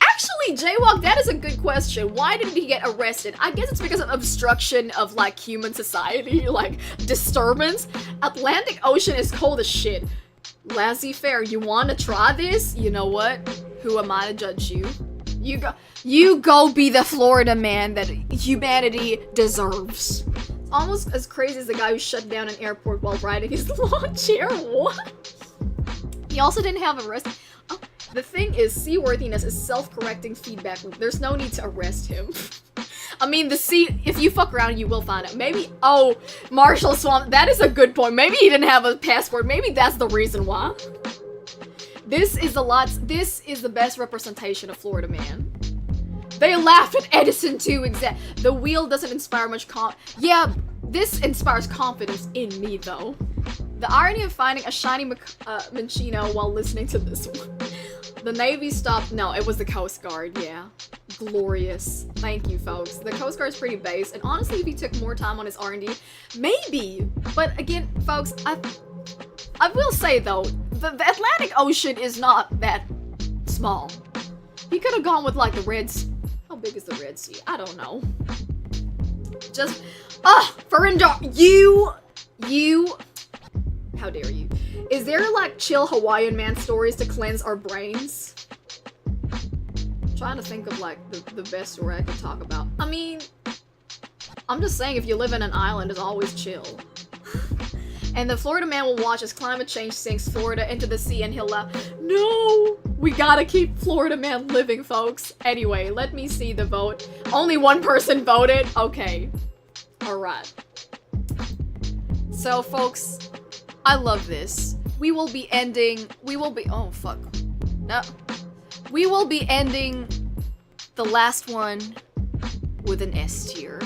Actually, Jaywalk, that is a good question. Why did he get arrested? I guess it's because of obstruction of, like, human society, like, disturbance. Atlantic Ocean is cold as shit. Laissez-faire, you want to try this? You know what? Who am I to judge you? You go be the Florida man that humanity deserves. It's almost as crazy as the guy who shut down an airport while riding his lawn chair. What? He also didn't have arrest. Oh, the thing is, seaworthiness is self-correcting feedback loop. There's no need to arrest him. I mean, if you fuck around, you will find out. Maybe, oh, Marshall Swamp, that is a good point. Maybe he didn't have a passport. Maybe that's the reason why. This is the best representation of Florida man. They laughed at Edison too, the wheel doesn't inspire much yeah, this inspires confidence in me though. The irony of finding a shiny Minccino while listening to this one. The Navy stopped, no, it was the Coast Guard, yeah. Glorious. Thank you, folks. The Coast Guard's pretty base, and honestly, if he took more time on his R&D, maybe. But again, folks, I will say though, the Atlantic Ocean is not that small. He could have gone with like the Red Sea. How big is the Red Sea? I don't know. Just, you, how dare you? Is there like chill Hawaiian man stories to cleanse our brains? I'm trying to think of like the best story I could talk about. I mean, I'm just saying if you live in an island, it's always chill. And the Florida man will watch as climate change sinks Florida into the sea and he'll laugh. No! We gotta keep Florida man living, folks. Anyway, let me see the vote. Only one person voted? Okay. Alright. So, folks, I love this. We will be ending the last one with an S tier.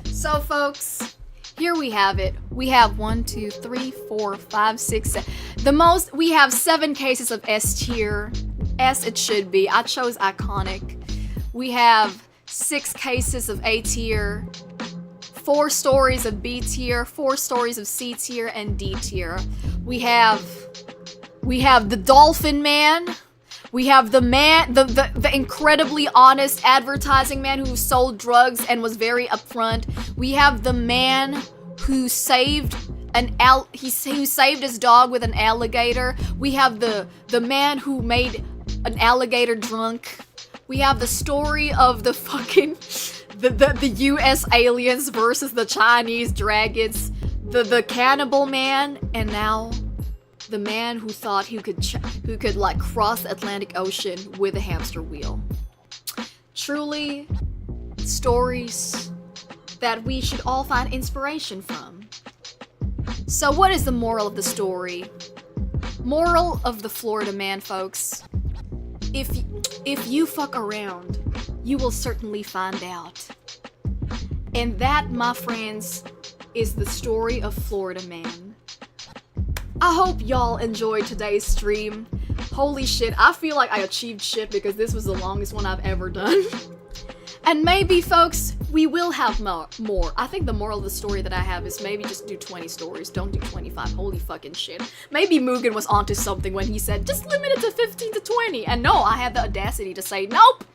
So, folks, here we have it. We have 1, 2, 3, 4, 5, 6, 7. We have 7 cases of S tier. S it should be. I chose iconic. We have 6 cases of A tier, 4 stories of B tier, 4 stories of C tier, and D tier. We have the Dolphin Man. We have the man, the incredibly honest advertising man who sold drugs and was very upfront. We have the man who saved who saved his dog with an alligator. We have the man who made an alligator drunk. We have the story of the fucking the US aliens versus the Chinese dragons. The cannibal man, and now the man who thought who could like cross the Atlantic Ocean with a hamster wheel. Truly, stories that we should all find inspiration from. So what is the moral of the story? Moral of the Florida man, folks. If you fuck around, you will certainly find out. And that, my friends, is the story of Florida man. I hope y'all enjoyed today's stream. Holy shit, I feel like I achieved shit because this was the longest one I've ever done. And maybe, folks, we will have more. I think the moral of the story that I have is maybe just do 20 stories, don't do 25. Holy fucking shit. Maybe Mugen was onto something when he said, just limit it to 15 to 20. And no, I had the audacity to say, nope!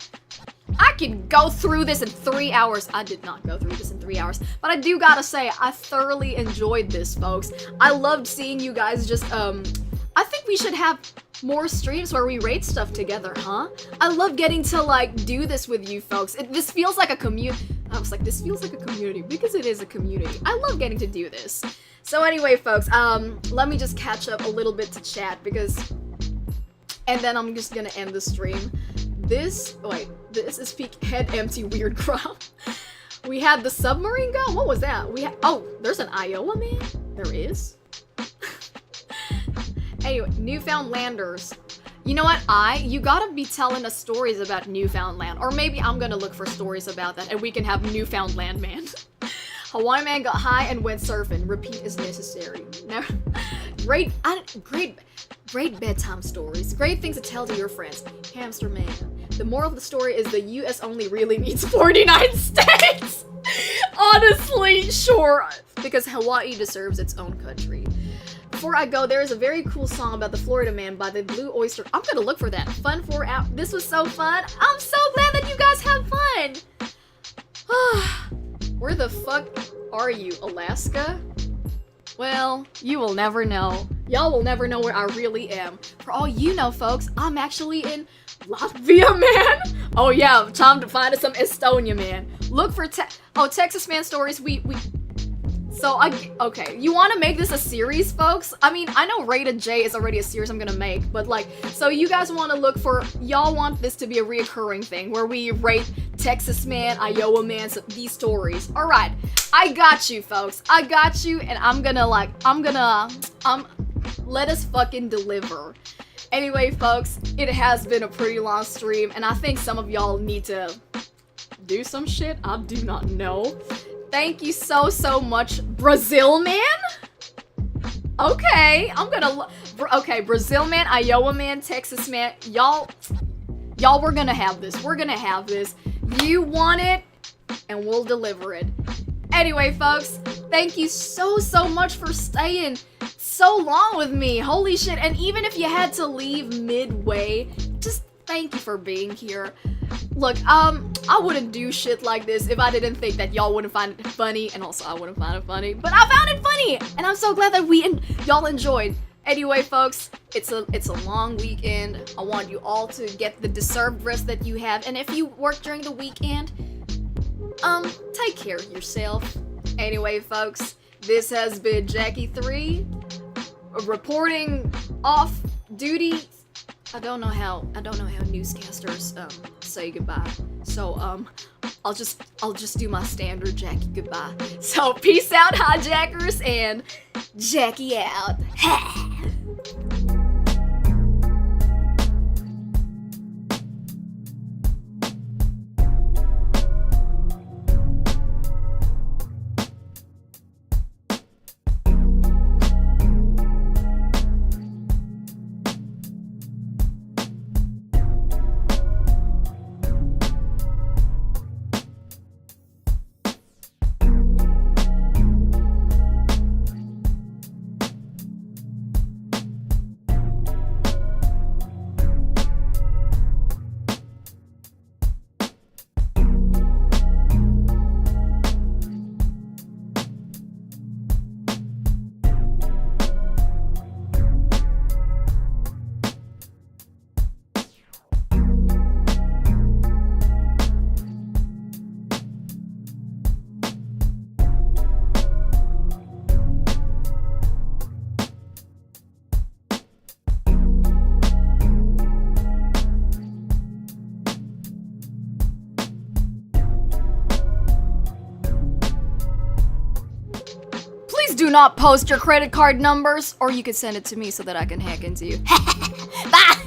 I can go through this in 3 hours. I did not go through this in 3 hours. But I do gotta say, I thoroughly enjoyed this, folks. I loved seeing you guys just, I think we should have more streams where we rate stuff together, huh? I love getting to, like, do this with you folks. This feels like a I was like, this feels like a community, because it is a community. I love getting to do this. So anyway, folks, let me just catch up a little bit to chat, and then I'm just gonna end the stream. This is peak head empty weird crowd. We had the submarine go. What was that? Oh, there's an Iowa man. There is. Anyway, Newfoundlanders. You know what? You gotta be telling us stories about Newfoundland, or maybe I'm gonna look for stories about that, and we can have Newfoundland man. Hawaii man got high and went surfing. Repeat is necessary. Now, great bedtime stories. Great things to tell to your friends. Hamster man. The moral of the story is the U.S. only really needs 49 states. Honestly, sure. Because Hawaii deserves its own country. Before I go, there is a very cool song about the Florida Man by the Blue Oyster. I'm gonna look for that. Fun 4 hours. This was so fun. I'm so glad that you guys have fun. Where the fuck are you, Alaska? Well, you will never know. Y'all will never know where I really am. For all you know, folks, I'm actually in Latvia, man. Oh yeah, time to find us some Estonia, man. Look for Texas man stories. Okay, you want to make this a series, folks? I mean, I know Rated J is already a series I'm gonna make, but like, so you guys want to look for, y'all want this to be a reoccurring thing where we rate Texas man, Iowa man, these stories. All right, I got you, folks. I got you, and let us fucking deliver. Anyway, folks, it has been a pretty long stream, and I think some of y'all need to do some shit. I do not know. Thank you so much, Brazil man. Okay, okay, Brazil man, Iowa man, Texas man, y'all, we're gonna have this. We're gonna have this. You want it, and we'll deliver it. Anyway, folks, thank you so much for staying so long with me. Holy shit. And even if you had to leave midway, just thank you for being here. Look, I wouldn't do shit like this if I didn't think that y'all wouldn't find it funny, and also I wouldn't find it funny, but I found it funny, and I'm so glad that y'all enjoyed. Anyway, folks, it's a long weekend. I want you all to get the deserved rest that you have, and if you work during the weekend, take care of yourself. Anyway, folks, this has been Jacki3 reporting off duty. I don't know how newscasters say goodbye. So I'll just do my standard Jacki goodbye. So peace out, hijackers, and Jacki out. Do not post your credit card numbers, or you could send it to me so that I can hack into you. Bye!